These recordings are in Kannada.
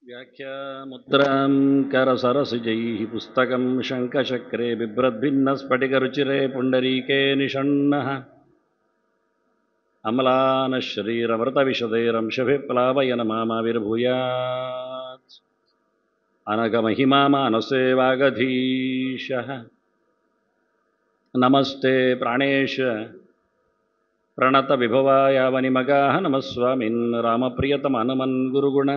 व्याख्यामुद्रां करसरसिजैः पुस्तकं शङ्खचक्रे बिभ्रद्भिन्नस्फटिकरुचिरे पुण्डरीके निषण्णः अम्लानश्रीरमृतविशदैरंशभिः प्लावयन् मामाविर्भूयात् अनघमहिमा मानसे वागधीशः। नमस्ते प्राणेश प्रणतविभवायावनिमगाः नमः स्वामिन् रामप्रियतमहनुमन् गुरुगुण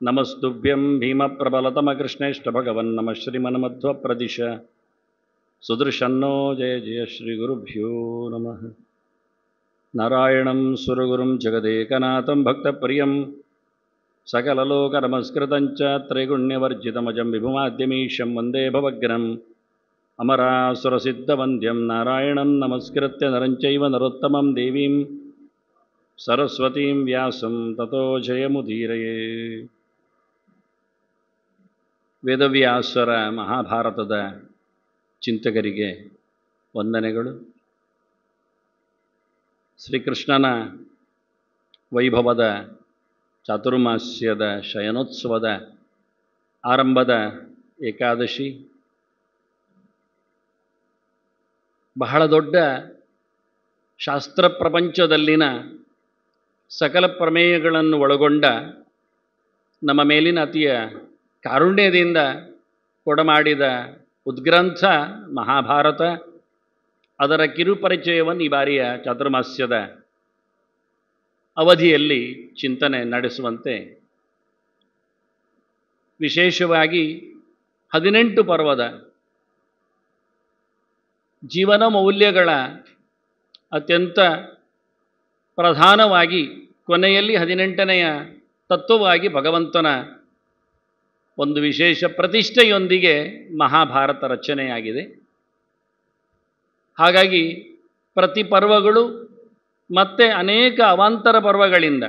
नमस्तुभ्यं भीमप्रबलतमकृष्णेष्टभगवन् नमः श्रीमन्मध्वप्रदिश सुदर्शन्नो जय जय श्रीगुरुभ्यो नमः। नारायणं सुरगुरुं जगदेकनाथं भक्तप्रियं सकललोकनमस्कृतं च त्रैगुण्यवर्जितमजं विभुमाद्यमीशं वन्दे भवग्नम् अमरासुरसिद्धवन्द्यं नारायणं नमस्कृत्य नरं चैव नरोत्तमं देवीं सरस्वतीं व्यासं ततो जयमुदीरये। ವೇದವ್ಯಾಸರ ಮಹಾಭಾರತದ ಚಿಂತಕರಿಗೆ ವಂದನೆಗಳು. ಶ್ರೀಕೃಷ್ಣನ ವೈಭವದ ಚಾತುರ್ಮಾಸ್ಯದ ಶಯನೋತ್ಸವದ ಆರಂಭದ ಏಕಾದಶಿ ಬಹಳ ದೊಡ್ಡ ಶಾಸ್ತ್ರ ಪ್ರಪಂಚದಲ್ಲಿನ ಸಕಲ ಪ್ರಮೇಯಗಳನ್ನು ಒಳಗೊಂಡ ನಮ್ಮ ಮೇಲಿನ ಅತಿಯ ಕಾರುಣ್ಯದಿಂದ ಕೊಡಮಾಡಿದ ಉದ್ಗ್ರಂಥ ಮಹಾಭಾರತ. ಅದರ ಕಿರುಪರಿಚಯವನ್ನು ಈ ಬಾರಿಯ ಚಾತುರ್ಮಾಸ್ಯದ ಅವಧಿಯಲ್ಲಿ ಚಿಂತನೆ ನಡೆಸುವಂತೆ ವಿಶೇಷವಾಗಿ 18 ಪರ್ವದ ಜೀವನ ಮೌಲ್ಯಗಳ ಅತ್ಯಂತ ಪ್ರಧಾನವಾಗಿ ಕೊನೆಯಲ್ಲಿ 18ನೆಯ ತತ್ವವಾಗಿ ಭಗವಂತನ ಒಂದು ವಿಶೇಷ ಪ್ರತಿಷ್ಠೆಯೊಂದಿಗೆ ಮಹಾಭಾರತ ರಚನೆಯಾಗಿದೆ. ಹಾಗಾಗಿ ಪ್ರತಿ ಪರ್ವಗಳು ಮತ್ತೆ ಅನೇಕ ಅವಾಂತರ ಪರ್ವಗಳಿಂದ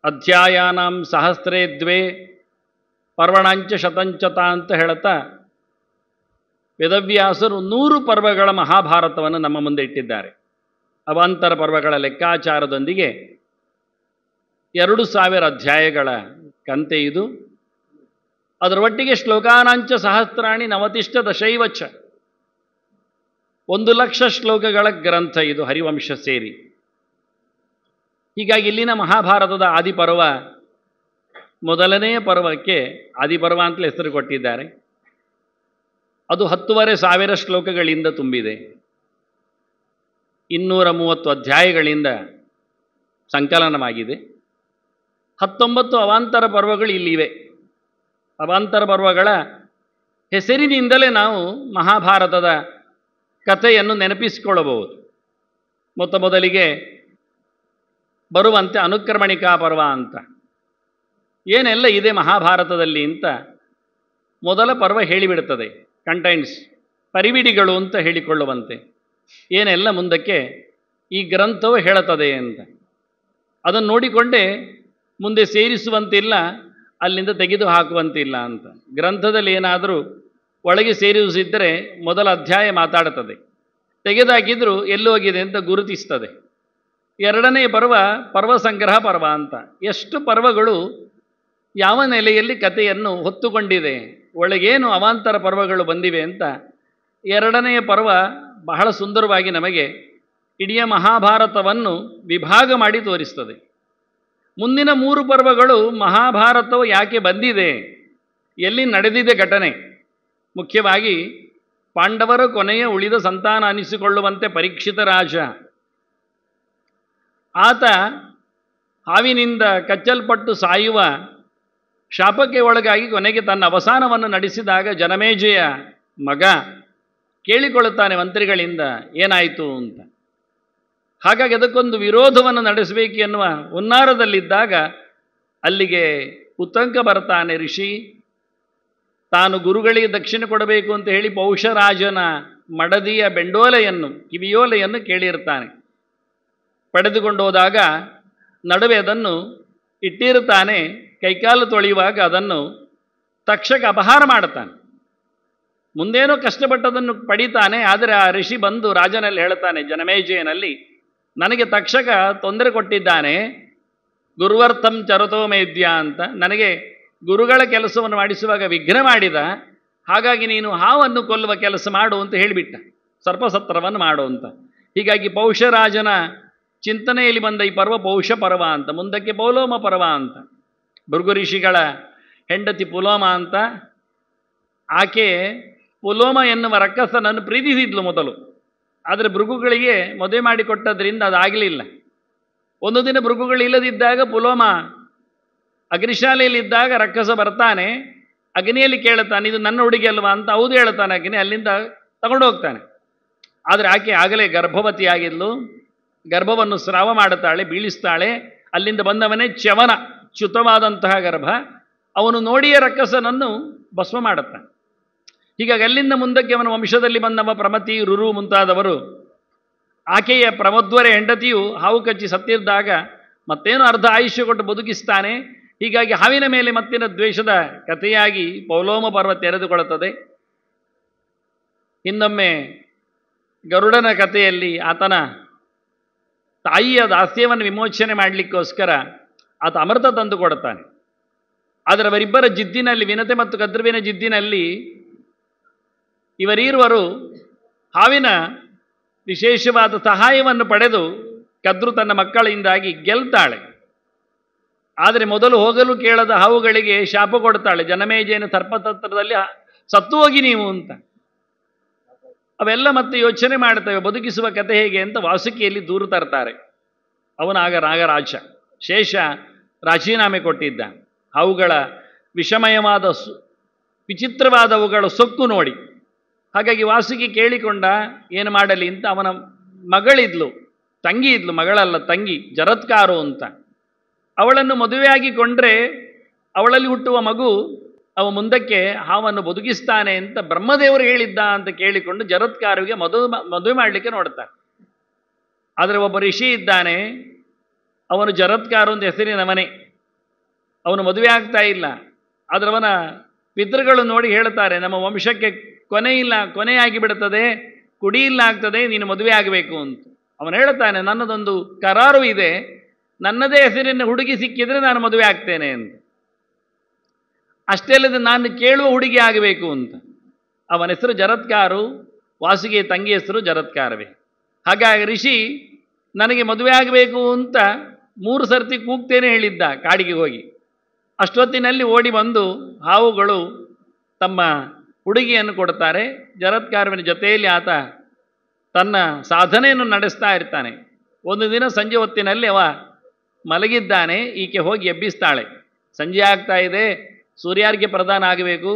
ಅಧ್ಯಾಯಾನಾಂ ಸಹಸ್ರೇ ದ್ವೇ ಪರ್ವಣಾಂಚ ಶತಂಚತ ಅಂತ ಹೇಳ್ತಾ ವೇದವ್ಯಾಸರು 100 ಪರ್ವಗಳ ಮಹಾಭಾರತವನ್ನು ನಮ್ಮ ಮುಂದೆ ಇಟ್ಟಿದ್ದಾರೆ. ಅವಾಂತರ ಪರ್ವಗಳ ಲೆಕ್ಕಾಚಾರದೊಂದಿಗೆ 2000 ಅಧ್ಯಾಯಗಳ ಕಂತೆ ಇದು. ಅದರ ಒಟ್ಟಿಗೆ ಶ್ಲೋಕಾನಾಂಚ ಸಹಸ್ರಾಣಿ ನವತಿಷ್ಠ ದಶೈವಚ 1,00,000 ಶ್ಲೋಕಗಳ ಗ್ರಂಥ ಇದು, ಹರಿವಂಶ ಸೇರಿ. ಹೀಗಾಗಿ ಇಲ್ಲಿನ ಮಹಾಭಾರತದ ಆದಿಪರ್ವ ಮೊದಲನೆಯ ಪರ್ವಕ್ಕೆ ಆದಿಪರ್ವ ಅಂತಲೇ ಹೆಸರು ಕೊಟ್ಟಿದ್ದಾರೆ. ಅದು 10,500 ಶ್ಲೋಕಗಳಿಂದ ತುಂಬಿದೆ. 230 ಅಧ್ಯಾಯಗಳಿಂದ ಸಂಕಲನವಾಗಿದೆ. 19 ಅವಾಂತರ ಪರ್ವಗಳು ಇಲ್ಲಿವೆ. ಅವಾಂತರ ಪರ್ವಗಳ ಹೆಸರಿನಿಂದಲೇ ನಾವು ಮಹಾಭಾರತದ ಕಥೆಯನ್ನು ನೆನಪಿಸಿಕೊಳ್ಳಬಹುದು. ಮೊದಲಿಗೆ ಬರುವಂತೆ ಅನುಕ್ರಮಣಿಕಾ ಪರ್ವ ಅಂತ ಏನೆಲ್ಲ ಇದೆ ಮಹಾಭಾರತದಲ್ಲಿ ಅಂತ ಮೊದಲ ಪರ್ವ ಹೇಳಿಬಿಡುತ್ತದೆ. ಕಂಟೈನ್ಸ್, ಪರಿವಿಡಿಗಳು ಅಂತ ಹೇಳಿಕೊಳ್ಳುವಂತೆ ಏನೆಲ್ಲ ಮುಂದಕ್ಕೆ ಈ ಗ್ರಂಥವು ಹೇಳುತ್ತದೆ ಅಂತ. ಅದನ್ನು ನೋಡಿಕೊಂಡೇ ಮುಂದೆ ಸೇರಿಸುವಂತಿಲ್ಲ, ಅಲ್ಲಿಂದ ತೆಗೆದು ಹಾಕುವಂತಿಲ್ಲ ಅಂತ. ಗ್ರಂಥದಲ್ಲಿ ಏನಾದರೂ ಒಳಗೆ ಸೇರಿಸಿದ್ದರೆ ಮೊದಲ ಅಧ್ಯಾಯ ಮಾತಾಡುತ್ತದೆ, ತೆಗೆದಾಕಿದ್ರು ಎಲ್ಲೋಗಿದೆ ಅಂತ ಗುರುತಿಸ್ತದೆ. 2ನೇ ಪರ್ವ ಪರ್ವ ಸಂಗ್ರಹ ಪರ್ವ ಅಂತ. ಎಷ್ಟು ಪರ್ವಗಳು ಯಾವ ನೆಲೆಯಲ್ಲಿ ಕಥೆಯನ್ನು ಹೊತ್ತುಕೊಂಡಿದೆ, ಒಳಗೇನು ಅವಾಂತರ ಪರ್ವಗಳು ಬಂದಿವೆ ಅಂತ 2ನೇ ಪರ್ವ ಬಹಳ ಸುಂದರವಾಗಿ ನಮಗೆ ಇಡೀ ಮಹಾಭಾರತವನ್ನು ವಿಭಾಗ ಮಾಡಿ ತೋರಿಸ್ತದೆ. ಮುಂದಿನ 3 ಪರ್ವಗಳು ಮಹಾಭಾರತವು ಯಾಕೆ ಬಂದಿದೆ, ಎಲ್ಲಿ ನಡೆದಿದೆ ಘಟನೆ, ಮುಖ್ಯವಾಗಿ ಪಾಂಡವರ ಕೊನೆಯ ಉಳಿದ ಸಂತಾನ ಅನಿಸಿಕೊಳ್ಳುವಂತೆ ಪರೀಕ್ಷಿತ ರಾಜ, ಆತ ಹಾವಿನಿಂದ ಕಚ್ಚಲ್ಪಟ್ಟು ಸಾಯುವ ಶಾಪಕ್ಕೆ ಒಳಗಾಗಿ ಕೊನೆಗೆ ತನ್ನ ಅವಸಾನವನ್ನು ನಡೆಸಿದಾಗ ಜನಮೇಜಯ ಮಗ ಕೇಳಿಕೊಳ್ಳುತ್ತಾನೆ ಮಂತ್ರಿಗಳಿಂದ ಏನಾಯಿತು ಅಂತ. ಹಾಗಾಗಿ ಅದಕ್ಕೊಂದು ವಿರೋಧವನ್ನು ನಡೆಸಬೇಕು ಎನ್ನುವ ಹುನ್ನಾರದಲ್ಲಿದ್ದಾಗ ಅಲ್ಲಿಗೆ ಉತ್ತಂಕ ಬರ್ತಾನೆ ಋಷಿ. ತಾನು ಗುರುಗಳಿಗೆ ದಕ್ಷಿಣೆ ಕೊಡಬೇಕು ಅಂತ ಹೇಳಿ ಪೌಷರಾಜನ ಮಡದಿಯ ಬೆಂಡೋಲೆಯನ್ನು, ಕಿವಿಯೋಲೆಯನ್ನು ಕೇಳಿರ್ತಾನೆ. ಪಡೆದುಕೊಂಡು ಹೋದಾಗ ನಡುವೆ ಅದನ್ನು ಇಟ್ಟಿರುತ್ತಾನೆ. ಕೈಕಾಲು ತೊಳೆಯುವಾಗ ಅದನ್ನು ತಕ್ಷಕ ಅಪಹಾರ ಮಾಡುತ್ತಾನೆ. ಮುಂದೇನೋ ಕಷ್ಟಪಟ್ಟದನ್ನು ಪಡಿತಾನೆ. ಆದರೆ ಆ ಋಷಿ ಬಂದು ರಾಜನಲ್ಲಿ ಹೇಳ್ತಾನೆ, ಜನಮೇಜಯನಲ್ಲಿ, ನನಗೆ ತಕ್ಷಕ ತೊಂದರೆ ಕೊಟ್ಟಿದ್ದಾನೆ, ಗುರುವರ್ಥಂ ಚರತೋ ಮೇದ್ಯ ಅಂತ ನನಗೆ ಗುರುಗಳ ಕೆಲಸವನ್ನು ಮಾಡಿಸುವಾಗ ವಿಘ್ನ ಮಾಡಿದ, ಹಾಗಾಗಿ ನೀನು ಹಾವನ್ನು ಕೊಲ್ಲುವ ಕೆಲಸ ಮಾಡು ಅಂತ ಹೇಳಿಬಿಟ್ಟ, ಸರ್ಪಸತ್ರವನ್ನು ಮಾಡು ಅಂತ. ಹೀಗಾಗಿ ಪೌಷರಾಜನ ಚಿಂತನೆಯಲ್ಲಿ ಬಂದ ಈ ಪರ್ವ ಪೌಷ ಪರ್ವ ಅಂತ, ಮುಂದಕ್ಕೆ ಪೌಲೋಮ ಪರ್ವ ಅಂತ. ಭೃಗು ಋಷಿಗಳ ಹೆಂಡತಿ ಪುಲೋಮ ಅಂತ, ಆಕೆ ಪುಲೋಮ ಎನ್ನುವ ರಕ್ಕಸನನ್ನು ಪ್ರೀತಿಸಿದ್ಲು ಮೊದಲು. ಆದರೆ ಭೃಗುಗಳಿಗೆ ಮದುವೆ ಮಾಡಿಕೊಟ್ಟದ್ರಿಂದ ಅದಾಗಲಿಲ್ಲ. ಒಂದು ದಿನ ಭೃಗುಗಳು ಇಲ್ಲದಿದ್ದಾಗ ಪುಲೋಮ ಅಗ್ನಿಶಾಲೆಯಲ್ಲಿದ್ದಾಗ ರಕ್ಕಸ ಬರ್ತಾನೆ, ಅಗ್ನಿಯಲ್ಲಿ ಕೇಳುತ್ತಾನೆ, ಇದು ನನ್ನ ಹುಡುಗಿ ಅಲ್ವಾ ಅಂತ. ಹೌದು ಹೇಳ್ತಾನೆ ಅಗ್ನಿ, ಅಲ್ಲಿಂದ ತಗೊಂಡು ಹೋಗ್ತಾನೆ. ಆದರೆ ಆಕೆ ಆಗಲೇ ಗರ್ಭವತಿಯಾಗಿದ್ಲು, ಗರ್ಭವನ್ನು ಸ್ರಾವ ಮಾಡುತ್ತಾಳೆ, ಬೀಳಿಸ್ತಾಳೆ. ಅಲ್ಲಿಂದ ಬಂದವನೇ ಚ್ಯವನ, ಚ್ಯುತವಾದಂತಹ ಗರ್ಭ. ಅವನು ನೋಡಿಯೇ ರಕ್ಕಸನನ್ನು ಭಸ್ಮ ಮಾಡುತ್ತಾನೆ. ಹೀಗಾಗಿ ಅಲ್ಲಿಂದ ಮುಂದಕ್ಕೆ ಅವನ ವಂಶದಲ್ಲಿ ಬಂದವ ಪ್ರಮತಿ, ರುರು ಮುಂತಾದವರು. ಆಕೆಯ ಪ್ರಮದ್ವರ ಹೆಂಡತಿಯು ಹಾವು ಕಚ್ಚಿ ಸತ್ತಿದ್ದಾಗ ಮತ್ತೇನು ಅರ್ಧ ಆಯುಷ್ಯ ಕೊಟ್ಟು ಬದುಕಿಸ್ತಾನೆ. ಹೀಗಾಗಿ ಹಾವಿನ ಮೇಲೆ ಮತ್ತಿನ ದ್ವೇಷದ ಕಥೆಯಾಗಿ ಪೌಲೋಮ ಪರ್ವ ತೆರೆದುಕೊಳ್ಳುತ್ತದೆ. ಇನ್ನೊಮ್ಮೆ ಗರುಡನ ಕಥೆಯಲ್ಲಿ ಆತನ ತಾಯಿಯ ದಾಸ್ಯವನ್ನು ವಿಮೋಚನೆ ಮಾಡಲಿಕ್ಕೋಸ್ಕರ ಆತ ಅಮೃತ ತಂದು ಕೊಡುತ್ತಾನೆ. ಆದರೆ ಅವರಿಬ್ಬರ ಜಿದ್ದಿನಲ್ಲಿ, ವಿನತೆ ಮತ್ತು ಕದ್ರುವಿನ ಜಿದ್ದಿನಲ್ಲಿ ಇವರೀರುವರು ಹಾವಿನ ವಿಶೇಷವಾದ ಸಹಾಯವನ್ನು ಪಡೆದು ಕದ್ರು ತನ್ನ ಮಕ್ಕಳಿಂದಾಗಿ ಗೆಲ್ತಾಳೆ. ಆದರೆ ಮೊದಲು ಹೋಗಲು ಕೇಳದ ಹಾವುಗಳಿಗೆ ಶಾಪ ಕೊಡ್ತಾಳೆ, ಜನಮೇಜಯನ ಸರ್ಪತಂತ್ರದಲ್ಲಿ ಸತ್ತು ಹೋಗಿ ನೀವು ಅಂತ. ಅವೆಲ್ಲ ಮತ್ತೆ ಯೋಚನೆ ಮಾಡ್ತವೆ, ಬದುಕಿಸುವ ಕಥೆ ಹೇಗೆ ಅಂತ ವಾಸುಕಿಯಲ್ಲಿ ದೂರು ತರ್ತಾರೆ. ಅವನಾಗ ನಾಗರಾಜ ಶೇಷ ರಾಜೀನಾಮೆ ಕೊಟ್ಟಿದ್ದ. ಅವುಗಳ ವಿಷಮಯವಾದ ವಿಚಿತ್ರವಾದವುಗಳ ಸೊಕ್ಕು ನೋಡಿ. ಹಾಗಾಗಿ ವಾಸುಕಿ ಕೇಳಿಕೊಂಡ ಏನು ಮಾಡಲಿ ಅಂತ. ಅವನ ಮಗಳಿದ್ಲು, ತಂಗಿ ಇದ್ಲು, ಮಗಳಲ್ಲ ತಂಗಿ, ಜರತ್ಕಾರು ಅಂತ. ಅವಳನ್ನು ಮದುವೆಯಾಗಿಕೊಂಡ್ರೆ ಅವಳಲ್ಲಿ ಹುಟ್ಟುವ ಮಗು ಅವ ಮುಂದಕ್ಕೆ ಹಾವನ್ನು ಬದುಕಿಸ್ತಾನೆ ಅಂತ ಬ್ರಹ್ಮದೇವರು ಹೇಳಿದ್ದ ಅಂತ ಕೇಳಿಕೊಂಡು ಜರತ್ಕಾರುವಿಗೆ ಮದುವೆ ಮಾಡಲಿಕ್ಕೆ ನೋಡ್ತಾರೆ. ಆದರೆ ಒಬ್ಬ ಋಷಿ ಇದ್ದಾನೆ, ಅವನು ಜರತ್ಕಾರು ಅಂತ ಹೆಸರಿನವನೇ. ಅವನು ಮದುವೆ ಆಗ್ತಾ ಇಲ್ಲ. ಆದರೆ ಅವನ ಪಿತೃಗಳು ನೋಡಿ ಹೇಳ್ತಾರೆ, ನಮ್ಮ ವಂಶಕ್ಕೆ ಕೊನೆ ಇಲ್ಲ, ಕೊನೆಯಾಗಿ ಬಿಡುತ್ತದೆ, ಕುಡಿ ಇಲ್ಲ ಆಗ್ತದೆ, ನೀನು ಮದುವೆ ಆಗಬೇಕು ಅಂತ. ಅವನು ಹೇಳ್ತಾನೆ, ನನ್ನದೊಂದು ಕರಾರು ಇದೆ, ನನ್ನದೇ ಹೆಸರಿನ ಹುಡುಗಿ ಸಿಕ್ಕಿದರೆ ನಾನು ಮದುವೆ ಆಗ್ತೇನೆ ಅಂತ. ಅಷ್ಟೇ ಅಲ್ಲದೆ ನಾನು ಕೇಳುವ ಹುಡುಗಿ ಆಗಬೇಕು ಅಂತ. ಅವನ ಹೆಸರು ಜರತ್ಕಾರು, ವಾಸುಕಿಯ ತಂಗಿ ಹೆಸರು ಜರತ್ಕಾರವೇ. ಹಾಗಾಗಿ ಋಷಿ ನನಗೆ ಮದುವೆ ಆಗಬೇಕು ಅಂತ 3 ಸರ್ತಿ ಕೂಗ್ತೇನೆ ಹೇಳಿದ್ದ ಕಾಡಿಗೆ ಹೋಗಿ. ಅಷ್ಟೊತ್ತಿನಲ್ಲಿ ಓಡಿ ಬಂದು ಹಾವುಗಳು ತಮ್ಮ ಹುಡುಗಿಯನ್ನು ಕೊಡ್ತಾರೆ. ಜರತ್ಕಾರುವಿನ ಜೊತೆಯಲ್ಲಿ ಆತ ತನ್ನ ಸಾಧನೆಯನ್ನು ನಡೆಸ್ತಾ ಇರ್ತಾನೆ. ಒಂದು ದಿನ ಸಂಜೆ ಹೊತ್ತಿನಲ್ಲಿ ಅವ ಮಲಗಿದ್ದಾನೆ, ಈಕೆ ಹೋಗಿ ಎಬ್ಬಿಸ್ತಾಳೆ. ಸಂಜೆ ಆಗ್ತಾ ಇದೆ, ಸೂರ್ಯಾರ್ಘ್ಯ ಪ್ರದಾನ ಆಗಬೇಕು,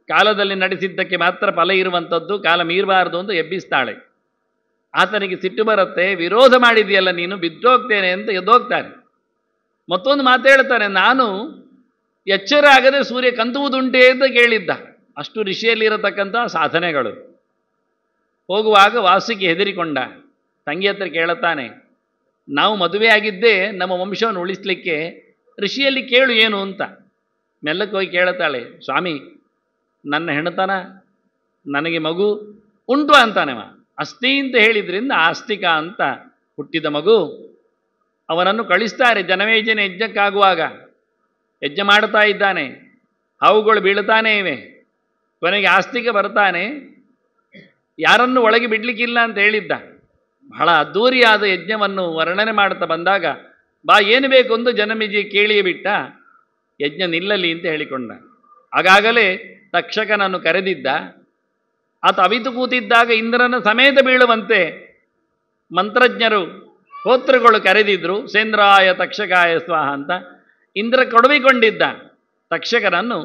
ಕಾಲದಲ್ಲಿ ನಡೆಸಿದ್ದಕ್ಕೆ ಮಾತ್ರ ಫಲ ಇರುವಂಥದ್ದು, ಕಾಲ ಮೀರಬಾರದು ಅಂತ ಎಬ್ಬಿಸ್ತಾಳೆ. ಆತನಿಗೆ ಸಿಟ್ಟು ಬರುತ್ತೆ, ವಿರೋಧ ಮಾಡಿದೆಯಲ್ಲ ನೀನು, ಬಿದ್ದೋಗ್ತೇನೆ ಅಂತ ಎದ್ದೋಗ್ತಾನೆ. ಮತ್ತೊಂದು ಮಾತು ಹೇಳ್ತಾನೆ, ನಾನು ಎಚ್ಚರ ಆಗದೆ ಸೂರ್ಯ ಕಂದುವುದುಂಟೆ ಅಂತ ಕೇಳಿದ್ದ. ಅಷ್ಟು ಋಷಿಯಲ್ಲಿರತಕ್ಕಂಥ ಸಾಧನೆಗಳು. ಹೋಗುವಾಗ ವಾಸುಕಿ ಹೆದರಿಕೊಂಡ. ತಂಗಿ ಹತ್ರ ಕೇಳುತ್ತಾನೆ, ನಾವು ಮದುವೆಯಾಗಿದ್ದೇ ನಮ್ಮ ವಂಶವನ್ನು ಉಳಿಸಲಿಕ್ಕೆ, ಋಷಿಯಲ್ಲಿ ಕೇಳು ಏನು ಅಂತ. ಮೆಲ್ಲಕ್ಕೆ ಹೋಗಿ ಕೇಳುತ್ತಾಳೆ, ಸ್ವಾಮಿ ನನ್ನ ಹೆಣತನ, ನನಗೆ ಮಗು ಉಂಟು ಅಂತಾನೆವ. ಅಸ್ತಿ ಅಂತ ಹೇಳಿದ್ರಿಂದ ಆಸ್ತಿಕ ಅಂತ ಹುಟ್ಟಿದ ಮಗು. ಅವನನ್ನು ಕಳಿಸ್ತಾರೆ ಜನಮೇಜನ ಯಜ್ಞಕ್ಕಾಗುವಾಗ. ಯಜ್ಞ ಮಾಡ್ತಾ ಇದ್ದಾನೆ, ಹಾವುಗಳು ಬೀಳ್ತಾನೇ ಇವೆ. ಕೊನೆಗೆ ಆಸ್ತಿಕ ಬರ್ತಾನೆ, ಯಾರನ್ನು ಒಳಗೆ ಬಿಡಲಿಕ್ಕಿಲ್ಲ ಅಂತ ಹೇಳಿದ್ದ. ಬಹಳ ಅದ್ಧೂರಿಯಾದ ಯಜ್ಞವನ್ನು ವರ್ಣನೆ ಮಾಡ್ತಾ ಬಂದಾಗ, ಬಾ ಏನು ಬೇಕು ಎಂದು ಜನಮೇಜಿ ಕೇಳಿಯೇ ಬಿಟ್ಟ, ಯಜ್ಞ ನಿಲ್ಲಲಿ ಅಂತ ಹೇಳಿಕೊಂಡ. ಆಗಾಗಲೇ ತಕ್ಷಕನನ್ನು ಕರೆದಿದ್ದ. ಆತ ಅವಿತು ಕೂತಿದ್ದಾಗ ಇಂದ್ರನ ಸಮೇತ ಬೀಳುವಂತೆ ಮಂತ್ರಜ್ಞರು ಹೋತೃಗಳು ಕರೆದಿದ್ರು. ಸೇಂದ್ರಾಯ ತಕ್ಷಕಾಯ ಸ್ವಾಹ ಅಂತ. ಇಂದ್ರ ಕೊಡವಿಕೊಂಡಿದ್ದ ತಕ್ಷಕನನ್ನು.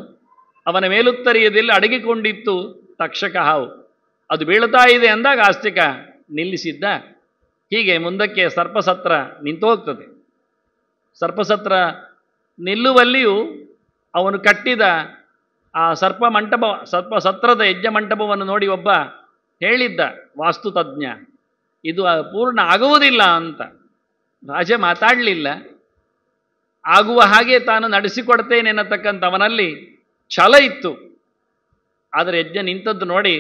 ಅವನ ಮೇಲುತ್ತರಿಯದಲ್ಲಿ ಅಡಗಿಕೊಂಡಿತ್ತು ತಕ್ಷಕ ಹಾವು. ಅದು ಬೀಳ್ತಾ ಇದೆ ಅಂದಾಗ ಆಸ್ತಿಕ ನಿಲ್ಲಿಸಿದ್ದ. ಹೀಗೆ ಮುಂದಕ್ಕೆ ಸರ್ಪಸತ್ರ ನಿಂತು ಹೋಗ್ತದೆ. ಸರ್ಪಸತ್ರ ನಿಲ್ಲುವಲ್ಲಿಯೂ ಅವನು ಕಟ್ಟಿದ ಆ ಸರ್ಪಸತ್ರದ ಯಜ್ಞ ಮಂಟಪವನ್ನು ನೋಡಿ ಒಬ್ಬ ಹೇಳಿದ್ದ ವಾಸ್ತುತಜ್ಞ, ಇದು ಪೂರ್ಣ ಆಗುವುದಿಲ್ಲ ಅಂತ. ರಾಜ ಮಾತಾಡಲಿಲ್ಲ. ಆಗುವ ಹಾಗೆ ತಾನು ನಡೆಸಿಕೊಡ್ತೇನೆ ಅನ್ನತಕ್ಕಂಥ ಅವನಲ್ಲಿ ಛಲ ಇತ್ತು. ಆದರೆ ಯಜ್ಞ ನಿಂತದ್ದು ನೋಡಿ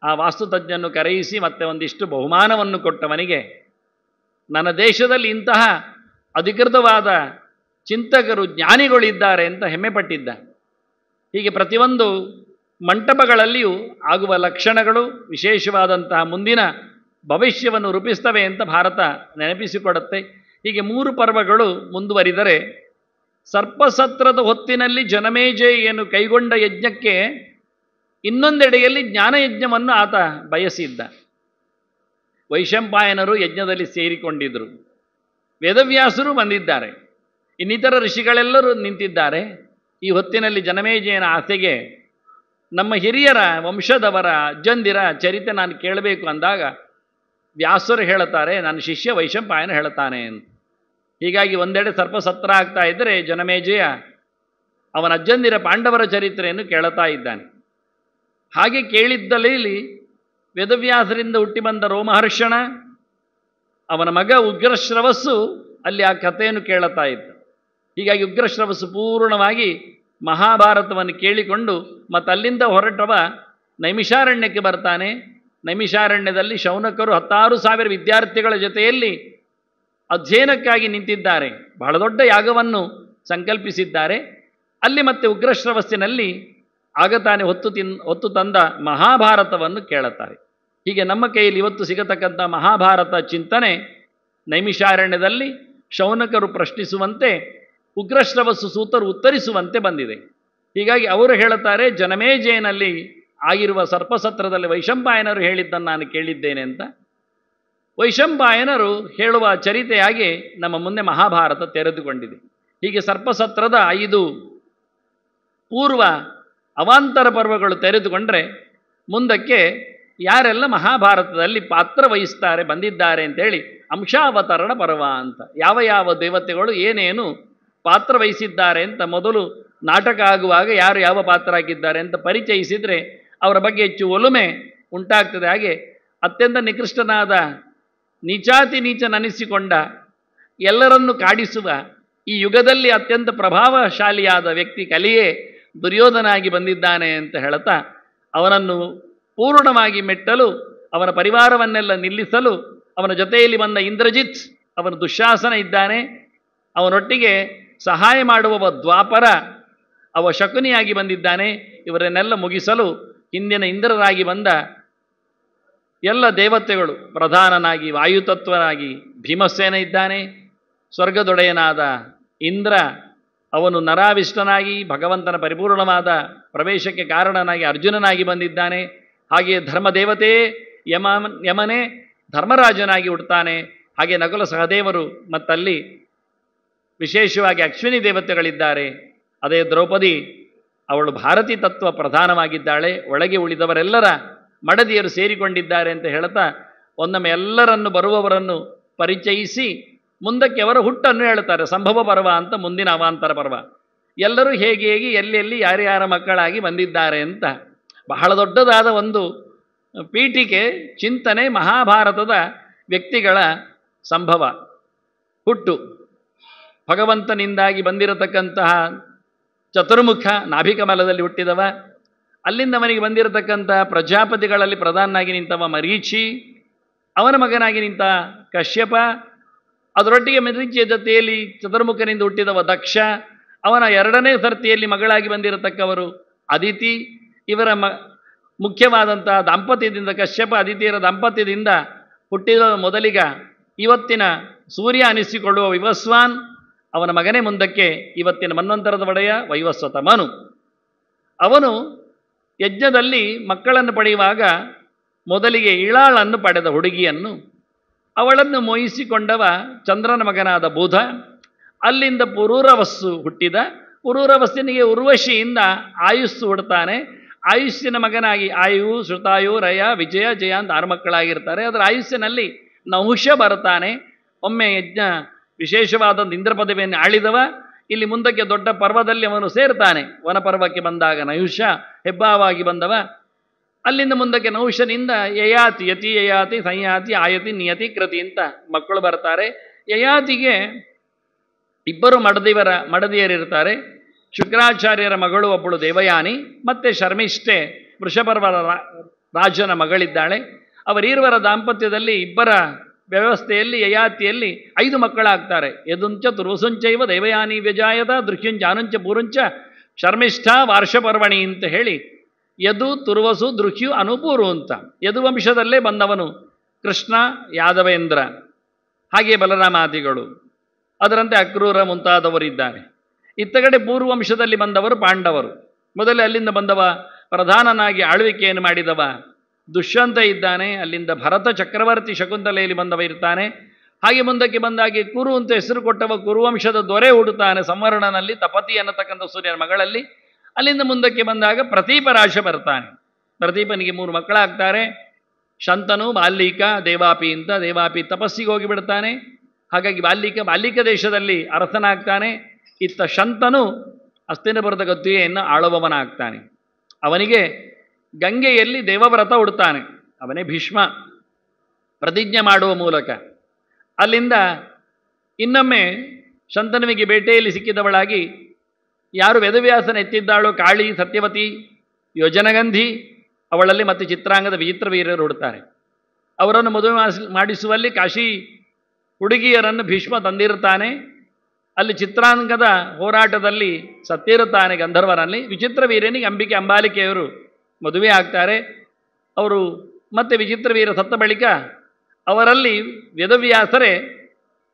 ಆ ವಾಸ್ತುತಜ್ಞನ್ನು ಕರೆಯಿಸಿ ಮತ್ತೆ ಒಂದಿಷ್ಟು ಬಹುಮಾನವನ್ನು ಕೊಟ್ಟವನಿಗೆ, ನನ್ನ ದೇಶದಲ್ಲಿ ಇಂತಹ ಅಧಿಕೃತವಾದ ಚಿಂತಕರು ಜ್ಞಾನಿಗಳಿದ್ದಾರೆ ಅಂತ ಹೆಮ್ಮೆಪಟ್ಟಿದ್ದ. ಹೀಗೆ ಪ್ರತಿಯೊಂದು ಮಂಟಪಗಳಲ್ಲಿಯೂ ಆಗುವ ಲಕ್ಷಣಗಳು ವಿಶೇಷವಾದಂತಹ ಮುಂದಿನ ಭವಿಷ್ಯವನ್ನು ರೂಪಿಸ್ತವೆ ಅಂತ ಭಾರತ ನೆನಪಿಸಿಕೊಡುತ್ತೆ. ಹೀಗೆ 3 ಪರ್ವಗಳು ಮುಂದುವರಿದರೆ ಸರ್ಪಸತ್ರದ ಹೊತ್ತಿನಲ್ಲಿ ಜನಮೇಜಯನು ಕೈಗೊಂಡ ಯಜ್ಞಕ್ಕೆ ಇನ್ನೊಂದೆಡೆಯಲ್ಲಿ ಜ್ಞಾನಯಜ್ಞವನ್ನು ಆತ ಬಯಸಿದ್ದ. ವೈಶಂಪಾಯನರು ಯಜ್ಞದಲ್ಲಿ ಸೇರಿಕೊಂಡಿದ್ದರು, ವೇದವ್ಯಾಸರು ಬಂದಿದ್ದಾರೆ, ಇನ್ನಿತರ ಋಷಿಗಳೆಲ್ಲರೂ ನಿಂತಿದ್ದಾರೆ. ಈ ಹೊತ್ತಿನಲ್ಲಿ ಜನಮೇಜಯನ ಆಸೆಗೆ ನಮ್ಮ ಹಿರಿಯರ ವಂಶದವರ ಅಜ್ಜಂದಿರ ಚರಿತೆ ನಾನು ಕೇಳಬೇಕು ಅಂದಾಗ ವ್ಯಾಸರು ಹೇಳುತ್ತಾರೆ, ನನ್ನ ಶಿಷ್ಯ ವೈಶಂಪಾಯನ ಹೇಳ್ತಾನೆ ಅಂತ. ಹೀಗಾಗಿ ಒಂದೆಡೆ ಸರ್ಪಸತ್ರ ಆಗ್ತಾ ಇದ್ದರೆ ಜನಮೇಜಯ ಅವನ ಅಜ್ಜಂದಿರ ಪಾಂಡವರ ಚರಿತ್ರೆಯನ್ನು ಕೇಳುತ್ತಾ ಇದ್ದಾನೆ. ಹಾಗೆ ಕೇಳಿದ್ದರಲ್ಲಿ ವೇದವ್ಯಾಸರಿಂದ ಹುಟ್ಟಿ ಬಂದ ರೋಮಹರ್ಷಣ, ಅವನ ಮಗ ಉಗ್ರಶ್ರವಸ್ಸು ಅಲ್ಲಿ ಆ ಕಥೆಯನ್ನು ಕೇಳುತ್ತಾ ಇದ್ದ. ಹೀಗಾಗಿ ಉಗ್ರಶ್ರವಸ್ಸು ಪೂರ್ಣವಾಗಿ ಮಹಾಭಾರತವನ್ನು ಕೇಳಿಕೊಂಡು ಮತ್ತು ಅಲ್ಲಿಂದ ಹೊರಟವ ನೈಮಿಷಾರಣ್ಯಕ್ಕೆ ಬರ್ತಾನೆ. ನೈಮಿಷಾರಣ್ಯದಲ್ಲಿ ಶೌನಕರು 16,000 ವಿದ್ಯಾರ್ಥಿಗಳ ಜೊತೆಯಲ್ಲಿ ಅಧ್ಯಯನಕ್ಕಾಗಿ ನಿಂತಿದ್ದಾರೆ, ಬಹಳ ದೊಡ್ಡ ಯಾಗವನ್ನು ಸಂಕಲ್ಪಿಸಿದ್ದಾರೆ. ಅಲ್ಲಿ ಮತ್ತೆ ಉಗ್ರಶ್ರವಸ್ಸಿನಲ್ಲಿ ಆಗತಾನೆ ಹೊತ್ತು ತಂದ ಮಹಾಭಾರತವನ್ನು ಕೇಳುತ್ತಾರೆ. ಹೀಗೆ ನಮ್ಮ ಕೈಯಲ್ಲಿ ಇವತ್ತು ಸಿಗತಕ್ಕಂಥ ಮಹಾಭಾರತ ಚಿಂತನೆ ನೈಮಿಷಾರಣ್ಯದಲ್ಲಿ ಶೌನಕರು ಪ್ರಶ್ನಿಸುವಂತೆ, ಉಗ್ರಶ್ರವಸ್ಸು ಸೂತರು ಉತ್ತರಿಸುವಂತೆ ಬಂದಿದೆ. ಹೀಗಾಗಿ ಅವರು ಹೇಳುತ್ತಾರೆ, ಜನಮೇಜಯನಲ್ಲಿ ಆಗಿರುವ ಸರ್ಪಸತ್ರದಲ್ಲಿ ವೈಶಂಪಾಯನರು ಹೇಳಿದ್ದನ್ನು ನಾನು ಕೇಳಿದ್ದೇನೆ ಅಂತ. ವೈಶಂಪಾಯನರು ಹೇಳುವ ಚರಿತೆಯಾಗಿ ನಮ್ಮ ಮುಂದೆ ಮಹಾಭಾರತ ತೆರೆದುಕೊಂಡಿದೆ. ಹೀಗೆ ಸರ್ಪಸತ್ರದ 5 ಪೂರ್ವ ಅವಾಂತರ ಪರ್ವಗಳು ತೆರೆದುಕೊಂಡ್ರೆ ಮುಂದಕ್ಕೆ ಯಾರೆಲ್ಲ ಮಹಾಭಾರತದಲ್ಲಿ ಪಾತ್ರ ವಹಿಸ್ತಾರೆ ಬಂದಿದ್ದಾರೆ ಅಂತೇಳಿ ಅಂಶಾವತರಣ ಪರ್ವ ಅಂತ, ಯಾವ ಯಾವ ದೇವತೆಗಳು ಏನೇನು ಪಾತ್ರ ವಹಿಸಿದ್ದಾರೆ ಅಂತ ಮೊದಲು ನಾಟಕ ಆಗುವಾಗ ಯಾರು ಯಾವ ಪಾತ್ರ ಹಾಕಿದ್ದಾರೆ ಅಂತ ಪರಿಚಯಿಸಿದರೆ ಅವರ ಬಗ್ಗೆ ಹೆಚ್ಚು ಒಲುಮೆ ಉಂಟಾಗ್ತದೆ. ಹಾಗೆ ಅತ್ಯಂತ ನಿಕೃಷ್ಟನಾದ ನೀಚಾತಿ ನೀಚನನಿಸಿಕೊಂಡ ಎಲ್ಲರನ್ನು ಕಾಡಿಸುವ ಈ ಯುಗದಲ್ಲಿ ಅತ್ಯಂತ ಪ್ರಭಾವಶಾಲಿಯಾದ ವ್ಯಕ್ತಿ ಕಲಿಯೇ ದುರ್ಯೋಧನಾಗಿ ಬಂದಿದ್ದಾನೆ ಅಂತ ಹೇಳುತ್ತಾ ಅವನನ್ನು ಪೂರ್ಣವಾಗಿ ಮೆಟ್ಟಲು, ಅವನ ಪರಿವಾರವನ್ನೆಲ್ಲ ನಿಲ್ಲಿಸಲು ಅವನ ಜೊತೆಯಲ್ಲಿ ಬಂದ ಇಂದ್ರಜಿತ್, ಅವನ ದುಶ್ಯಾಸನ ಇದ್ದಾನೆ, ಅವನೊಟ್ಟಿಗೆ ಸಹಾಯ ಮಾಡುವವ ದ್ವಾಪರ ಅವ ಶಕುನಿಯಾಗಿ ಬಂದಿದ್ದಾನೆ. ಇವರನ್ನೆಲ್ಲ ಮುಗಿಸಲು ಹಿಂದಿನ ಇಂದ್ರರಾಗಿ ಬಂದ ಎಲ್ಲ ದೇವತೆಗಳು, ಪ್ರಧಾನನಾಗಿ ವಾಯುತತ್ವನಾಗಿ ಭೀಮಸೇನ ಇದ್ದಾನೆ, ಸ್ವರ್ಗದೊಡೆಯನಾದ ಇಂದ್ರ ಅವನು ನರಾವಿಷ್ಟನಾಗಿ ಭಗವಂತನ ಪರಿಪೂರ್ಣವಾದ ಪ್ರವೇಶಕ್ಕೆ ಕಾರಣನಾಗಿ ಅರ್ಜುನನಾಗಿ ಬಂದಿದ್ದಾನೆ. ಹಾಗೆಯೇ ಧರ್ಮದೇವತೆ ಯಮನೇ ಧರ್ಮರಾಜನಾಗಿ ಹುಡ್ತಾನೆ. ಹಾಗೆ ನಕುಲ ಸಹದೇವರು ಮತ್ತಲ್ಲಿ ವಿಶೇಷವಾಗಿ ಅಶ್ವಿನಿ ದೇವತೆಗಳಿದ್ದಾರೆ. ಅದೇ ದ್ರೌಪದಿ, ಅವಳು ಭಾರತೀ ತತ್ವ ಪ್ರಧಾನವಾಗಿದ್ದಾಳೆ, ಒಳಗೆ ಉಳಿದವರೆಲ್ಲರ ಮಡದಿಯರು ಸೇರಿಕೊಂಡಿದ್ದಾರೆ ಅಂತ ಹೇಳ್ತಾ ಒನ್ನೊಮ್ಮೆ ಎಲ್ಲರನ್ನು ಬರುವವರನ್ನು ಪರಿಚಯಿಸಿ ಮುಂದಕ್ಕೆ ಅವರ ಹುಟ್ಟನ್ನು ಹೇಳ್ತಾರೆ. ಸಂಭವ ಪರ್ವ ಅಂತ ಮುಂದಿನ ಅವಾಂತರ ಪರ್ವ, ಎಲ್ಲರೂ ಹೇಗೆ ಹೇಗೆ ಎಲ್ಲೆಲ್ಲಿ ಯಾರ್ಯಾರ ಮಕ್ಕಳಾಗಿ ಬಂದಿದ್ದಾರೆ ಅಂತ ಬಹಳ ದೊಡ್ಡದಾದ ಒಂದು ಪೀಠಿಕೆ ಚಿಂತನೆ. ಮಹಾಭಾರತದ ವ್ಯಕ್ತಿಗಳ ಸಂಭವ ಹುಟ್ಟು, ಭಗವಂತನಿಂದಾಗಿ ಬಂದಿರತಕ್ಕಂತಹ ಚತುರ್ಮುಖ ನಾಭಿಕಮಲದಲ್ಲಿ ಹುಟ್ಟಿದವ, ಅಲ್ಲಿಂದ ಅವನಿಗೆ ಬಂದಿರತಕ್ಕಂತಹ ಪ್ರಜಾಪತಿಗಳಲ್ಲಿ ಪ್ರಧಾನನಾಗಿ ನಿಂತವ ಮರೀಚಿ, ಅವನ ಮಗನಾಗಿ ನಿಂತ ಕಶ್ಯಪ, ಅದರೊಟ್ಟಿಗೆ ಮರೀಚಿಯ ಜೊತೆಯಲ್ಲಿ ಚತುರ್ಮುಖನಿಂದ ಹುಟ್ಟಿದವ ದಕ್ಷ, ಅವನ 2ನೇ ಸರ್ತಿಯಲ್ಲಿ ಮಗಳಾಗಿ ಬಂದಿರತಕ್ಕವರು ಅದಿತಿ. ಇವರ ಮುಖ್ಯವಾದಂತಹ ದಾಂಪತ್ಯದಿಂದ, ಕಶ್ಯಪ ಅದಿತಿಯರ ದಾಂಪತ್ಯದಿಂದ ಹುಟ್ಟಿದ ಮೊದಲಿಗ ಇವತ್ತಿನ ಸೂರ್ಯ ಅನಿಸಿಕೊಳ್ಳುವ ವಿವಸ್ವಾನ್, ಅವನ ಮಗನೇ ಮುಂದಕ್ಕೆ ಇವತ್ತಿನ ಮನ್ವಂತರದ ಒಡೆಯ ವೈವಸ್ವತ ಮನು. ಅವನು ಯಜ್ಞದಲ್ಲಿ ಮಕ್ಕಳನ್ನು ಪಡೆಯುವಾಗ ಮೊದಲಿಗೆ ಇಳಾಳನ್ನು ಪಡೆದ ಹುಡುಗಿಯನ್ನು, ಅವಳನ್ನು ಮೋಹಿಸಿಕೊಂಡವ ಚಂದ್ರನ ಮಗನಾದ ಬುಧ. ಅಲ್ಲಿಂದ ಪುರೂರವಸ್ಸು ಹುಟ್ಟಿದ. ಪುರೂರವಸ್ಸಿನಿಗೆ ಉರ್ವಶಿಯಿಂದ ಆಯುಸ್ಸು ಹುಡ್ತಾನೆ. ಆಯುಷ್ಯನ ಮಗನಾಗಿ ಆಯು, ಶ್ರುತಾಯು, ರಯ, ವಿಜಯ, ಜಯ ಅಂತ 6 ಮಕ್ಕಳಾಗಿರ್ತಾರೆ. ಅದರ ಆಯುಷ್ಯನಲ್ಲಿ ನಹುಷ ಬರ್ತಾನೆ. ಒಮ್ಮೆ ಯಜ್ಞ ವಿಶೇಷವಾದಂಥ ಇಂದ್ರ ಪದವಿಯನ್ನು ಆಳಿದವ. ಇಲ್ಲಿ ಮುಂದಕ್ಕೆ ದೊಡ್ಡ ಪರ್ವದಲ್ಲಿ ಅವನು ಸೇರ್ತಾನೆ. ವನಪರ್ವಕ್ಕೆ ಬಂದಾಗ ನಹುಷ ಹೆಬ್ಬಾವಾಗಿ ಬಂದವ. ಅಲ್ಲಿಂದ ಮುಂದಕ್ಕೆ ನಹುಷನಿಂದ ಯಯಾತಿ, ಯತಿ, ಯಯಾತಿ, ಸಂಯಾತಿ, ಆಯತಿ, ನಿಯತಿ, ಕೃತಿ ಅಂತ ಮಕ್ಕಳು ಬರ್ತಾರೆ. ಯಯಾತಿಗೆ 2 ಮಡದಿಯರಿರ್ತಾರೆ. ಶುಕ್ರಾಚಾರ್ಯರ ಮಗಳು ಒಬ್ಬಳು ದೇವಯಾನಿ, ಮತ್ತು ಶರ್ಮಿಷ್ಠೆ ವೃಷಪರ್ವರ ರಾಜನ ಮಗಳಿದ್ದಾಳೆ. ಅವರೀರ್ವರ ದಾಂಪತ್ಯದಲ್ಲಿ 2 ವ್ಯವಸ್ಥೆಯಲ್ಲಿ ಯಯಾತಿಯಲ್ಲಿ 5 ಮಕ್ಕಳಾಗ್ತಾರೆ. ಯದುಂಚ ತುರ್ವಸುಂಚೈವ ದೈವಯಾನಿ ವ್ಯಜಾಯದ ದೃಶ್ಯಂಚ ಅನುಂಚ ಪೂರುಂಚ ಶರ್ಮಿಷ್ಠ ವಾರ್ಷಪರ್ವಣಿ ಅಂತ ಹೇಳಿ ಯದು ತುರ್ವಸು ದೃಶ್ಯು ಅನುಪೂರು ಅಂತ ಯದುವಂಶದಲ್ಲೇ ಬಂದವನು ಕೃಷ್ಣ, ಯಾದವೇಂದ್ರ, ಹಾಗೆ ಬಲರಾಮಾದಿಗಳು, ಅದರಂತೆ ಅಕ್ರೂರ ಮುಂತಾದವರಿದ್ದಾರೆ. ಇತ್ತಗಡೆ ಪೂರ್ವಂಶದಲ್ಲಿ ಬಂದವರು ಪಾಂಡವರು. ಮೊದಲೇ ಅಲ್ಲಿಂದ ಬಂದವ ಪ್ರಧಾನನಾಗಿ ಆಳ್ವಿಕೆಯನ್ನು ಮಾಡಿದವ ದುಷ್ಯಂತ ಇದ್ದಾನೆ. ಅಲ್ಲಿಂದ ಭರತ ಚಕ್ರವರ್ತಿ ಶಕುಂತಲೆಯಲ್ಲಿ ಬಂದವ ಇರ್ತಾನೆ. ಹಾಗೆ ಮುಂದಕ್ಕೆ ಬಂದಾಗಿ ಕುರು ಅಂತ ಹೆಸರು ಕೊಟ್ಟವ ಕುರುವಂಶದ ದೊರೆ ಹುಡುತ್ತಾನೆ ಸಂವರ್ಣನಲ್ಲಿ, ತಪತಿ ಅನ್ನತಕ್ಕಂಥ ಸೂರ್ಯನ ಮಗಳಲ್ಲಿ. ಅಲ್ಲಿಂದ ಮುಂದಕ್ಕೆ ಬಂದಾಗ ಪ್ರತೀಪರಾಶ ಬರ್ತಾನೆ. ಪ್ರತೀಪನಿಗೆ 3 ಮಕ್ಕಳಾಗ್ತಾರೆ. ಶಂತನು, ಬಾಲ್ಯೀಕ, ದೇವಾಪಿ ಅಂತ. ದೇವಾಪಿ ತಪಸ್ಸಿಗೆ ಹೋಗಿಬಿಡ್ತಾನೆ. ಹಾಗಾಗಿ ಬಾಲ್ಯೀಕ ದೇಶದಲ್ಲಿ ಅರಸನಾಗ್ತಾನೆ. ಇತ್ತ ಶಂತನು ಹಸ್ತಿನಪುರದ ಗದ್ದುಗೆಯನ್ನು ಆಳುವವನಾಗ್ತಾನೆ. ಅವನಿಗೆ ಗಂಗೆಯಲ್ಲಿ ದೇವವ್ರತ ಹುಡ್ತಾನೆ. ಅವನೇ ಭೀಷ್ಮ ಪ್ರತಿಜ್ಞೆ ಮಾಡುವ ಮೂಲಕ. ಅಲ್ಲಿಂದ ಇನ್ನೊಮ್ಮೆ ಶಂತನುವಿಗೆ ಬೇಟೆಯಲ್ಲಿ ಸಿಕ್ಕಿದವಳಾಗಿ ಯಾರು ವೇದವ್ಯಾಸನ ಎತ್ತಿದ್ದಾಳೋ ಕಾಳಿ, ಸತ್ಯವತಿ, ಯೋಜನಗಂಧಿ, ಅವಳಲ್ಲಿ ಮತ್ತೆ ಚಿತ್ರಾಂಗದ ವಿಚಿತ್ರ ವೀರರು ಹುಡ್ತಾರೆ. ಅವರನ್ನು ಮದುವೆ ಮಾಡಿಸುವಲ್ಲಿ ಕಾಶಿ ಹುಡುಗಿಯರನ್ನು ಭೀಷ್ಮ ತಂದಿರುತ್ತಾನೆ. ಅಲ್ಲಿ ಚಿತ್ರಾಂಗದ ಹೋರಾಟದಲ್ಲಿ ಸತ್ತಿರುತ್ತಾನೆ ಗಂಧರ್ವರಲ್ಲಿ. ವಿಚಿತ್ರ ವೀರನಿಗೆ ಅಂಬಿಕೆ ಅಂಬಾಲಿಕೆಯವರು ಮದುವೆ ಆಗ್ತಾರೆ. ಅವರು ಮತ್ತೆ ವಿಚಿತ್ರ ವೀರ ಸತ್ತ ಬಳಿಕ ಅವರಲ್ಲಿ ವೇದವ್ಯಾಸರೇ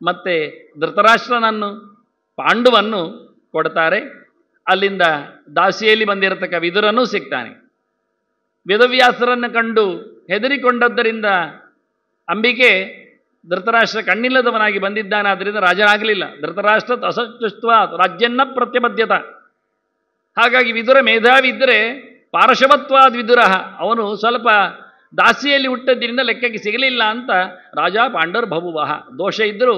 ಮತ್ತೆ ಧೃತರಾಷ್ಟ್ರನನ್ನು, ಪಾಂಡುವನ್ನು ಕೊಡ್ತಾರೆ. ಅಲ್ಲಿಂದ ದಾಸಿಯಲ್ಲಿ ಬಂದಿರತಕ್ಕ ವಿದುರನೂ ಸಿಗ್ತಾನೆ. ವೇದವ್ಯಾಸರನ್ನು ಕಂಡು ಹೆದರಿಕೊಂಡದ್ದರಿಂದ ಅಂಬಿಕೆ ಧೃತರಾಷ್ಟ್ರ ಕಣ್ಣಿಲ್ಲದವನಾಗಿ ಬಂದಿದ್ದಾನೆ, ಆದ್ದರಿಂದ ರಾಜನಾಗಲಿಲ್ಲ. ಧೃತರಾಷ್ಟ್ರ ಅಸತ್ವ ರಾಜ್ಯನ್ನ ಪ್ರತ್ಯಬದ್ಧತ. ಹಾಗಾಗಿ ವಿದುರ ಮೇಧಾವಿ ಇದ್ದರೆ ಪಾರಶವತ್ವಾದ್ ವಿದುರ, ಅವನು ಸ್ವಲ್ಪ ದಾಸಿಯಲ್ಲಿ ಹುಟ್ಟದ್ರಿಂದ ಲೆಕ್ಕಕ್ಕೆ ಸಿಗಲಿಲ್ಲ ಅಂತ ರಾಜ ಪಾಂಡರ್ ಭಭುವಃ. ದೋಷ ಇದ್ದರೂ,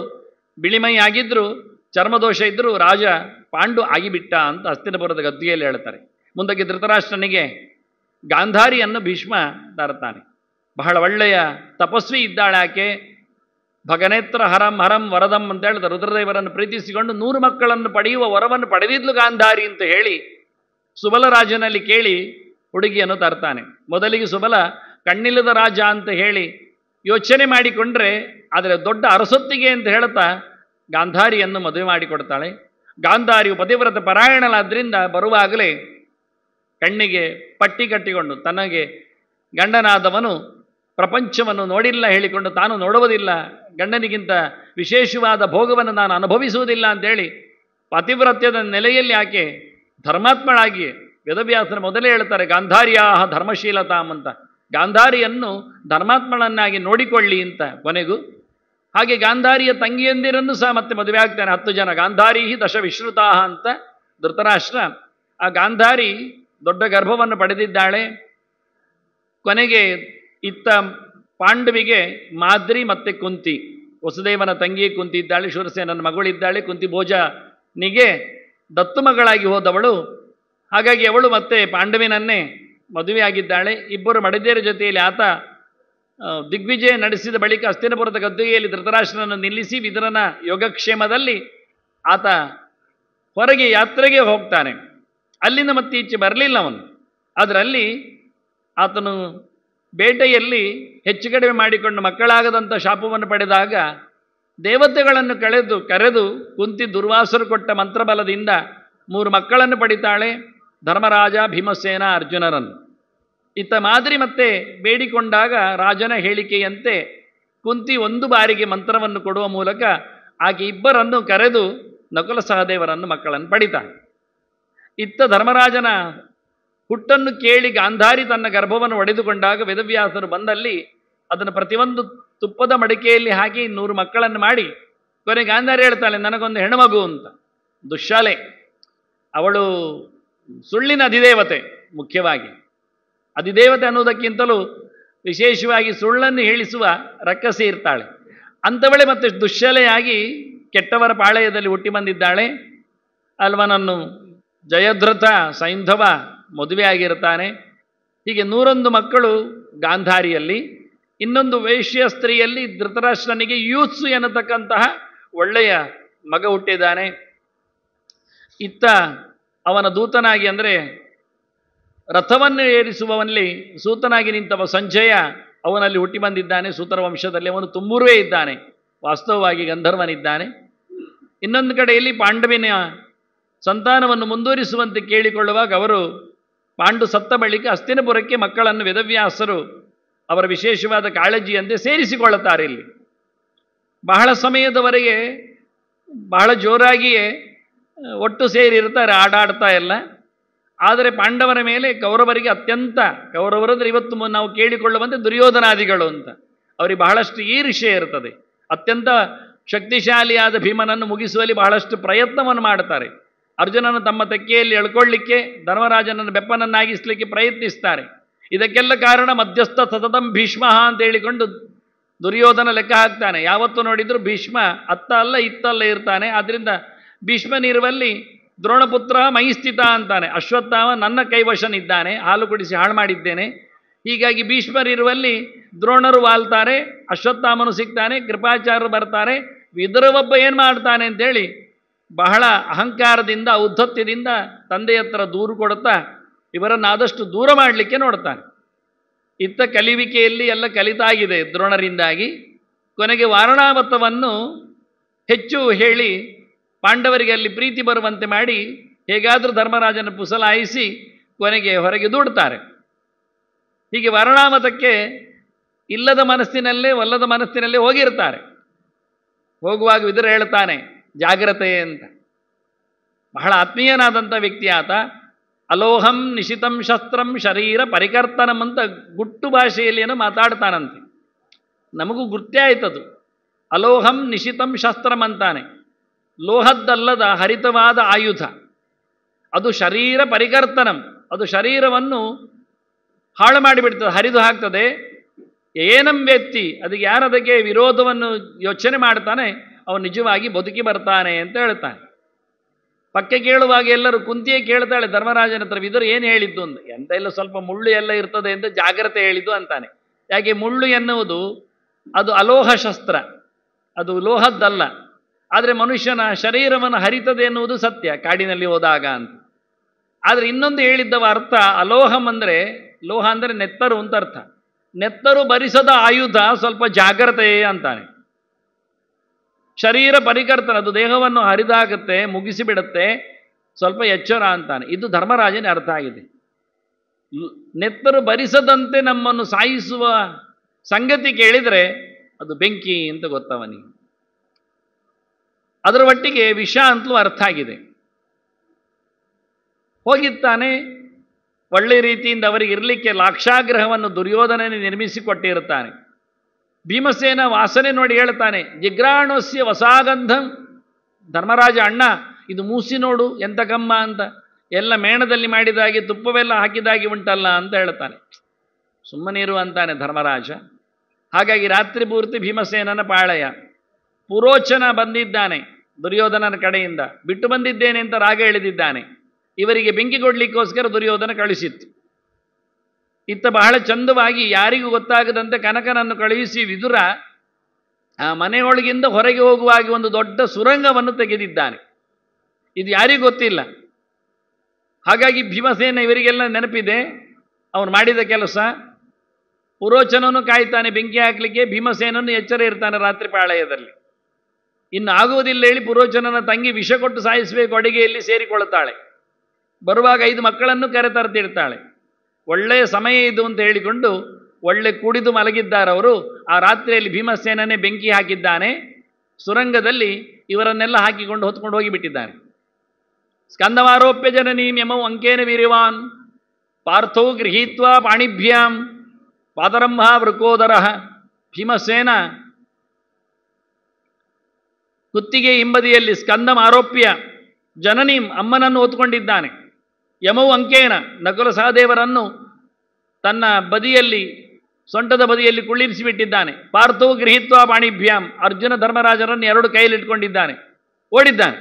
ಬಿಳಿಮೈ ಆಗಿದ್ದರೂ, ಚರ್ಮದೋಷ ಇದ್ದರೂ ರಾಜ ಪಾಂಡು ಆಗಿಬಿಟ್ಟ ಅಂತ ಹಸ್ತಿನಪುರದ ಗದ್ದುಗೆಯಲ್ಲಿ ಹೇಳ್ತಾರೆ. ಮುಂದಕ್ಕೆ ಧೃತರಾಷ್ಟ್ರನಿಗೆ ಗಾಂಧಾರಿಯನ್ನು ಭೀಷ್ಮ ತರ್ತಾನೆ. ಬಹಳ ಒಳ್ಳೆಯ ತಪಸ್ವಿ ಇದ್ದಾಳೆ ಆಕೆ. ಭಗನೇತ್ರ ಹರಂ ಹರಂ ವರದಂ ಅಂತ ಹೇಳಿದ ರುದ್ರದೇವರನ್ನು ಪ್ರೀತಿಸಿಕೊಂಡು 100 ಮಕ್ಕಳನ್ನು ಪಡೆಯುವ ವರವನ್ನು ಪಡೆದಿದ್ಲು ಗಾಂಧಾರಿ ಅಂತ ಹೇಳಿ ಸುಬಲ ರಾಜನಲ್ಲಿ ಕೇಳಿ ಹುಡುಗಿಯನ್ನು ತರ್ತಾನೆ. ಮೊದಲಿಗೆ ಸುಬಲ ಕಣ್ಣಿಲ್ಲದ ರಾಜ ಅಂತ ಹೇಳಿ ಯೋಚನೆ ಮಾಡಿಕೊಂಡ್ರೆ, ಆದರೆ ದೊಡ್ಡ ಅರಸೊತ್ತಿಗೆ ಅಂತ ಹೇಳ್ತಾ ಗಾಂಧಾರಿಯನ್ನು ಮದುವೆ ಮಾಡಿಕೊಡ್ತಾಳೆ. ಗಾಂಧಾರಿಯು ಪತಿವ್ರತ ಪರಾಯಣಲಾದ್ರಿಂದ ಬರುವಾಗಲೇ ಕಣ್ಣಿಗೆ ಪಟ್ಟಿ ಕಟ್ಟಿಕೊಂಡು ತನಗೆ ಗಂಡನಾದವನು ಪ್ರಪಂಚವನ್ನು ನೋಡಿಲ್ಲ ಹೇಳಿಕೊಂಡು ತಾನು ನೋಡುವುದಿಲ್ಲ, ಗಂಡನಿಗಿಂತ ವಿಶೇಷವಾದ ಭೋಗವನ್ನು ನಾನು ಅನುಭವಿಸುವುದಿಲ್ಲ ಅಂತೇಳಿ ಪತಿವ್ರತ್ಯದ ನೆಲೆಯಲ್ಲಿ ಆಕೆ ಧರ್ಮಾತ್ಮಳಾಗಿ ವೇದವ್ಯಾಸನ ಮೊದಲೇ ಹೇಳ್ತಾರೆ ಗಾಂಧಾರ್ಯಾಹ ಧರ್ಮಶೀಲತಾಂ ಅಂತ. ಗಾಂಧಾರಿಯನ್ನು ಧರ್ಮಾತ್ಮಳನ್ನಾಗಿ ನೋಡಿಕೊಳ್ಳಿ ಅಂತ ಕೊನೆಗೂ. ಹಾಗೆ ಗಾಂಧಾರಿಯ ತಂಗಿಯಂದಿರನ್ನು ಸಹ ಮತ್ತೆ ಮದುವೆ ಆಗ್ತಾನೆ. 10 ಜನ. ಗಾಂಧಾರಿ ದಶ ವಿಶ್ರುತಾಹ ಅಂತ ಧೃತರಾಷ್ಟ್ರ. ಆ ಗಾಂಧಾರಿ ದೊಡ್ಡ ಗರ್ಭವನ್ನು ಪಡೆದಿದ್ದಾಳೆ. ಕೊನೆಗೆ ಇತ್ತ ಪಾಂಡವಿಗೆ ಮಾದ್ರಿ ಮತ್ತು ಕುಂತಿ, ವಸುದೇವನ ತಂಗಿ ಕುಂತಿ ಇದ್ದಾಳೆ, ಶೂರಸೇನನ ಮಗಳಿದ್ದಾಳೆ. ಕುಂತಿ ಭೋಜನಿಗೆ ದತ್ತು ಮಗಳಾಗಿ ಹೋದವಳು. ಹಾಗಾಗಿ ಅವಳು ಮತ್ತೆ ಪಾಂಡವಿನನ್ನೇ ಮದುವೆಯಾಗಿದ್ದಾಳೆ. ಇಬ್ಬರು ಮಡದಿಯರ ಜೊತೆಯಲ್ಲಿ ಆತ ದಿಗ್ವಿಜಯ ನಡೆಸಿದ ಬಳಿಕ ಹಸ್ತಿನಪುರದ ಗದ್ದುಗೆಯಲ್ಲಿ ಧೃತರಾಷ್ಟ್ರನನ್ನು ನಿಲ್ಲಿಸಿ ವಿದುರನ ಯೋಗಕ್ಷೇಮದಲ್ಲಿ ಆತ ಹೊರಗೆ ಯಾತ್ರೆಗೆ ಹೋಗ್ತಾನೆ. ಅಲ್ಲಿಂದ ಮತ್ತೆ ಈಚೆ ಬರಲಿಲ್ಲ ಅವನು. ಅದರಲ್ಲಿ ಆತನು ಬೇಟೆಯಲ್ಲಿ ಹೆಚ್ಚು ಕಡಿಮೆ ಮಾಡಿಕೊಂಡು ಮಕ್ಕಳಾಗದಂಥ ಶಾಪವನ್ನು ಪಡೆದಾಗ ದೇವತೆಗಳನ್ನು ಕರೆದು ಕುಂತಿ ದುರ್ವಾಸರು ಕೊಟ್ಟ ಮಂತ್ರಬಲದಿಂದ 3 ಮಕ್ಕಳನ್ನು ಪಡಿತಾಳೆ. ಧರ್ಮರಾಜ, ಭೀಮಸೇನ, ಅರ್ಜುನರನ್ನು. ಇತ್ತ ಮಾದ್ರಿ ಮತ್ತೆ ಬೇಡಿಕೊಂಡಾಗ ರಾಜನ ಹೇಳಿಕೆಯಂತೆ ಕುಂತಿ 1 ಬಾರಿಗೆ ಮಂತ್ರವನ್ನು ಕೊಡುವ ಮೂಲಕ ಆಕೆ ಇಬ್ಬರನ್ನು ಕರೆದು ನಕುಲ ಸಹದೇವರನ್ನು ಮಕ್ಕಳನ್ನು ಪಡಿತಾಳೆ. ಇತ್ತ ಧರ್ಮರಾಜನ ಹುಟ್ಟನ್ನು ಕೇಳಿ ಗಾಂಧಾರಿ ತನ್ನ ಗರ್ಭವನ್ನು ಒಡೆದುಕೊಂಡಾಗ ವೇದವ್ಯಾಸರು ಬಂದಲ್ಲಿ ಅದನ್ನು ಪ್ರತಿಯೊಂದು ತುಪ್ಪದ ಮಡಿಕೆಯಲ್ಲಿ ಹಾಕಿ 100 ಮಕ್ಕಳನ್ನು ಮಾಡಿ ಕೊನೆ ಗಾಂಧಾರಿ ಹೇಳ್ತಾಳೆ ನನಗೊಂದು ಹೆಣ್ಣುಮಗು ಅಂತ. ದುಶ್ಶಾಲೆ, ಅವಳು ಸುಳ್ಳಿನ ಅಧಿದೇವತೆ. ಮುಖ್ಯವಾಗಿ ಅಧಿದೇವತೆ ಅನ್ನೋದಕ್ಕಿಂತಲೂ ವಿಶೇಷವಾಗಿ ಸುಳ್ಳನ್ನು ಹೇಳಿಸುವ ರಕ್ಕಸಿ ಇರ್ತಾಳೆ. ಅಂಥವಳೆ ಮತ್ತೆ ದುಶ್ಶಲೆಯಾಗಿ ಕೆಟ್ಟವರ ಪಾಳೆಯದಲ್ಲಿ ಹುಟ್ಟಿ ಬಂದಿದ್ದಾಳೆ. ಅಲ್ವನನ್ನು ಜಯದ್ರಥ ಸೈಂಧವ ಮದುವೆಯಾಗಿರ್ತಾನೆ. ಹೀಗೆ 101 ಮಕ್ಕಳು ಗಾಂಧಾರಿಯಲ್ಲಿ. ಇನ್ನೊಂದು ವೇಶ್ಯ ಸ್ತ್ರೀಯಲ್ಲಿ ಧೃತರಾಷ್ಟ್ರನಿಗೆ ಯೂತ್ಸು ಎನ್ನತಕ್ಕಂತಹ ಒಳ್ಳೆಯ ಮಗ ಹುಟ್ಟಿದ್ದಾನೆ. ಇತ್ತ ಅವನ ದೂತನಾಗಿ ಅಂದರೆ ರಥವನ್ನು ಏರಿಸುವವನಲ್ಲಿ ಸೂತನಾಗಿ ನಿಂತವ ಸಂಜಯ ಅವನಲ್ಲಿ ಹುಟ್ಟಿ ಬಂದಿದ್ದಾನೆ. ಸೂತರ ವಂಶದಲ್ಲಿ ಅವನು ತುಂಬೂರುವೆ ಇದ್ದಾನೆ, ವಾಸ್ತವವಾಗಿ ಗಂಧರ್ವನಿದ್ದಾನೆ. ಇನ್ನೊಂದು ಕಡೆಯಲ್ಲಿ ಪಾಂಡವಿನ ಸಂತಾನವನ್ನು ಮುಂದುವರಿಸುವಂತೆ ಕೇಳಿಕೊಳ್ಳುವಾಗ ಅವರು ಪಾಂಡು ಸತ್ತ ಬಳಿಕ ಹಸ್ತಿನಪುರಕ್ಕೆ ಮಕ್ಕಳನ್ನು ವೇದವ್ಯಾಸರು ಅವರ ವಿಶೇಷವಾದ ಕಾಳಜಿಯಂತೆ ಸೇರಿಸಿಕೊಳ್ಳುತ್ತಾರೆ. ಇಲ್ಲಿ ಬಹಳ ಸಮಯದವರೆಗೆ ಬಹಳ ಜೋರಾಗಿಯೇ ಒಟ್ಟು ಸೇರಿರ್ತಾರೆ, ಆಡಾಡ್ತಾ ಎಲ್ಲ. ಆದರೆ ಪಾಂಡವರ ಮೇಲೆ ಕೌರವರಿಗೆ ಅತ್ಯಂತ, ಕೌರವರಂದ್ರೆ ಇವತ್ತು ನಾವು ಕೇಳಿಕೊಳ್ಳುವಂತೆ ದುರ್ಯೋಧನಾದಿಗಳು ಅಂತ, ಅವರಿಗೆ ಬಹಳಷ್ಟು ಈರ್ಷ್ಯೆ ಇರ್ತದೆ. ಅತ್ಯಂತ ಶಕ್ತಿಶಾಲಿಯಾದ ಭೀಮನನ್ನು ಮುಗಿಸುವಲ್ಲಿ ಬಹಳಷ್ಟು ಪ್ರಯತ್ನವನ್ನು ಮಾಡುತ್ತಾರೆ. ಅರ್ಜುನನು ತಮ್ಮ ತೆಕ್ಕೆಯಲ್ಲಿ ಎಳ್ಕೊಳ್ಳಿಕ್ಕೆ, ಧರ್ಮರಾಜನನ್ನು ಬೆಪ್ಪನನ್ನಾಗಿಸಲಿಕ್ಕೆ ಪ್ರಯತ್ನಿಸ್ತಾರೆ. ಇದಕ್ಕೆಲ್ಲ ಕಾರಣ ಮಧ್ಯಸ್ಥ ಸತತಂ ಭೀಷ್ಮ ಅಂತ ಹೇಳಿಕೊಂಡು ದುರ್ಯೋಧನ ಲೆಕ್ಕ ಹಾಕ್ತಾನೆ. ಯಾವತ್ತು ನೋಡಿದ್ರು ಭೀಷ್ಮ ಅತ್ತ ಅಲ್ಲ ಇತ್ತಲ್ಲ ಇರ್ತಾನೆ. ಆದ್ದರಿಂದ ಭೀಷ್ಮನಿರುವಲ್ಲಿ ದ್ರೋಣಪುತ್ರ ಮೈಸ್ಥಿತ ಅಂತಾನೆ. ಅಶ್ವತ್ಥಾಮ ನನ್ನ ಕೈವಶನಿದ್ದಾನೆ, ಹಾಲು ಕುಡಿಸಿ ಹಾಳು ಮಾಡಿದ್ದೇನೆ. ಹೀಗಾಗಿ ಭೀಷ್ಮರಿರುವಲ್ಲಿ ದ್ರೋಣರು ವಾಲ್ತಾರೆ, ಅಶ್ವತ್ಥಾಮನು ಸಿಗ್ತಾನೆ, ಕೃಪಾಚಾರ್ಯರು ಬರ್ತಾರೆ. ವಿದುರ ಒಬ್ಬ ಏನು ಮಾಡ್ತಾನೆ ಅಂತೇಳಿ ಬಹಳ ಅಹಂಕಾರದಿಂದ ಔದ್ಧತ್ಯದಿಂದ ತಂದೆಯ ಹತ್ರ ದೂರು ಕೊಡುತ್ತಾ ಇವರನ್ನು ಆದಷ್ಟು ದೂರ ಮಾಡಲಿಕ್ಕೆ ನೋಡ್ತಾನೆ. ಇತ್ತ ಕಲಿವಿಕೆಯಲ್ಲಿ ಎಲ್ಲ ಕಲಿತಾಗಿದೆ ದ್ರೋಣರಿಂದಾಗಿ. ಕೊನೆಗೆ ವಾರಣಾವತವನ್ನು ಹೆಚ್ಚು ಹೇಳಿ ಪಾಂಡವರಿಗೆ ಅಲ್ಲಿ ಪ್ರೀತಿ ಬರುವಂತೆ ಮಾಡಿ ಹೇಗಾದರೂ ಧರ್ಮರಾಜನ ಪುಸಲಾಯಿಸಿ ಕೊನೆಗೆ ಹೊರಗೆ ದೂಡ್ತಾರೆ. ಹೀಗೆ ವಾರಣಾವತಕ್ಕೆ ಇಲ್ಲದ ಮನಸ್ಸಿನಲ್ಲೇ ಒಲ್ಲದ ಮನಸ್ಸಿನಲ್ಲೇ ಹೋಗಿರ್ತಾರೆ. ಹೋಗುವಾಗ ವಿದುರ ಹೇಳ್ತಾನೆ ಜಾಗ್ರತೆ ಅಂತ. ಬಹಳ ಆತ್ಮೀಯನಾದಂಥ ವ್ಯಕ್ತಿ ಆತ. ಅಲೋಹಂ ನಿಶಿತಂ ಶಸ್ತ್ರಂ ಶರೀರ ಪರಿಕರ್ತನಂ ಅಂತ ಗುಟ್ಟು ಭಾಷೆಯಲ್ಲಿ ಏನೋ ಮಾತಾಡ್ತಾನಂತೆ. ನಮಗೂ ಗುರ್ತೇ ಆಯ್ತದು. ಅಲೋಹಂ ನಿಶಿತಂ ಶಸ್ತ್ರಂ ಅಂತಾನೆ. ಲೋಹದ್ದಲ್ಲದ ಹರಿತವಾದ ಆಯುಧ, ಅದು ಶರೀರ ಪರಿಕರ್ತನಂ, ಅದು ಶರೀರವನ್ನು ಹಾಳು ಮಾಡಿಬಿಡ್ತದೆ, ಹರಿದು ಹಾಕ್ತದೆ. ಏನಂ ವ್ಯಕ್ತಿ, ಅದಕ್ಕೆ ಯಾರದಕ್ಕೆ ವಿರೋಧವನ್ನು ಯೋಚನೆ ಮಾಡ್ತಾನೆ ಅವನು ನಿಜವಾಗಿ ಬದುಕಿ ಬರ್ತಾನೆ ಅಂತ ಹೇಳ್ತಾನೆ. ಪಕ್ಕೆ ಕೇಳುವಾಗ ಎಲ್ಲರೂ ಕುಂತಿಯೇ ಕೇಳ್ತಾಳೆ ಧರ್ಮರಾಜನ ಹತ್ರ, ವಿದುರ ಏನು ಹೇಳಿದ್ದು ಅಂತ. ಎಂತ ಇಲ್ಲ, ಸ್ವಲ್ಪ ಮುಳ್ಳು ಎಲ್ಲ ಇರ್ತದೆ ಅಂತ ಜಾಗ್ರತೆ ಹೇಳಿದ್ದು ಅಂತಾನೆ. ಯಾಕೆ ಮುಳ್ಳು ಎನ್ನುವುದು ಅದು ಅಲೋಹ ಶಸ್ತ್ರ, ಅದು ಲೋಹದ್ದಲ್ಲ. ಆದರೆ ಮನುಷ್ಯನ ಶರೀರವನ್ನು ಹರಿತದೆ ಎನ್ನುವುದು ಸತ್ಯ ಕಾಡಿನಲ್ಲಿ ಹೋದಾಗ ಅಂತ. ಆದರೆ ಇನ್ನೊಂದು ಹೇಳಿದ್ದವ ಅರ್ಥ, ಅಲೋಹಂ ಅಂದರೆ, ಲೋಹ ಅಂದರೆ ನೆತ್ತರು ಅಂತ ಅರ್ಥ. ನೆತ್ತರು ಭರಿಸದ ಆಯುಧ ಸ್ವಲ್ಪ ಜಾಗ್ರತೆ ಅಂತಾನೆ. ಶರೀರ ಪರಿಕರ್ತನ, ಅದು ದೇಹವನ್ನು ಹರಿದಾಗುತ್ತೆ, ಮುಗಿಸಿಬಿಡುತ್ತೆ, ಸ್ವಲ್ಪ ಎಚ್ಚರ ಅಂತಾನೆ. ಇದು ಧರ್ಮರಾಜನ ಅರ್ಥ ಆಗಿದೆ. ನೆತ್ತರು ಭರಿಸದಂತೆ ನಮ್ಮನ್ನು ಸಾಯಿಸುವ ಸಂಗತಿ ಕೇಳಿದರೆ ಅದು ಬೆಂಕಿ ಅಂತ ಗೊತ್ತವನಿಗೆ. ಅದರ ಒಟ್ಟಿಗೆ ವಿಷ ಅಂತಲೂ ಅರ್ಥ ಆಗಿದೆ. ಹೋಗಿದ್ದಾನೆ, ಒಳ್ಳೆ ರೀತಿಯಿಂದ ಅವರಿಗೆ ಇರಲಿಕ್ಕೆ ಲಾಕ್ಷಾಗ್ರಹವನ್ನು ದುರ್ಯೋಧನನೇ ನಿರ್ಮಿಸಿಕೊಟ್ಟಿರುತ್ತಾನೆ. ಭೀಮಸೇನ ವಾಸನೆ ನೋಡಿ ಹೇಳ್ತಾನೆ ಜಿಗ್ರಾಣೋಸ್ಯ ವಸಾಗಂಧಂ. ಧರ್ಮರಾಜ, ಅಣ್ಣ ಇದು ಮೂಸಿ ನೋಡು ಎಂತ ಕಮ್ಮ ಅಂತ, ಎಲ್ಲ ಮೇಣದಲ್ಲಿ ಮಾಡಿದಾಗಿ ತುಪ್ಪವೆಲ್ಲ ಹಾಕಿದಾಗಿ ಉಂಟಲ್ಲ ಅಂತ ಹೇಳ್ತಾನೆ. ಸುಮ್ಮನಿರು ಅಂತಾನೆ ಧರ್ಮರಾಜ. ಹಾಗಾಗಿ ರಾತ್ರಿ ಪೂರ್ತಿ ಭೀಮಸೇನನ ಪಾಳೆಯ. ಪುರೋಚನ ಬಂದಿದ್ದಾನೆ ದುರ್ಯೋಧನನ ಕಡೆಯಿಂದ, ಬಿಟ್ಟು ಬಂದಿದ್ದೇನೆ ಅಂತ ರಾಗ ಎಳೆದಿದ್ದಾನೆ. ಇವರಿಗೆ ಬೆಂಕಿ ಕೊಡಲಿಕ್ಕೋಸ್ಕರ ದುರ್ಯೋಧನ ಕಳಿಸಿತ್ತು. ಇತ್ತ ಬಹಳ ಚಂದವಾಗಿ ಯಾರಿಗೂ ಗೊತ್ತಾಗದಂತೆ ಕನಕನನ್ನು ಕಳುಹಿಸಿ ವಿದುರ ಆ ಮನೆಯೊಳಗಿಂದ ಹೊರಗೆ ಹೋಗುವಾಗ ಒಂದು ದೊಡ್ಡ ಸುರಂಗವನ್ನು ತೆಗೆದಿದ್ದಾನೆ. ಇದು ಯಾರಿಗೂ ಗೊತ್ತಿಲ್ಲ. ಹಾಗಾಗಿ ಭೀಮಸೇನ ಇವರಿಗೆಲ್ಲ ನೆನಪಿದೆ ಅವನು ಮಾಡಿದ ಕೆಲಸ. ಪುರೋಚನನು ಕಾಯ್ತಾನೆ ಬೆಂಕಿ ಹಾಕಲಿಕ್ಕೆ, ಭೀಮಸೇನನ್ನು ಎಚ್ಚರ ಇರ್ತಾನೆ ರಾತ್ರಿ ಪಾಳಯದಲ್ಲಿ. ಇನ್ನು ಆಗುವುದಿಲ್ಲ ಹೇಳಿ ಪುರೋಚನನ ತಂಗಿ ವಿಷ ಕೊಟ್ಟು ಸಾಯಿಸಬೇಕು, ಅಡುಗೆಯಲ್ಲಿ ಸೇರಿಕೊಳ್ಳುತ್ತಾಳೆ. ಬರುವಾಗ 5 ಮಕ್ಕಳನ್ನು ಕರೆತರ್ತಿರ್ತಾಳೆ. ಒಳ್ಳೆಯ ಸಮಯ ಇದು ಅಂತ ಹೇಳಿಕೊಂಡು ಒಳ್ಳೆ ಕುಡಿದು ಮಲಗಿದ್ದಾರವರು. ಆ ರಾತ್ರಿಯಲ್ಲಿ ಭೀಮಸೇನನೇ ಬೆಂಕಿ ಹಾಕಿದ್ದಾನೆ. ಸುರಂಗದಲ್ಲಿ ಇವರನ್ನೆಲ್ಲ ಹಾಕಿಕೊಂಡು ಹೊತ್ಕೊಂಡು ಹೋಗಿಬಿಟ್ಟಿದ್ದಾನೆ. ಸ್ಕಂದಮಾರೋಪ್ಯ ಜನನೀಂ ಯಮೌ ಅಂಕೇನ ವೀರ್ಯವಾನ್ ಪಾರ್ಥೌ ಗೃಹೀತ್ವಾ ಪಾಣಿಭ್ಯಾಂ ಪಾದರಂಭ ವೃಕೋದರ. ಭೀಮಸೇನ ಕುತ್ತಿಗೆ ಹಿಂಬದಿಯಲ್ಲಿ ಸ್ಕಂದಂ ಆರೋಪ್ಯ ಜನನೀಂ ಅಮ್ಮನನ್ನು ಹೊತ್ಕೊಂಡಿದ್ದಾನೆ. ಯಮೌ ಅಂಕೇನ ನಕುಲ ಸಹದೇವರನ್ನು ತನ್ನ ಬದಿಯಲ್ಲಿ, ಸೊಂಟದ ಬದಿಯಲ್ಲಿ ಕುಳ್ಳಿರಿಸಿಬಿಟ್ಟಿದ್ದಾನೆ. ಪಾರ್ಥೋ ಗೃಹೀತ್ವಾ ಪಾಣಿಭ್ಯಾಂ, ಅರ್ಜುನ ಧರ್ಮರಾಜರನ್ನು 2 ಕೈಯಲ್ಲಿಟ್ಕೊಂಡಿದ್ದಾನೆ. ಓಡಿದ್ದಾನೆ.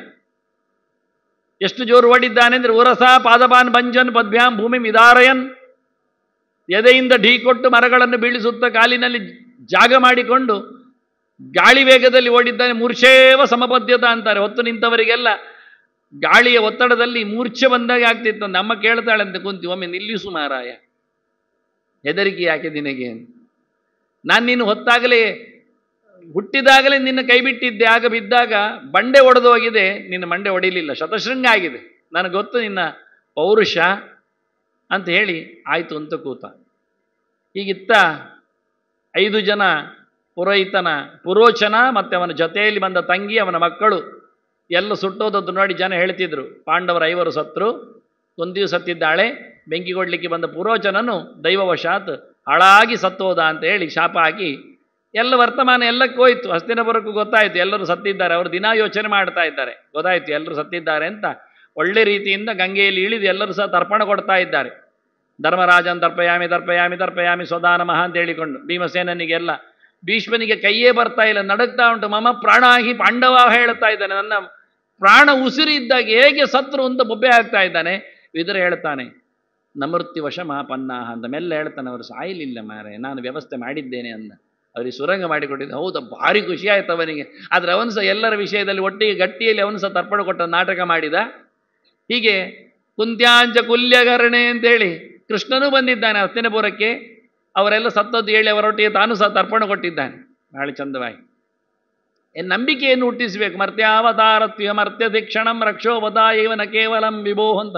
ಎಷ್ಟು ಜೋರು ಓಡಿದ್ದಾನೆ ಅಂದರೆ ಉರಸ ಪಾದಪಾನ್ ಭಂಜನ್ ಪದ್ಭ್ಯಾಂ ಭೂಮಿ ಮಿದಾರಯನ್, ಎದೆಯಿಂದ ಢೀ ಕೊಟ್ಟು ಮರಗಳನ್ನು ಬೀಳಿಸುತ್ತಾ ಕಾಲಿನಲ್ಲಿ ಜಾಗ ಮಾಡಿಕೊಂಡು ಗಾಳಿ ವೇಗದಲ್ಲಿ ಓಡಿದ್ದಾನೆ. ಮೂರ್ಛೇವ ಸಮಪದ್ಯತ ಅಂತಾರೆ. ಹೊತ್ತು ನಿಂತವರಿಗೆಲ್ಲ ಗಾಳಿಯ ಒತ್ತಡದಲ್ಲಿ ಮೂರ್ಛೆ ಬಂದಾಗ ಆಗ್ತಿತ್ತು. ನಮ್ಮ ಕೇಳ್ತಾಳಂತೆ ಕುಂತಿ, ಒಮ್ಮೆ ನಿಲ್ಲಿಸು ಮಾರಾಯ, ಹೆದರಿಕೆ ಯಾಕೆ ನಿನಗೆ. ನಾನು ನೀನು ಹೊತ್ತಾಗಲೇ ಹುಟ್ಟಿದಾಗಲೇ ನಿನ್ನ ಕೈ ಬಿಟ್ಟಿದ್ದೆ, ಆಗ ಬಿದ್ದಾಗ ಬಂಡೆ ಒಡೆದು ಹೋಗಿದೆ, ನಿನ್ನ ಮಂಡೆ ಒಡಿಲಿಲ್ಲ, ಶತಶೃಂಗ ಆಗಿದೆ, ನನಗೆ ಗೊತ್ತು ನಿನ್ನ ಪೌರುಷ ಅಂತ ಹೇಳಿ ಆಯಿತು ಅಂತ ಕೂತ. ಹೀಗಿತ್ತ 5 ಜನ ಪುರೋಹಿತನ ಪುರೋಚನ ಮತ್ತು ಅವನ ಜೊತೆಯಲ್ಲಿ ಬಂದ ತಂಗಿ, ಅವನ ಮಕ್ಕಳು ಎಲ್ಲ ಸುಟ್ಟೋದದ್ದು ನೋಡಿ ಜನ ಹೇಳ್ತಿದ್ರು, ಪಾಂಡವರ 5 ಸತ್ರು, ಕುಂತಿಯು ಸತ್ತಿದ್ದಾಳೆ, ಬೆಂಕಿ ಕೊಡಲಿಕ್ಕೆ ಬಂದ ಪುರೋಚನನು ದೈವವಶಾತ್ ಹಾಳಾಗಿ ಸತ್ತೋದ ಅಂತ ಹೇಳಿ ಶಾಪ ಹಾಕಿ ಎಲ್ಲ ವರ್ತಮಾನ ಎಲ್ಲಕ್ಕೆ ಹೋಯಿತು. ಹಸ್ತಿನಪುರಕ್ಕೂ ಗೊತ್ತಾಯಿತು ಎಲ್ಲರೂ ಸತ್ತಿದ್ದಾರೆ, ಅವರು ದಿನ ಯೋಚನೆ ಮಾಡ್ತಾ ಇದ್ದಾರೆ, ಗೊತ್ತಾಯಿತು ಎಲ್ಲರೂ ಸತ್ತಿದ್ದಾರೆ ಅಂತ. ಒಳ್ಳೆ ರೀತಿಯಿಂದ ಗಂಗೆಯಲ್ಲಿ ಇಳಿದು ಎಲ್ಲರೂ ಸಹ ತರ್ಪಣ ಕೊಡ್ತಾ ಇದ್ದಾರೆ. ಧರ್ಮರಾಜನ್ ತರ್ಪಯಾಮಿ ತರ್ಪಯಾಮಿ ತರ್ಪಯಾಮಿ ಸ್ವದಾನಮಃ ಅಂತ ಹೇಳಿಕೊಂಡು ಭೀಮಸೇನನಿಗೆಲ್ಲ. ಭೀಷ್ಮನಿಗೆ ಕೈಯೇ ಬರ್ತಾ ಇಲ್ಲ, ನಡುಗ್ತಾ ಉಂಟು. ಮಮ ಪ್ರಾಣಾಹಿ ಪಾಂಡವ ಹೇಳ್ತಾ ಇದ್ದಾನೆ, ನನ್ನ ಪ್ರಾಣ ಉಸಿರು ಇದ್ದಾಗ ಹೇಗೆ ಸತ್ರು ಅಂತ ಬೊಬ್ಬೆ ಆಗ್ತಾ ಇದ್ದಾನೆ. ವಿದುರ ಹೇಳ್ತಾನೆ ನಮೃತ್ಯುವಶ ಮಹಾಪನ್ನಾಹ ಅಂತ ಮೆಲ್ಲ ಹೇಳ್ತಾನೆ, ಅವರು ಸಾಯಲಿಲ್ಲ ಮಾರೆ, ನಾನು ವ್ಯವಸ್ಥೆ ಮಾಡಿದ್ದೇನೆ ಅಂದ. ಅವರಿಗೆ ಸುರಂಗ ಮಾಡಿಕೊಟ್ಟಿದ್ದೆ. ಹೌದಾ, ಭಾರಿ ಖುಷಿ ಆಯ್ತು ಅವನಿಗೆ. ಆದರೆ ಅವನು ಸಹ ಎಲ್ಲರ ವಿಷಯದಲ್ಲಿ ಒಟ್ಟಿಗೆ ಗಟ್ಟಿಯಲ್ಲಿ ಅವನು ಸಹ ತರ್ಪಣ ಕೊಟ್ಟ ನಾಟಕ ಮಾಡಿದ. ಹೀಗೆ ಕುಂತ್ಯಾಂಚ ಕುಲ್ಯಗರಣೆ ಅಂತೇಳಿ ಕೃಷ್ಣನೂ ಬಂದಿದ್ದಾನೆ ಹಸ್ತಿನಪುರಕ್ಕೆ. ಅವರೆಲ್ಲ ಸತ್ತದ್ದು ಹೇಳಿ ಅವರೊಟ್ಟಿಗೆ ತಾನು ಸಹ ತರ್ಪಣ ಕೊಟ್ಟಿದ್ದಾನೆ. ಬಹಳ ಚಂದವಾಗಿ ನಂಬಿಕೆಯನ್ನು ಹುಟ್ಟಿಸಬೇಕು. ಮರ್ತ್ಯಾವತಾರತ್ವ ಮರ್ತ್ಯ ಶಿಕ್ಷಣಂ ರಕ್ಷೋವತ ಇವನ ಕೇವಲಂ ವಿಭೋ ಅಂತ.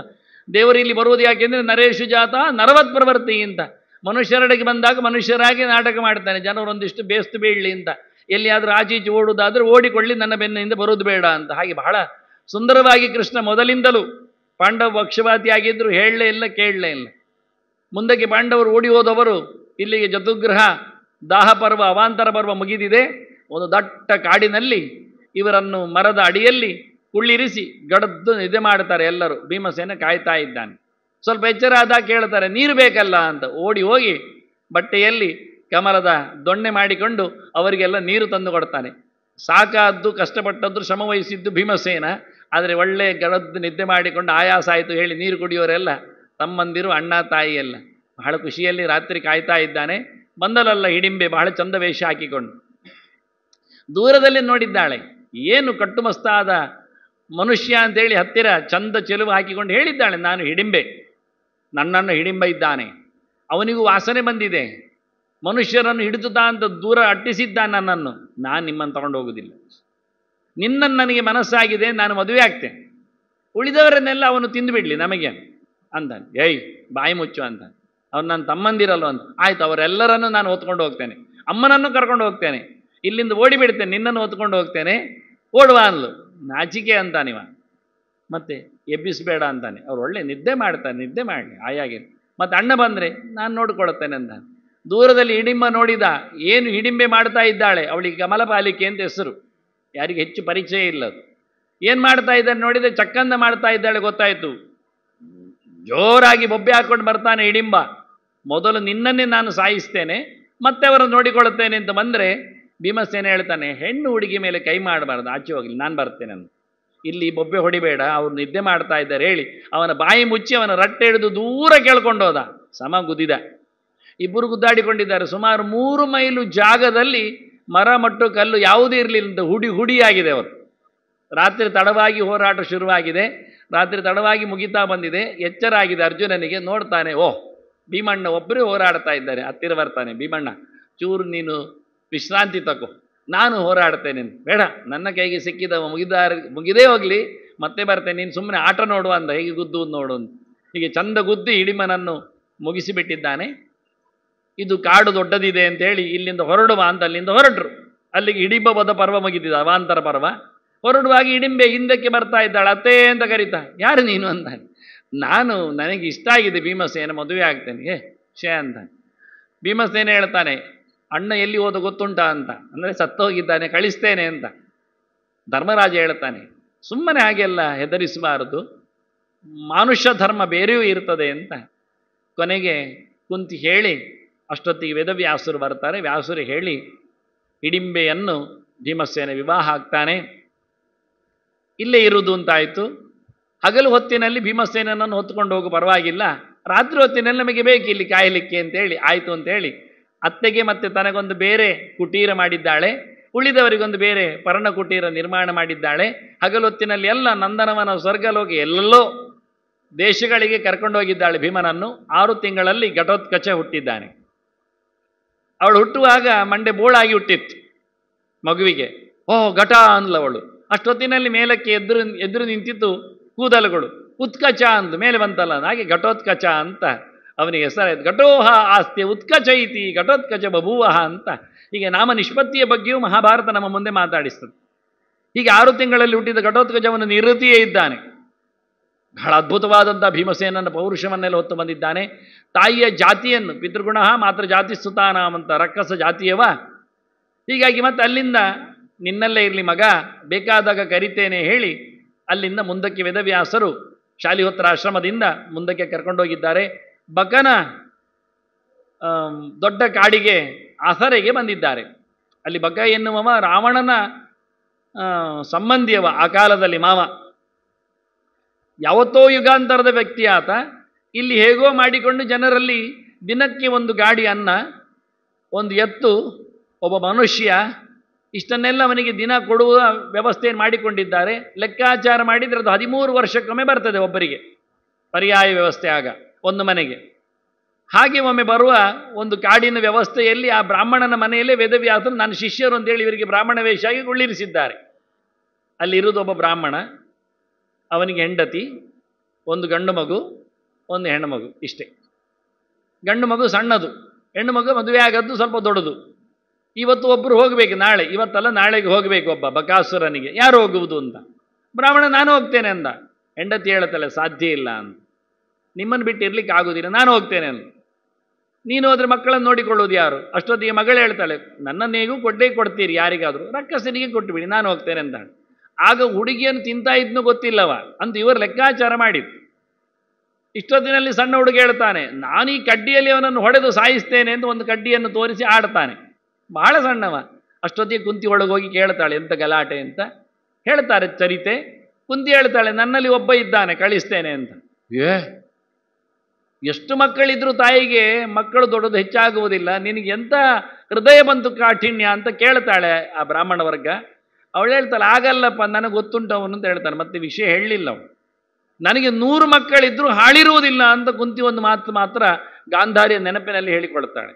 ದೇವರು ಇಲ್ಲಿ ಬರುವುದು ಯಾಕೆಂದರೆ ನರೇಶು ಜಾತ ನರವತ್ ಪ್ರವರ್ತಿ ಅಂತ. ಮನುಷ್ಯರೆಡೆಗೆ ಬಂದಾಗ ಮನುಷ್ಯರಾಗಿ ನಾಟಕ ಮಾಡ್ತಾನೆ, ಜನರೊಂದಿಷ್ಟು ಬೇಸ್ತು ಬೀಳಲಿ ಅಂತ. ಎಲ್ಲಿಯಾದರೂ ಆಚೀಚೆ ಓಡುವುದಾದರೆ ಓಡಿಕೊಳ್ಳಿ, ನನ್ನ ಬೆನ್ನಿಂದ ಬರೋದು ಬೇಡ ಅಂತ. ಹಾಗೆ ಬಹಳ ಸುಂದರವಾಗಿ ಕೃಷ್ಣ ಮೊದಲಿಂದಲೂ ಪಾಂಡವ ಪಕ್ಷಪಾತಿಯಾಗಿದ್ದರು, ಹೇಳಲೇ ಇಲ್ಲ ಕೇಳಲೇ ಇಲ್ಲ. ಮುಂದಕ್ಕೆ ಪಾಂಡವರು ಓಡಿ ಹೋದವರು ಇಲ್ಲಿಗೆ ಜತುಗ್ರಹ ದಾಹ ಪರ್ವ ಅವಾಂತರ ಪರ್ವ ಮುಗಿದಿದೆ. ಒಂದು ದಟ್ಟ ಕಾಡಿನಲ್ಲಿ ಇವರನ್ನು ಮರದ ಅಡಿಯಲ್ಲಿ ಕುಳ್ಳಿರಿಸಿ ಗಡದ್ದು ನಿದ್ದೆ ಮಾಡ್ತಾರೆ ಎಲ್ಲರೂ. ಭೀಮಸೇನ ಕಾಯ್ತಾ ಇದ್ದಾನೆ. ಸ್ವಲ್ಪ ಎಚ್ಚರ ಆದಾಗ ಕೇಳ್ತಾರೆ ನೀರು ಬೇಕಲ್ಲ ಅಂತ. ಓಡಿ ಹೋಗಿ ಬಟ್ಟೆಯಲ್ಲಿ ಕಮಲದ ದೊಣ್ಣೆ ಮಾಡಿಕೊಂಡು ಅವರಿಗೆಲ್ಲ ನೀರು ತಂದು ಕೊಡ್ತಾನೆ. ಸಾಕಾದ್ದು, ಕಷ್ಟಪಟ್ಟದ್ದು, ಶ್ರಮ ವಹಿಸಿದ್ದು ಭೀಮಸೇನ. ಆದರೆ ಒಳ್ಳೆ ಗಡದ್ದು ನಿದ್ದೆ ಮಾಡಿಕೊಂಡು ಆಯಾಸ ಆಯಿತು ಹೇಳಿ ನೀರು ಕುಡಿಯೋರೆಲ್ಲ ತಮ್ಮಂದಿರು, ಅಣ್ಣ ತಾಯಿ ಎಲ್ಲ ಬಹಳ ಖುಷಿಯಲ್ಲಿ ರಾತ್ರಿ ಕಾಯ್ತಾ ಇದ್ದಾನೆ. ಬಂದಲಲ್ಲ ಹಿಡಿಂಬೆ ಬಹಳ ಚಂದ ವೇಷ ಹಾಕಿಕೊಂಡು. ದೂರದಲ್ಲಿ ನೋಡಿದ್ದಾಳೆ, ಏನು ಕಟ್ಟುಮಸ್ತಾದ ಮನುಷ್ಯ ಅಂತೇಳಿ ಹತ್ತಿರ ಚಂದ ಚೆಲುವು ಹಾಕಿಕೊಂಡು ಹೇಳಿದ್ದಾಳೆ, ನಾನು ಹಿಡಿಂಬೆ, ನನ್ನನ್ನು ಹಿಡಿಂಬ ಇದ್ದಾನೆ, ಅವನಿಗೂ ವಾಸನೆ ಬಂದಿದೆ, ಮನುಷ್ಯರನ್ನು ಹಿಡಿದುತ್ತಾ ಅಂತ ದೂರ ಅಟ್ಟಿಸಿದ್ದ ನನ್ನನ್ನು, ನಾನು ನಿಮ್ಮನ್ನು ತಗೊಂಡು ಹೋಗುವುದಿಲ್ಲ, ನಿನ್ನನ್ನು ನನಗೆ ಮನಸ್ಸಾಗಿದೆ, ನಾನು ಮದುವೆ ಆಗ್ತೇನೆ, ಉಳಿದವರನ್ನೆಲ್ಲ ಅವನು ತಿಂದುಬಿಡಲಿ ನಮಗೆ ಅಂತಾನೆ. ಏಯ್ ಬಾಯಿ ಮುಚ್ಚು ಅಂತ. ಅವನು ನನ್ನ ತಮ್ಮಂದಿರಲ್ಲ ಅಂತ. ಆಯಿತು, ಅವರೆಲ್ಲರನ್ನು ನಾನು ಹೊತ್ಕೊಂಡು ಹೋಗ್ತೇನೆ, ಅಮ್ಮನನ್ನು ಕರ್ಕೊಂಡು ಹೋಗ್ತೇನೆ, ಇಲ್ಲಿಂದ ಓಡಿಬಿಡ್ತೇನೆ, ನಿನ್ನನ್ನು ಹೊತ್ಕೊಂಡು ಹೋಗ್ತೇನೆ, ಓಡುವ ಅನ್ಲು. ನಾಚಿಕೆ ಅಂತಾನಿವ. ಮತ್ತೆ ಎಬ್ಬಿಸಬೇಡ ಅಂತಾನೆ. ಅವ್ರು ಒಳ್ಳೆ ನಿದ್ದೆ ಮಾಡ್ತಾನೆ, ನಿದ್ದೆ ಮಾಡಲಿ ಆಯಾಗೆ. ಮತ್ತು ಅಣ್ಣ ಬಂದರೆ ನಾನು ನೋಡಿಕೊಡುತ್ತೇನೆ ಅಂತ. ದೂರದಲ್ಲಿ ಹಿಡಿಂಬ ನೋಡಿದ, ಏನು ಹಿಡಿಂಬೆ ಮಾಡ್ತಾ ಇದ್ದಾಳೆ, ಅವಳಿಗೆ ಕಮಲಪಾಲಿಕೆ ಅಂತ ಹೆಸರು, ಯಾರಿಗೆ ಹೆಚ್ಚು ಪರಿಚಯ ಇಲ್ಲದು. ಏನು ಮಾಡ್ತಾ ಇದ್ದಾನೆ ನೋಡಿದರೆ ಚಕ್ಕಂದ ಮಾಡ್ತಾ ಇದ್ದಾಳೆ ಗೊತ್ತಾಯಿತು. ಜೋರಾಗಿ ಬೊಬ್ಬೆ ಹಾಕ್ಕೊಂಡು ಬರ್ತಾನೆ ಹಿಡಿಂಬ. ಮೊದಲು ನಿನ್ನನ್ನೇ ನಾನು ಸಾಯಿಸ್ತೇನೆ, ಮತ್ತೆ ಅವರನ್ನು ನೋಡಿಕೊಳ್ಳುತ್ತೇನೆ ಅಂತ ಬಂದರೆ ಭೀಮಸೇನ ಹೇಳ್ತಾನೆ, ಹೆಣ್ಣು ಹುಡುಗಿ ಮೇಲೆ ಕೈ ಮಾಡಬಾರ್ದು, ಆಚೆ ಹೋಗಲಿ, ನಾನು ಬರ್ತೇನೆ ಅಂತ. ಇಲ್ಲಿ ಬೊಬ್ಬೆ ಹೊಡಿಬೇಡ, ಅವ್ರು ನಿದ್ದೆ ಮಾಡ್ತಾ ಇದ್ದಾರೆ ಹೇಳಿ ಅವನ ಬಾಯಿ ಮುಚ್ಚಿ ಅವನ ರಟ್ಟೆ ಹಿಡಿದು ದೂರ ಕೇಳ್ಕೊಂಡೋದ. ಸಮ ಗುದ್ದಿದ. ಇಬ್ಬರು ಗುದ್ದಾಡಿಕೊಂಡಿದ್ದಾರೆ. ಸುಮಾರು 3 ಮೈಲು ಜಾಗದಲ್ಲಿ ಮರ ಮಟ್ಟು ಕಲ್ಲು ಯಾವುದೇ ಇರಲಿಲ್ಲ, ಹುಡಿಯಾಗಿದೆ ಅವರು. ರಾತ್ರಿ ತಡವಾಗಿ ಹೋರಾಟ ಶುರುವಾಗಿದೆ. ರಾತ್ರಿ ತಡವಾಗಿ ಮುಗಿತಾ ಬಂದಿದೆ. ಎಚ್ಚರ ಆಗಿದೆ ಅರ್ಜುನನಿಗೆ. ನೋಡ್ತಾನೆ, ಓಹ್ ಭೀಮಣ್ಣ ಒಬ್ಬರೇ ಹೋರಾಡ್ತಾ ಇದ್ದಾರೆ. ಹತ್ತಿರ ಬರ್ತಾನೆ. ಭೀಮಣ್ಣ ಚೂರು ನೀನು ವಿಶ್ರಾಂತಿ ತಗೋ, ನಾನು ಹೋರಾಡ್ತೇನೆ. ಬೇಡ, ನನ್ನ ಕೈಗೆ ಸಿಕ್ಕಿದವ ಮುಗಿದೇ ಹೋಗಲಿ, ಮತ್ತೆ ಬರ್ತೇನೆ, ನೀನು ಸುಮ್ಮನೆ ಆಟ ನೋಡುವ ಅಂದ. ಹೇಗೆ ಗುದ್ದುವುದು ನೋಡು ಅಂತ. ಹೀಗೆ ಚಂದ ಗುದ್ದಿ ಹಿಡಿಮನನ್ನು ಮುಗಿಸಿಬಿಟ್ಟಿದ್ದಾನೆ. ಇದು ಕಾಡು ದೊಡ್ಡದಿದೆ ಅಂತೇಳಿ ಇಲ್ಲಿಂದ ಹೊರಡುವ ಅಂತ ಅಲ್ಲಿಂದ ಹೊರಟರು. ಅಲ್ಲಿಗೆ ಹಿಡಿಂಬ ಬದ ಪರ್ವ ಮುಗಿದಿದೆ, ಅವಾಂತರ ಪರ್ವ. ಹೊರಡುವಾಗಿ ಹಿಡಿಂಬೆ ಹಿಂದಕ್ಕೆ ಬರ್ತಾ ಇದ್ದಾಳೆ. ಅತ್ತೇ ಅಂತ ಕರೀತಾ, ಯಾರು ನೀನು ಅಂತಾನೆ. ನಾನು, ನನಗೆ ಇಷ್ಟ ಆಗಿದೆ ಭೀಮಸೇನ, ಮದುವೆ ಆಗ್ತೇನೆ ಶೇ ಅಂತಾನೆ. ಭೀಮಸೇನ ಹೇಳ್ತಾನೆ, ಅಣ್ಣ ಎಲ್ಲಿ ಹೋದ ಗೊತ್ತುಂಟಾ ಅಂತ. ಅಂದರೆ ಸತ್ತೋಗಿದ್ದಾನೆ, ಕಳಿಸ್ತೇನೆ ಅಂತ. ಧರ್ಮರಾಜ ಹೇಳ್ತಾನೆ, ಸುಮ್ಮನೆ ಹಾಗೆಲ್ಲ ಹೆದರಿಸಬಾರದು, ಮನುಷ್ಯ ಧರ್ಮ ಬೇರೆಯೂ ಇರ್ತದೆ ಅಂತ. ಕೊನೆಗೆ ಕುಂತಿ ಹೇಳಿ ಅಷ್ಟೊತ್ತಿಗೆ ವೇದವ್ಯಾಸರು ಬರ್ತಾರೆ. ವ್ಯಾಸರು ಹೇಳಿ ಹಿಡಿಂಬೆಯನ್ನು ಭೀಮಸೇನ ವಿವಾಹ ಆಗ್ತಾನೆ. ಇಲ್ಲೇ ಇರುವುದು ಅಂತಾಯಿತು. ಹಗಲು ಹೊತ್ತಿನಲ್ಲಿ ಭೀಮಸೇನನ್ನು ಹೊತ್ಕೊಂಡು ಹೋಗು, ಪರವಾಗಿಲ್ಲ, ರಾತ್ರಿ ಹೊತ್ತಿನಲ್ಲಿ ನಮಗೆ ಬೇಕು ಇಲ್ಲಿ ಕಾಯಲಿಕ್ಕೆ ಅಂತೇಳಿ ಆಯಿತು ಅಂತೇಳಿ ಅತ್ತೆಗೆ ಮತ್ತೆ ತನಗೊಂದು ಬೇರೆ ಕುಟೀರ ಮಾಡಿದ್ದಾಳೆ, ಉಳಿದವರಿಗೊಂದು ಬೇರೆ ಪರ್ಣ ಕುಟೀರ ನಿರ್ಮಾಣ ಮಾಡಿದ್ದಾಳೆ. ಹಗಲೊತ್ತಿನಲ್ಲಿ ಎಲ್ಲ ನಂದನವನ ಸ್ವರ್ಗಲೋಕ ಎಲ್ಲೆಲ್ಲೋ ದೇಶಗಳಿಗೆ ಕರ್ಕೊಂಡೋಗಿದ್ದಾಳೆ ಭೀಮನನ್ನು. 6 ತಿಂಗಳಲ್ಲಿ ಘಟೋತ್ಕಚ ಹುಟ್ಟಿದ್ದಾನೆ. ಅವಳು ಹುಟ್ಟುವಾಗ ಮಂಡೆ ಬೋಳಾಗಿ ಹುಟ್ಟಿತ್ತು ಮಗುವಿಗೆ. ಓಹ್ ಘಟ ಅಂದ್ಲು ಅವಳು. ಅಷ್ಟೊತ್ತಿನಲ್ಲಿ ಮೇಲಕ್ಕೆ ಎದುರು ನಿಂತಿತ್ತು ಕೂದಲುಗಳು. ಉತ್ಕಚ ಅಂದು ಮೇಲೆ ಬಂತಲ್ಲ, ಹಾಗೆ ಘಟೋತ್ಕಚ ಅಂತ ಅವನಿಗೆ ಹೆಸರಾಯ್ತು. ಘಟೋಹ ಆಸ್ತಿ ಉತ್ಕಚ ಇತಿ ಘಟೋತ್ಕಚ ಬಭೂವಹ ಅಂತ. ಹೀಗೆ ನಾಮ ನಿಷ್ಪತ್ತಿಯ ಬಗ್ಗೆಯೂ ಮಹಾಭಾರತ ನಮ್ಮ ಮುಂದೆ ಮಾತಾಡಿಸ್ತದೆ. ಹೀಗೆ 6 ತಿಂಗಳಲ್ಲಿ ಹುಟ್ಟಿದ ಘಟೋತ್ಕಚವನ್ನು ನಿವೃತ್ತಿಯೇ ಇದ್ದಾನೆ. ಬಹಳ ಅದ್ಭುತವಾದಂಥ ಭೀಮಸೇನನ ಪೌರುಷವನ್ನೆಲ್ಲ ಹೊತ್ತು ಬಂದಿದ್ದಾನೆ. ತಾಯಿಯ ಜಾತಿಯನ್ನು ಪಿತೃಗುಣ ಮಾತ್ರ ಜಾತಿ ಸುತಾನಾಮ್ ಅಂತ ರಕ್ಕಸ ಜಾತಿಯವ. ಹೀಗಾಗಿ ಮತ್ತೆ ಅಲ್ಲಿಂದ ನಿನ್ನಲ್ಲೇ ಇರಲಿ ಮಗ, ಬೇಕಾದಾಗ ಕರಿತೇನೆ ಹೇಳಿ ಅಲ್ಲಿಂದ ಮುಂದಕ್ಕೆ ವೇದವ್ಯಾಸರು ಶಾಲಿಹೋತ್ರ ಆಶ್ರಮದಿಂದ ಮುಂದಕ್ಕೆ ಕರ್ಕೊಂಡೋಗಿದ್ದಾರೆ. ಬಕನ ದೊಡ್ಡ ಕಾಡಿಗೆ ಆಸರೆಗೆ ಬಂದಿದ್ದಾರೆ. ಅಲ್ಲಿ ಬಕ ಎನ್ನುವವ ರಾವಣನ ಸಂಬಂಧಿಯವ, ಆ ಕಾಲದಲ್ಲಿ ಮಾವ. ಯಾವತ್ತೋ ಯುಗಾಂತರದ ವ್ಯಕ್ತಿ ಆತ. ಇಲ್ಲಿ ಹೇಗೋ ಮಾಡಿಕೊಂಡು ಜನರಲ್ಲಿ ದಿನಕ್ಕೆ ಒಂದು ಗಾಡಿ ಅನ್ನ, ಒಂದು ಎತ್ತು, ಒಬ್ಬ ಮನುಷ್ಯ, ಇಷ್ಟನ್ನೆಲ್ಲ ಅವನಿಗೆ ದಿನ ಕೊಡುವ ವ್ಯವಸ್ಥೆಯನ್ನು ಮಾಡಿಕೊಂಡಿದ್ದಾರೆ. ಲೆಕ್ಕಾಚಾರ ಮಾಡಿದರೆ ಅದು 13 ವರ್ಷಕ್ಕೊಮ್ಮೆ ಬರ್ತದೆ ಒಬ್ಬರಿಗೆ ಪರ್ಯಾಯ ವ್ಯವಸ್ಥೆ. ಆಗ ಒಂದು ಮನೆಗೆ ಹಾಗೆ ಒಮ್ಮೆ ಬರುವ ಒಂದು ಕಾಡಿನ ವ್ಯವಸ್ಥೆಯಲ್ಲಿ ಆ ಬ್ರಾಹ್ಮಣನ ಮನೆಯಲ್ಲೇ ವೇದವ್ಯಾಸರು ನನ್ನ ಶಿಷ್ಯರು ಅಂತೇಳಿ ಇವರಿಗೆ ಬ್ರಾಹ್ಮಣ ವೇಷವಾಗಿ ಉಳ್ಳಿರಿಸಿದ್ದಾರೆ. ಅಲ್ಲಿರುವುದು ಒಬ್ಬ ಬ್ರಾಹ್ಮಣ, ಅವನಿಗೆ ಹೆಂಡತಿ, ಒಂದು ಗಂಡು ಮಗು, ಒಂದು ಹೆಣ್ಣು ಮಗು, ಇಷ್ಟೇ. ಗಂಡು ಮಗು ಸಣ್ಣದು, ಹೆಣ್ಣು ಮಗು ಮದುವೆ ಆಗದ್ದು ಸ್ವಲ್ಪ ದೊಡ್ಡದು. ಇವತ್ತು ಒಬ್ಬರು ಹೋಗಬೇಕು, ನಾಳೆ, ಇವತ್ತಲ್ಲ ನಾಳೆಗೆ ಹೋಗಬೇಕು ಒಬ್ಬ ಬಕಾಸುರನಿಗೆ. ಯಾರು ಹೋಗುವುದು ಅಂತ. ಬ್ರಾಹ್ಮಣ ನಾನು ಹೋಗ್ತೇನೆ ಅಂದ. ಹೆಂಡತಿ ಹೇಳುತ್ತಲ್ಲ ಸಾಧ್ಯ ಇಲ್ಲ ಅಂತ, ನಿಮ್ಮನ್ನು ಬಿಟ್ಟು ಇರ್ಲಿಕ್ಕೆ ಆಗೋದಿಲ್ಲ, ನಾನು ಹೋಗ್ತೇನೆ ಅಂತ. ನೀನು ಹೋದ್ರೆ ಮಕ್ಕಳನ್ನು ನೋಡಿಕೊಳ್ಳೋದು ಯಾರು? ಅಷ್ಟೊತ್ತಿಗೆ ಮಗಳು ಹೇಳ್ತಾಳೆ, ನನ್ನನ್ನೇಗೂ ಕೊಟ್ಟೇ ಕೊಡ್ತೀರಿ ಯಾರಿಗಾದರೂ, ರಕ್ಕಸನಿಗೆ ಕೊಟ್ಟು ಬಿಡಿ, ನಾನು ಹೋಗ್ತೇನೆ ಅಂತ. ಆಗ ಹುಡುಗಿಯನ್ನು ತಿಂತಾ ಇದ್ನೂ ಗೊತ್ತಿಲ್ಲವ ಅಂತ ಇವರು ಲೆಕ್ಕಾಚಾರ ಮಾಡಿದ್ದು. ಇಷ್ಟೊತ್ತಿನಲ್ಲಿ ಸಣ್ಣ ಹುಡುಗ ಹೇಳ್ತಾನೆ, ನಾನು ಈ ಕಡ್ಡಿಯಲ್ಲಿ ಅವನನ್ನು ಹೊಡೆದು ಸಾಯಿಸ್ತೇನೆ ಅಂತ ಒಂದು ಕಡ್ಡಿಯನ್ನು ತೋರಿಸಿ ಆಡ್ತಾನೆ. ಬಹಳ ಸಣ್ಣವ. ಅಷ್ಟೊತ್ತಿಗೆ ಕುಂತಿ ಒಳಗೋಗಿ ಕೇಳ್ತಾಳೆ ಎಂತ ಗಲಾಟೆ ಅಂತ. ಹೇಳ್ತಾರೆ ಚರಿತೆ. ಕುಂತಿ ಹೇಳ್ತಾಳೆ, ನನ್ನಲ್ಲಿ ಒಬ್ಬ ಇದ್ದಾನೆ, ಕಳಿಸ್ತೇನೆ ಅಂತ. ಎಷ್ಟು ಮಕ್ಕಳಿದ್ರು ತಾಯಿಗೆ ಮಕ್ಕಳು ದೊಡ್ಡದು ಹೆಚ್ಚಾಗುವುದಿಲ್ಲ, ನಿನಗೆ ಎಂಥ ಹೃದಯ ಬಂತು ಕಾಠಿಣ್ಯ ಅಂತ ಕೇಳ್ತಾಳೆ ಆ ಬ್ರಾಹ್ಮಣ ವರ್ಗ. ಅವಳು ಹೇಳ್ತಾಳೆ, ಆಗಲ್ಲಪ್ಪ, ನನಗೆ ಗೊತ್ತುಂಟು ಅವನು ಅಂತ ಹೇಳ್ತಾನೆ. ಮತ್ತೆ ವಿಷಯ ಹೇಳಲಿಲ್ಲ ಅವನು. ನನಗೆ 100 ಮಕ್ಕಳಿದ್ರು ಹಾಳಿರುವುದಿಲ್ಲ ಅಂತ ಕುಂತಿ ಒಂದು ಮಾತು ಮಾತ್ರ ಗಾಂಧಾರಿಯ ನೆನಪಿನಲ್ಲಿ ಹೇಳಿಕೊಳ್ತಾಳೆ.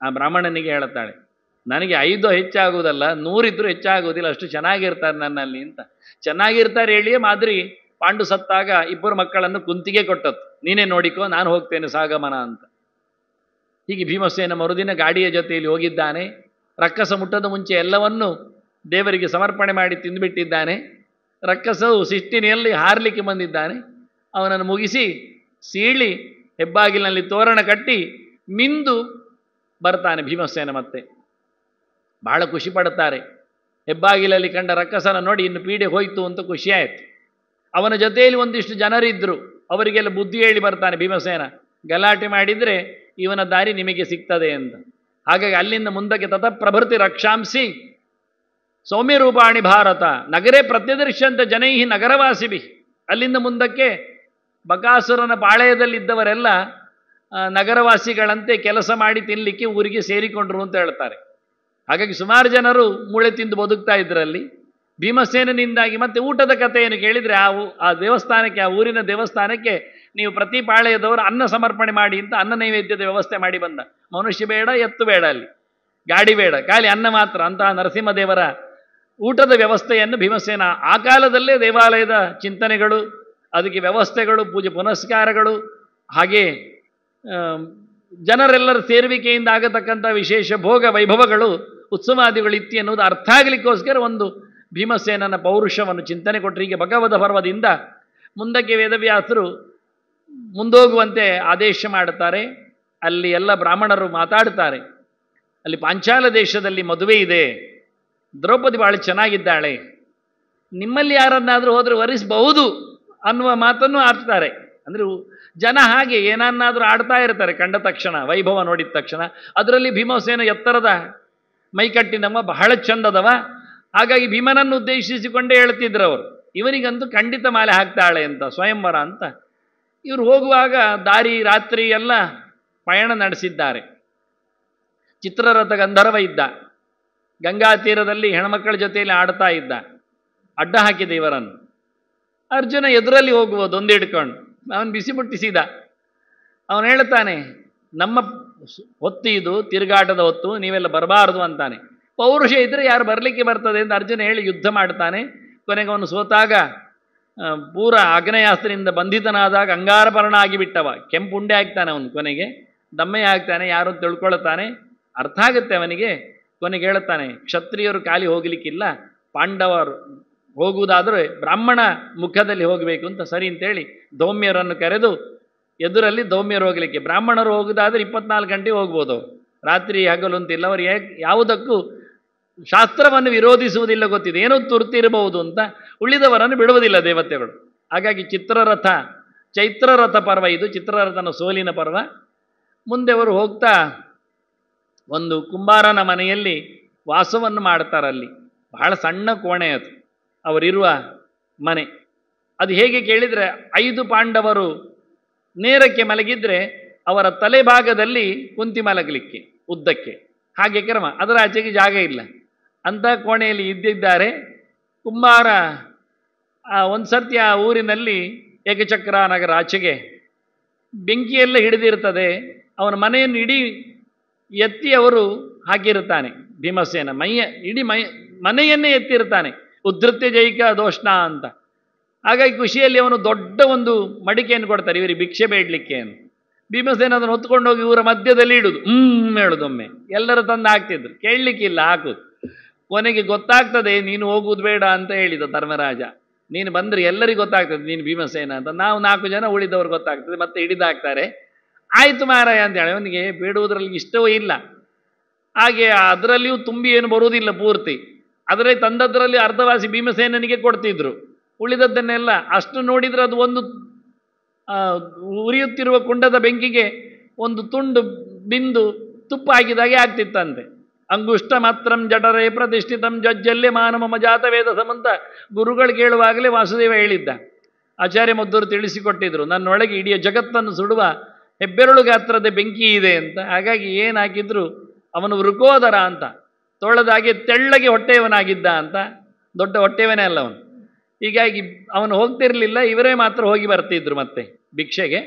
ಆ ಬ್ರಾಹ್ಮಣನಿಗೆ ಹೇಳ್ತಾಳೆ, ನನಗೆ 5 ಹೆಚ್ಚಾಗುವುದಲ್ಲ, 100 ಇದ್ರೂ ಹೆಚ್ಚಾಗುವುದಿಲ್ಲ, ಅಷ್ಟು ಚೆನ್ನಾಗಿರ್ತಾರೆ ನನ್ನಲ್ಲಿ ಅಂತ. ಚೆನ್ನಾಗಿರ್ತಾರೆ ಹೇಳಿಯೇ ಮಾದ್ರಿ ಪಾಂಡು ಸತ್ತಾಗ 2 ಮಕ್ಕಳನ್ನು ಕುಂತಿಗೆ ಕೊಟ್ಟದ್ದು, ನೀನೇ ನೋಡಿಕೋ, ನಾನು ಹೋಗ್ತೇನೆ ಸಾಗಮನ ಅಂತ. ಹೀಗೆ ಭೀಮಸೇನ ಮರುದಿನ ಗಾಡಿಯ ಜೊತೆಯಲ್ಲಿ ಹೋಗಿದ್ದಾನೆ. ರಕ್ಕಸ ಮುಟ್ಟದ ಮುಂಚೆ ಎಲ್ಲವನ್ನೂ ದೇವರಿಗೆ ಸಮರ್ಪಣೆ ಮಾಡಿ ತಿಂದುಬಿಟ್ಟಿದ್ದಾನೆ. ರಕ್ಕಸವು ಸಿಟ್ಟಿನಲ್ಲಿ ಹಾರಲಿಕ್ಕೆ ಬಂದಿದ್ದಾನೆ. ಅವನನ್ನು ಮುಗಿಸಿ ಸೀಳಿ ಹೆಬ್ಬಾಗಿಲಿನಲ್ಲಿ ತೋರಣ ಕಟ್ಟಿ ಮಿಂದು ಬರ್ತಾನೆ ಭೀಮಸೇನ. ಮತ್ತೆ ಬಹಳ ಖುಷಿ ಪಡುತ್ತಾರೆ. ಹೆಬ್ಬಾಗಿಲಲ್ಲಿ ಕಂಡ ರಕ್ಕಸನ ನೋಡಿ ಇನ್ನು ಪೀಡೆ ಹೋಯಿತು ಅಂತ ಖುಷಿಯಾಯಿತು. ಅವನ ಜೊತೆಯಲ್ಲಿ ಒಂದಿಷ್ಟು ಜನರಿದ್ದರು, ಅವರಿಗೆಲ್ಲ ಬುದ್ಧಿ ಹೇಳಿ ಬರ್ತಾನೆ ಭೀಮಸೇನ, ಗಲಾಟೆ ಮಾಡಿದರೆ ಇವನ ದಾರಿ ನಿಮಗೆ ಸಿಗ್ತದೆ ಅಂತ. ಹಾಗಾಗಿ ಅಲ್ಲಿಂದ ಮುಂದಕ್ಕೆ ತತಃಪ್ರಭೃತಿ ರಕ್ಷಾಂಸಿ ಸೌಮ್ಯರೂಪಾಣಿ ಭಾರತ ನಗರೇ ಪ್ರತ್ಯದರ್ಶಂತ ಜನೈಹಿ ನಗರವಾಸಿಭಿ. ಅಲ್ಲಿಂದ ಮುಂದಕ್ಕೆ ಬಕಾಸುರನ ಪಾಳೆಯದಲ್ಲಿದ್ದವರೆಲ್ಲ ನಗರವಾಸಿಗಳಂತೆ ಕೆಲಸ ಮಾಡಿ ತಿನ್ನಲಿಕ್ಕೆ ಊರಿಗೆ ಸೇರಿಕೊಂಡ್ರು ಅಂತ ಹೇಳ್ತಾರೆ. ಹಾಗಾಗಿ ಸುಮಾರು ಜನರು ಮೂಳೆ ತಿಂದು ಬದುಕ್ತಾ ಇದ್ರಲ್ಲಿ. ಭೀಮಸೇನಿಂದಾಗಿ ಮತ್ತೆ ಊಟದ ಕಥೆಯನ್ನು ಕೇಳಿದರೆ ಆ ದೇವಸ್ಥಾನಕ್ಕೆ, ಆ ಊರಿನ ದೇವಸ್ಥಾನಕ್ಕೆ ನೀವು ಪ್ರತಿ ಪಾಳೆಯದವರು ಅನ್ನ ಸಮರ್ಪಣೆ ಮಾಡಿ ಅಂತ ಅನ್ನ ನೈವೇದ್ಯದ ವ್ಯವಸ್ಥೆ ಮಾಡಿ ಬಂದ. ಮನುಷ್ಯ ಬೇಡ, ಎತ್ತು ಬೇಡ, ಅಲ್ಲಿ ಗಾಡಿ ಬೇಡ, ಖಾಲಿ ಅನ್ನ ಮಾತ್ರ. ಅಂತಹ ನರಸಿಂಹದೇವರ ಊಟದ ವ್ಯವಸ್ಥೆಯನ್ನು ಭೀಮಸೇನ ಆ ಕಾಲದಲ್ಲೇ ದೇವಾಲಯದ ಚಿಂತನೆಗಳು, ಅದಕ್ಕೆ ವ್ಯವಸ್ಥೆಗಳು, ಪೂಜೆ ಪುನಸ್ಕಾರಗಳು, ಹಾಗೆ ಜನರೆಲ್ಲರ ಸೇರುವಿಕೆಯಿಂದ ಆಗತಕ್ಕಂಥ ವಿಶೇಷ ಭೋಗ ವೈಭವಗಳು, ಉತ್ಸವಾದಿಗಳು ಇತ್ತಿ ಎನ್ನುವುದು ಅರ್ಥ ಆಗಲಿಕ್ಕೋಸ್ಕರ ಒಂದು ಭೀಮಸೇನನ ಪೌರುಷವನ್ನು ಚಿಂತನೆ ಕೊಟ್ಟರು. ಹೀಗೆ ಭಗವದ ಪರ್ವದಿಂದ ಮುಂದಕ್ಕೆ ವೇದವ್ಯಾಸರು ಮುಂದೋಗುವಂತೆ ಆದೇಶ ಮಾಡುತ್ತಾರೆ. ಅಲ್ಲಿ ಎಲ್ಲ ಬ್ರಾಹ್ಮಣರು ಮಾತಾಡ್ತಾರೆ. ಅಲ್ಲಿ ಪಾಂಚಾಲ ದೇಶದಲ್ಲಿ ಮದುವೆ ಇದೆ, ದ್ರೌಪದಿ ಭಾಳ ಚೆನ್ನಾಗಿದ್ದಾಳೆ, ನಿಮ್ಮಲ್ಲಿ ಯಾರನ್ನಾದರೂ ಹೋದರೆ ವರಿಸಬಹುದು ಅನ್ನುವ ಮಾತನ್ನು ಆಡ್ತಾರೆ. ಅಂದರೆ ಜನ ಹಾಗೆ ಏನನ್ನಾದರೂ ಆಡ್ತಾ ಇರ್ತಾರೆ ಕಂಡ ತಕ್ಷಣ, ವೈಭವ ನೋಡಿದ ತಕ್ಷಣ. ಅದರಲ್ಲಿ ಭೀಮಸೇನ ಎತ್ತರದ ಮೈಕಟ್ಟಿನವ, ಬಹಳ ಚಂದದವ. ಹಾಗಾಗಿ ಭೀಮನನ್ನು ಉದ್ದೇಶಿಸಿಕೊಂಡೇ ಹೇಳ್ತಿದ್ರು ಅವರು, ಇವನಿಗಂತೂ ಖಂಡಿತ ಮಾಲೆ ಹಾಕ್ತಾಳೆ ಅಂತ, ಸ್ವಯಂವರ ಅಂತ. ಇವರು ಹೋಗುವಾಗ ದಾರಿ ರಾತ್ರಿ ಎಲ್ಲ ಪಯಣ ನಡೆಸಿದ್ದಾರೆ. ಚಿತ್ರರಥ ಗಂಧರ್ವ ಇದ್ದ, ಗಂಗಾ ತೀರದಲ್ಲಿ ಹೆಣ್ಮಕ್ಕಳ ಜೊತೆಯಲ್ಲಿ ಆಡ್ತಾ ಇದ್ದ, ಅಡ್ಡ ಹಾಕಿದ ಇವರನ್ನು. ಅರ್ಜುನ ಎದುರಲ್ಲಿ ಹೋಗುವುದು ಒಂದಿಡ್ಕೊಂಡು ಅವನು ಬಿಸಿ ಮುಟ್ಟಿಸಿದ. ಅವನು ಹೇಳ್ತಾನೆ, ನಮ್ಮ ಹೊತ್ತು ಇದು ತಿರುಗಾಟದ ಹೊತ್ತು, ನೀವೆಲ್ಲ ಬರಬಾರದು ಅಂತಾನೆ. ಪೌರುಷ ಇದ್ದರೆ ಯಾರು ಬರಲಿಕ್ಕೆ ಬರ್ತದೆ ಅಂತ ಅರ್ಜುನ ಹೇಳಿ ಯುದ್ಧ ಮಾಡ್ತಾನೆ. ಕೊನೆಗೆ ಅವನು ಸೋತಾಗ ಪೂರ ಆಗ್ನೇಯಾಸ್ತ್ರದಿಂದ ಬಂಧಿತನಾದಾಗ ಅಂಗಾರಪರ್ಣ ಆಗಿಬಿಟ್ಟವ, ಕೆಂಪುಂಡೆ ಆಗ್ತಾನೆ ಅವನು, ಕೊನೆಗೆ ದಮ್ಮೆ ಆಗ್ತಾನೆ, ಯಾರು ತಿಳ್ಕೊಳ್ತಾನೆ. ಅರ್ಥ ಆಗುತ್ತೆ ಅವನಿಗೆ. ಕೊನೆಗೆ ಹೇಳುತ್ತಾನೆ, ಕ್ಷತ್ರಿಯರು ಖಾಲಿ ಹೋಗಲಿಕ್ಕಿಲ್ಲ, ಪಾಂಡವರು ಹೋಗುವುದಾದರೆ ಬ್ರಾಹ್ಮಣ ಮುಖದಲ್ಲಿ ಹೋಗಬೇಕು ಅಂತ. ಸರಿ ಅಂತೇಳಿ ದೌಮ್ಯರನ್ನು ಕರೆದು, ಎದುರಲ್ಲಿ ದೌಮ್ಯರು ಹೋಗಲಿಕ್ಕೆ, ಬ್ರಾಹ್ಮಣರು ಹೋಗುವುದಾದರೆ 24 ಗಂಟೆ ಹೋಗ್ಬೋದು, ರಾತ್ರಿ ಹಗಲು ಅಂತಿಲ್ಲ. ಅವರು ಯಾವುದಕ್ಕೂ ಶಾಸ್ತ್ರವನ್ನು ವಿರೋಧಿಸುವುದಿಲ್ಲ, ಗೊತ್ತಿದೆ, ಏನೋ ತುರ್ತಿರಬಹುದು ಅಂತ. ಉಳಿದವರನ್ನು ಬಿಡುವುದಿಲ್ಲ ದೇವತೆಗಳು. ಹಾಗಾಗಿ ಚೈತ್ರರಥ ಪರ್ವ ಇದು, ಚಿತ್ರರಥನ ಸೋಲಿನ ಪರ್ವ. ಮುಂದೆ ಅವರು ಹೋಗ್ತಾ ಒಂದು ಕುಂಬಾರನ ಮನೆಯಲ್ಲಿ ವಾಸವನ್ನು ಮಾಡ್ತಾರಲ್ಲಿ. ಬಹಳ ಸಣ್ಣ ಕೋಣೆ ಅದು, ಅವರಿರುವ ಮನೆ. ಅದು ಹೇಗೆ ಕೇಳಿದರೆ, 5 ಪಾಂಡವರು ನೇರಕ್ಕೆ ಮಲಗಿದ್ರೆ ಅವರ ತಲೆಭಾಗದಲ್ಲಿ ಕುಂತಿ ಮಲಗಲಿಕ್ಕೆ ಉದ್ದಕ್ಕೆ, ಹಾಗೆ ಕ್ರಮ. ಅದರ ಆಚೆಗೆ ಜಾಗ ಇಲ್ಲ ಅಂಥ ಕೋಣೆಯಲ್ಲಿ ಇದ್ದಿದ್ದಾರೆ. ಕುಂಬಾರ ಒಂದು ಸರ್ತಿ ಆ ಊರಿನಲ್ಲಿ ಏಕಚಕ್ರ ನಗರ ಆಚೆಗೆ ಬೆಂಕಿಯೆಲ್ಲ ಹಿಡಿದಿರ್ತದೆ. ಅವನ ಮನೆಯನ್ನು ಇಡೀ ಎತ್ತಿ ಅವರು ಹಾಕಿರುತ್ತಾನೆ ಭೀಮಸೇನ. ಇಡೀ ಮನೆಯನ್ನೇ ಎತ್ತಿರ್ತಾನೆ, ಉದ್ಧತ್ಯ ಜೈಕ ದೋಷ್ಣ ಅಂತ. ಹಾಗಾಗಿ ಖುಷಿಯಲ್ಲಿ ಅವನು ದೊಡ್ಡ ಒಂದು ಮಡಿಕೆಯನ್ನು ಕೊಡ್ತಾರೆ ಇವರಿಗೆ ಭಿಕ್ಷೆ ಬೇಡಲಿಕ್ಕೆ ಅಂತ. ಭೀಮಸೇನ ಅದನ್ನು ಹೊತ್ಕೊಂಡೋಗಿ ಇವರ ಮಧ್ಯದಲ್ಲಿ ಇಡುದು, ಹೇಳುದೊಮ್ಮೆ. ಎಲ್ಲರೂ ತಂದು ಹಾಕ್ತಿದ್ರು, ಕೇಳಲಿಕ್ಕಿಲ್ಲ, ಹಾಕುದು. ಕೊನೆಗೆ ಗೊತ್ತಾಗ್ತದೆ, ನೀನು ಹೋಗುವುದು ಬೇಡ ಅಂತ ಹೇಳಿದ ಧರ್ಮರಾಜ. ನೀನು ಬಂದರೆ ಎಲ್ಲರಿಗೂ ಗೊತ್ತಾಗ್ತದೆ ನೀನು ಭೀಮಸೇನ ಅಂತ. ನಾವು 4 ಜನ, ಉಳಿದವರು ಗೊತ್ತಾಗ್ತದೆ, ಮತ್ತೆ ಹಿಡಿದಾಕ್ತಾರೆ. ಆಯಿತು ಮಾರಾಯ ಅಂತೇಳಿ ಅವನಿಗೆ ಬೇಡುವುದರಲ್ಲಿ ಇಷ್ಟವೂ ಇಲ್ಲ. ಹಾಗೆ ಅದರಲ್ಲಿಯೂ ತುಂಬಿ ಏನು ಬರುವುದಿಲ್ಲ ಪೂರ್ತಿ. ಅದರಲ್ಲಿ ತಂದದ್ರಲ್ಲಿ ಅರ್ಧವಾಸಿ ಭೀಮಸೇನನಿಗೆ ಕೊಡ್ತಿದ್ರು, ಉಳಿದದ್ದನ್ನೆಲ್ಲ ಅಷ್ಟು ನೋಡಿದರೆ ಅದು ಒಂದು ಉರಿಯುತ್ತಿರುವ ಕುಂಡದ ಬೆಂಕಿಗೆ ಒಂದು ತುಂಡು ಬಿಂದು ತುಪ್ಪ ಹಾಕಿದಾಗೆ ಆಗ್ತಿತ್ತಂತೆ. ಅಂಗುಷ್ಟ ಮಾತ್ರಂ ಜಠರೇ ಪ್ರತಿಷ್ಠಿತಂ ಜಜ್ಜಲ್ಯ ಮಾನವ ಮಜಾತ ವೇದ ಸಮಂತ ಗುರುಗಳು ಕೇಳುವಾಗಲೇ ವಾಸುದೇವ ಹೇಳಿದ್ದ. ಆಚಾರ್ಯ ಮದ್ದೂರು ತಿಳಿಸಿಕೊಟ್ಟಿದ್ರು, ನನ್ನೊಳಗೆ ಇಡೀ ಜಗತ್ತನ್ನು ಸುಡುವ ಹೆಬ್ಬೆರಳು ಗಾತ್ರದ ಬೆಂಕಿ ಇದೆ ಅಂತ. ಹಾಗಾಗಿ ಏನು ಹಾಕಿದ್ರು ಅವನು ವೃಕೋದರ ಅಂತ, ತೋಳದಾಗೆ ತೆಳ್ಳಗೆ ಹೊಟ್ಟೆಯವನಾಗಿದ್ದ ಅಂತ. ದೊಡ್ಡ ಹೊಟ್ಟೆಯವನೇ ಅಲ್ಲ ಅವನು. ಹೀಗಾಗಿ ಅವನು ಹೋಗ್ತಿರಲಿಲ್ಲ, ಇವರೇ ಮಾತ್ರ ಹೋಗಿ ಬರ್ತಿದ್ರು ಮತ್ತೆ ಭಿಕ್ಷೆಗೆ.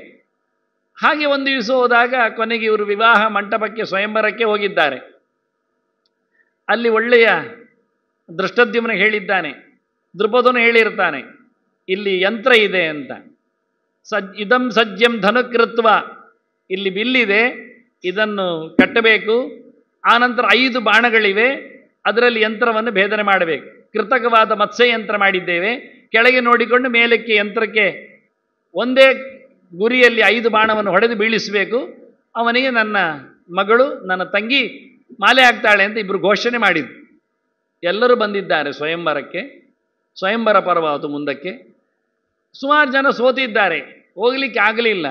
ಹಾಗೆ ಒಂದು ದಿವಸ ಹೋದಾಗ ಕೊನೆಗೆ ಇವರು ವಿವಾಹ ಮಂಟಪಕ್ಕೆ ಸ್ವಯಂವರಕ್ಕೆ ಹೋಗಿದ್ದಾರೆ. ಅಲ್ಲಿ ಒಳ್ಳೆಯ ದೃಷ್ಟದ್ಯುಮ್ನ ಹೇಳಿದ್ದಾನೆ, ದೃಪದನು ಹೇಳಿರ್ತಾನೆ, ಇಲ್ಲಿ ಯಂತ್ರ ಇದೆ ಅಂತ. ಇದಂ ಸಜ್ಜಂ ಧನುಕೃತ್ವ, ಇಲ್ಲಿ ಬಿಲ್ಲಿದೆ, ಇದನ್ನು ಕಟ್ಟಬೇಕು. ಆನಂತರ 5 ಬಾಣಗಳಿವೆ, ಅದರಲ್ಲಿ ಯಂತ್ರವನ್ನು ಭೇದನೆ ಮಾಡಬೇಕು. ಕೃತಕವಾದ ಮತ್ಸ್ಯ ಯಂತ್ರ ಮಾಡಿದ್ದೇವೆ, ಕೆಳಗೆ ನೋಡಿಕೊಂಡು ಮೇಲಕ್ಕೆ ಯಂತ್ರಕ್ಕೆ ಒಂದೇ ಗುರಿಯಲ್ಲಿ 5 ಬಾಣವನ್ನು ಹೊಡೆದು ಬೀಳಿಸಬೇಕು. ಅವನಿಗೆ ನನ್ನ ಮಗಳು, ನನ್ನ ತಂಗಿ ಮಾಲೆ ಆಗ್ತಾಳೆ ಅಂತ ಇಬ್ಬರು ಘೋಷಣೆ ಮಾಡಿದ್ರು. ಎಲ್ಲರೂ ಬಂದಿದ್ದಾರೆ ಸ್ವಯಂವರಕ್ಕೆ. ಸ್ವಯಂವರ ಪರ್ವ ಅದು ಮುಂದಕ್ಕೆ. ಸುಮಾರು ಜನ ಸೋತಿದ್ದಾರೆ, ಹೋಗಲಿಕ್ಕೆ ಆಗಲಿಲ್ಲ.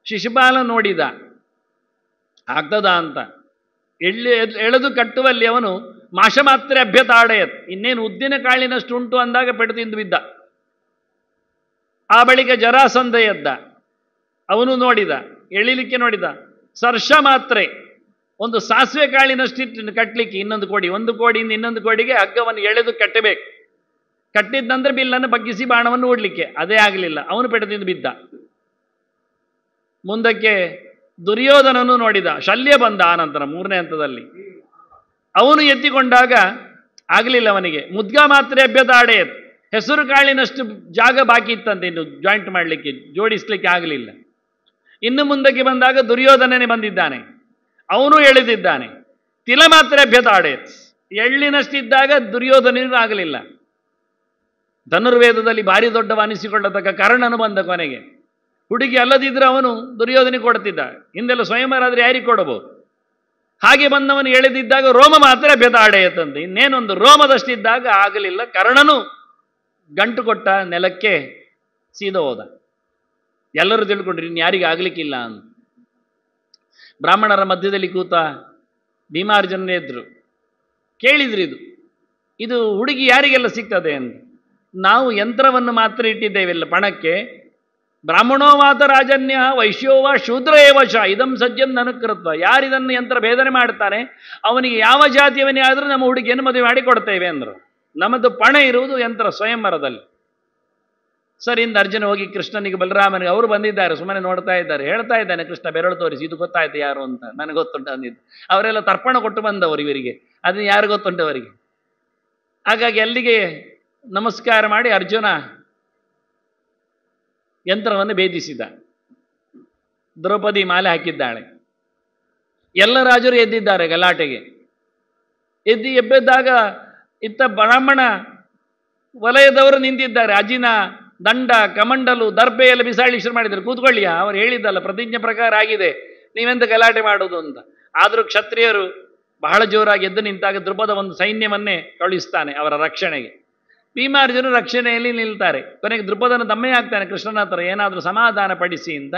ಶಿಶುಪಾಲ ನೋಡಿದ, ಆಗ್ತದ ಅಂತ ಎಳೆದು ಕಟ್ಟುವಲ್ಲಿ ಅವನು ಮಾಷ ಮಾತ್ರ ಅಭ್ಯತಾಡೆಯತ್, ಇನ್ನೇನು ಉದ್ದಿನ ಕಾಳಿನಷ್ಟು ಉಂಟು ಅಂದಾಗ ಪೆಟ್ಟು ತಿಂದು ಬಿದ್ದ. ಆ ಬಳಿಕ ಜರಾಸಂಧ ಎದ್ದ, ಅವನು ನೋಡಿದ, ಎಳಿಲಿಕ್ಕೆ ನೋಡಿದ. ಸರ್ಷ ಮಾತ್ರೆ, ಒಂದು ಸಾಸಿವೆ ಕಾಳಿನಷ್ಟಿಟ್ಟು ಕಟ್ಟಲಿಕ್ಕೆ ಇನ್ನೊಂದು ಕೋಡಿ, ಒಂದು ಕೋಡಿಯಿಂದ ಇನ್ನೊಂದು ಕೋಡಿಗೆ ಹಗ್ಗವನ್ನು ಎಳೆದು ಕಟ್ಟಬೇಕು. ಕಟ್ಟಿದ್ದಂದ್ರೆ ಬಿಲ್ಲನ್ನು ಬಗ್ಗಿಸಿ ಬಾಣವನ್ನು ಓಡಲಿಕ್ಕೆ, ಅದೇ ಆಗಲಿಲ್ಲ, ಅವನು ಪೆಟ್ಟು ತಿಂದು ಬಿದ್ದ. ಮುಂದಕ್ಕೆ ದುರ್ಯೋಧನನು ನೋಡಿದ, ಶಲ್ಯ ಬಂದ. ಆನಂತರ 3ನೇ ಹಂತದಲ್ಲಿ ಅವನು ಎತ್ತಿಕೊಂಡಾಗ ಆಗಲಿಲ್ಲ ಅವನಿಗೆ. ಮುದ್ಗ ಮಾತ್ರ ಅಭ್ಯತಾಡೆ, ಹೆಸರು ಕಾಳಿನಷ್ಟು ಜಾಗ ಬಾಕಿ ಇತ್ತಂತೆ ಇನ್ನು ಜಾಯಿಂಟ್ ಮಾಡಲಿಕ್ಕೆ, ಜೋಡಿಸ್ಲಿಕ್ಕೆ ಆಗಲಿಲ್ಲ. ಇನ್ನು ಮುಂದಕ್ಕೆ ಬಂದಾಗ ದುರ್ಯೋಧನನೇ ಬಂದಿದ್ದಾನೆ, ಅವನು ಎಳೆದಿದ್ದಾನೆ. ತಿಲ ಮಾತ್ರ ಅಭ್ಯತಾಡೆ, ಎಳ್ಳಿನಷ್ಟಿದ್ದಾಗ ದುರ್ಯೋಧನಿಗೂ ಆಗಲಿಲ್ಲ. ಧನುರ್ವೇದದಲ್ಲಿ ಭಾರಿ ದೊಡ್ಡವ ಅನಿಸಿಕೊಳ್ಳತಕ್ಕ ಕರ್ಣನು ಬಂದ ಕೊನೆಗೆ. ಹುಡುಗಿ ಅಲ್ಲದಿದ್ದರೆ ಅವನು ದುರ್ಯೋಧನಿಗೆ ಕೊಡ್ತಿದ್ದ. ಹಿಂದೆಲ್ಲ ಸ್ವಯಂವರಾದರೆ ಯಾರಿಗೆ ಕೊಡಬಹುದು. ಹಾಗೆ ಬಂದವನು ಎಳೆದಿದ್ದಾಗ ರೋಮ ಮಾತ್ರ ಬೆತಾಡೆಯತ್ತಂತೆ, ಇನ್ನೇನೊಂದು ರೋಮದಷ್ಟಿದ್ದಾಗ ಆಗಲಿಲ್ಲ. ಕರ್ಣನು ಗಂಟು ಕೊಟ್ಟ, ನೆಲಕ್ಕೆ ಸೀದ ಹೋದ. ಎಲ್ಲರೂ ತಿಳ್ಕೊಂಡ್ರು ಇನ್ನು ಯಾರಿಗೆ ಆಗಲಿಕ್ಕಿಲ್ಲ ಅಂತ. ಬ್ರಾಹ್ಮಣರ ಮಧ್ಯದಲ್ಲಿ ಕೂತ ಭೀಮಾರ್ಜುನನೇ ಇದ್ರು, ಕೇಳಿದ್ರು ಇದು ಹುಡುಗಿ ಯಾರಿಗೆಲ್ಲ ಸಿಗ್ತದೆ ಅಂತ. ನಾವು ಯಂತ್ರವನ್ನು ಮಾತ್ರ ಇಟ್ಟಿದ್ದೇವೆಲ್ಲ ಪಣಕ್ಕೆ. ಬ್ರಾಹ್ಮಣೋ ಮಾತ ರಾಜನ್ಯ ವೈಶ್ಯೋವ ಶೂದ್ರ ಏವಶ ಇದಂ ಸಜ್ಜಂ ಧನುಕೃತ್ವ, ಯಾರಿದನ್ನು ಯಂತ್ರ ಭೇದನೆ ಮಾಡ್ತಾನೆ ಅವನಿಗೆ ಯಾವ ಜಾತಿಯವನೇ ಆದರೂ ನಮ್ಮ ಹುಡುಗಿಯನ್ನು ಮದುವೆ ಮಾಡಿ ಕೊಡ್ತೇವೆ ಅಂದರು. ನಮ್ಮದು ಪಣ ಇರುವುದು ಯಂತ್ರ ಸ್ವಯಂವರದಲ್ಲಿ. ಸರಿಯಿಂದ ಅರ್ಜುನ ಹೋಗಿ ಕೃಷ್ಣನಿಗೆ ಬಲರಾಮನಿಗೆ ಅವರು ಬಂದಿದ್ದಾರೆ, ಸುಮ್ಮನೆ ನೋಡ್ತಾ ಇದ್ದಾರೆ. ಹೇಳ್ತಾ ಇದ್ದಾನೆ ಕೃಷ್ಣ ಬೆರಳು ತೋರಿಸಿ, ಇದು ಗೊತ್ತಾಯ್ತು ಯಾರು ಅಂತ, ನನಗೆ ಗೊತ್ತುಂಟು ಅಂದಿದ್ದು. ಅವರೆಲ್ಲ ತರ್ಪಣ ಕೊಟ್ಟು ಬಂದವರು ಇವರಿಗೆ, ಅದನ್ನು ಯಾರು ಗೊತ್ತುಂಟು ಅವರಿಗೆ. ಹಾಗಾಗಿ ಅಲ್ಲಿಗೆ ನಮಸ್ಕಾರ ಮಾಡಿ ಅರ್ಜುನ ಯಂತ್ರವನ್ನು ಭೇದಿಸಿದ. ದ್ರೌಪದಿ ಮಾಲೆ ಹಾಕಿದ್ದಾಳೆ. ಎಲ್ಲ ರಾಜರು ಎದ್ದಿದ್ದಾರೆ ಗಲಾಟೆಗೆ. ಎಬ್ಬೆದ್ದಾಗ ಇತ್ತ ಬ್ರಾಹ್ಮಣ ವಲಯದವರು ನಿಂತಿದ್ದಾರೆ. ಅಜಿನ ದಂಡ ಕಮಂಡಲು ದರ್ಬೆ ಎಲ್ಲ ಬಿಸಾಡಿ ಶುರು ಮಾಡಿದ್ದಾರೆ. ಕೂತ್ಕೊಳ್ಳಿಯ, ಅವ್ರು ಹೇಳಿದ್ದಲ್ಲ, ಪ್ರತಿಜ್ಞೆ ಪ್ರಕಾರ ಆಗಿದೆ, ನೀವೆಂತ ಗಲಾಟೆ ಮಾಡೋದು ಅಂತ. ಆದರೂ ಕ್ಷತ್ರಿಯರು ಬಹಳ ಜೋರಾಗಿ ಎದ್ದು ನಿಂತಾಗ ದ್ರುಪದ ಒಂದು ಸೈನ್ಯವನ್ನೇ ಕಳುಹಿಸ್ತಾನೆ ಅವರ ರಕ್ಷಣೆಗೆ. ಭೀಮಾರ್ಜುನ ರಕ್ಷಣೆಯಲ್ಲಿ ನಿಲ್ತಾರೆ. ಕೊನೆಗೆ ದ್ರುಪದನ ತಮ್ಮೆ ಆಗ್ತಾನೆ ಕೃಷ್ಣನ ಹತ್ರ, ಏನಾದರೂ ಸಮಾಧಾನ ಪಡಿಸಿ ಅಂತ.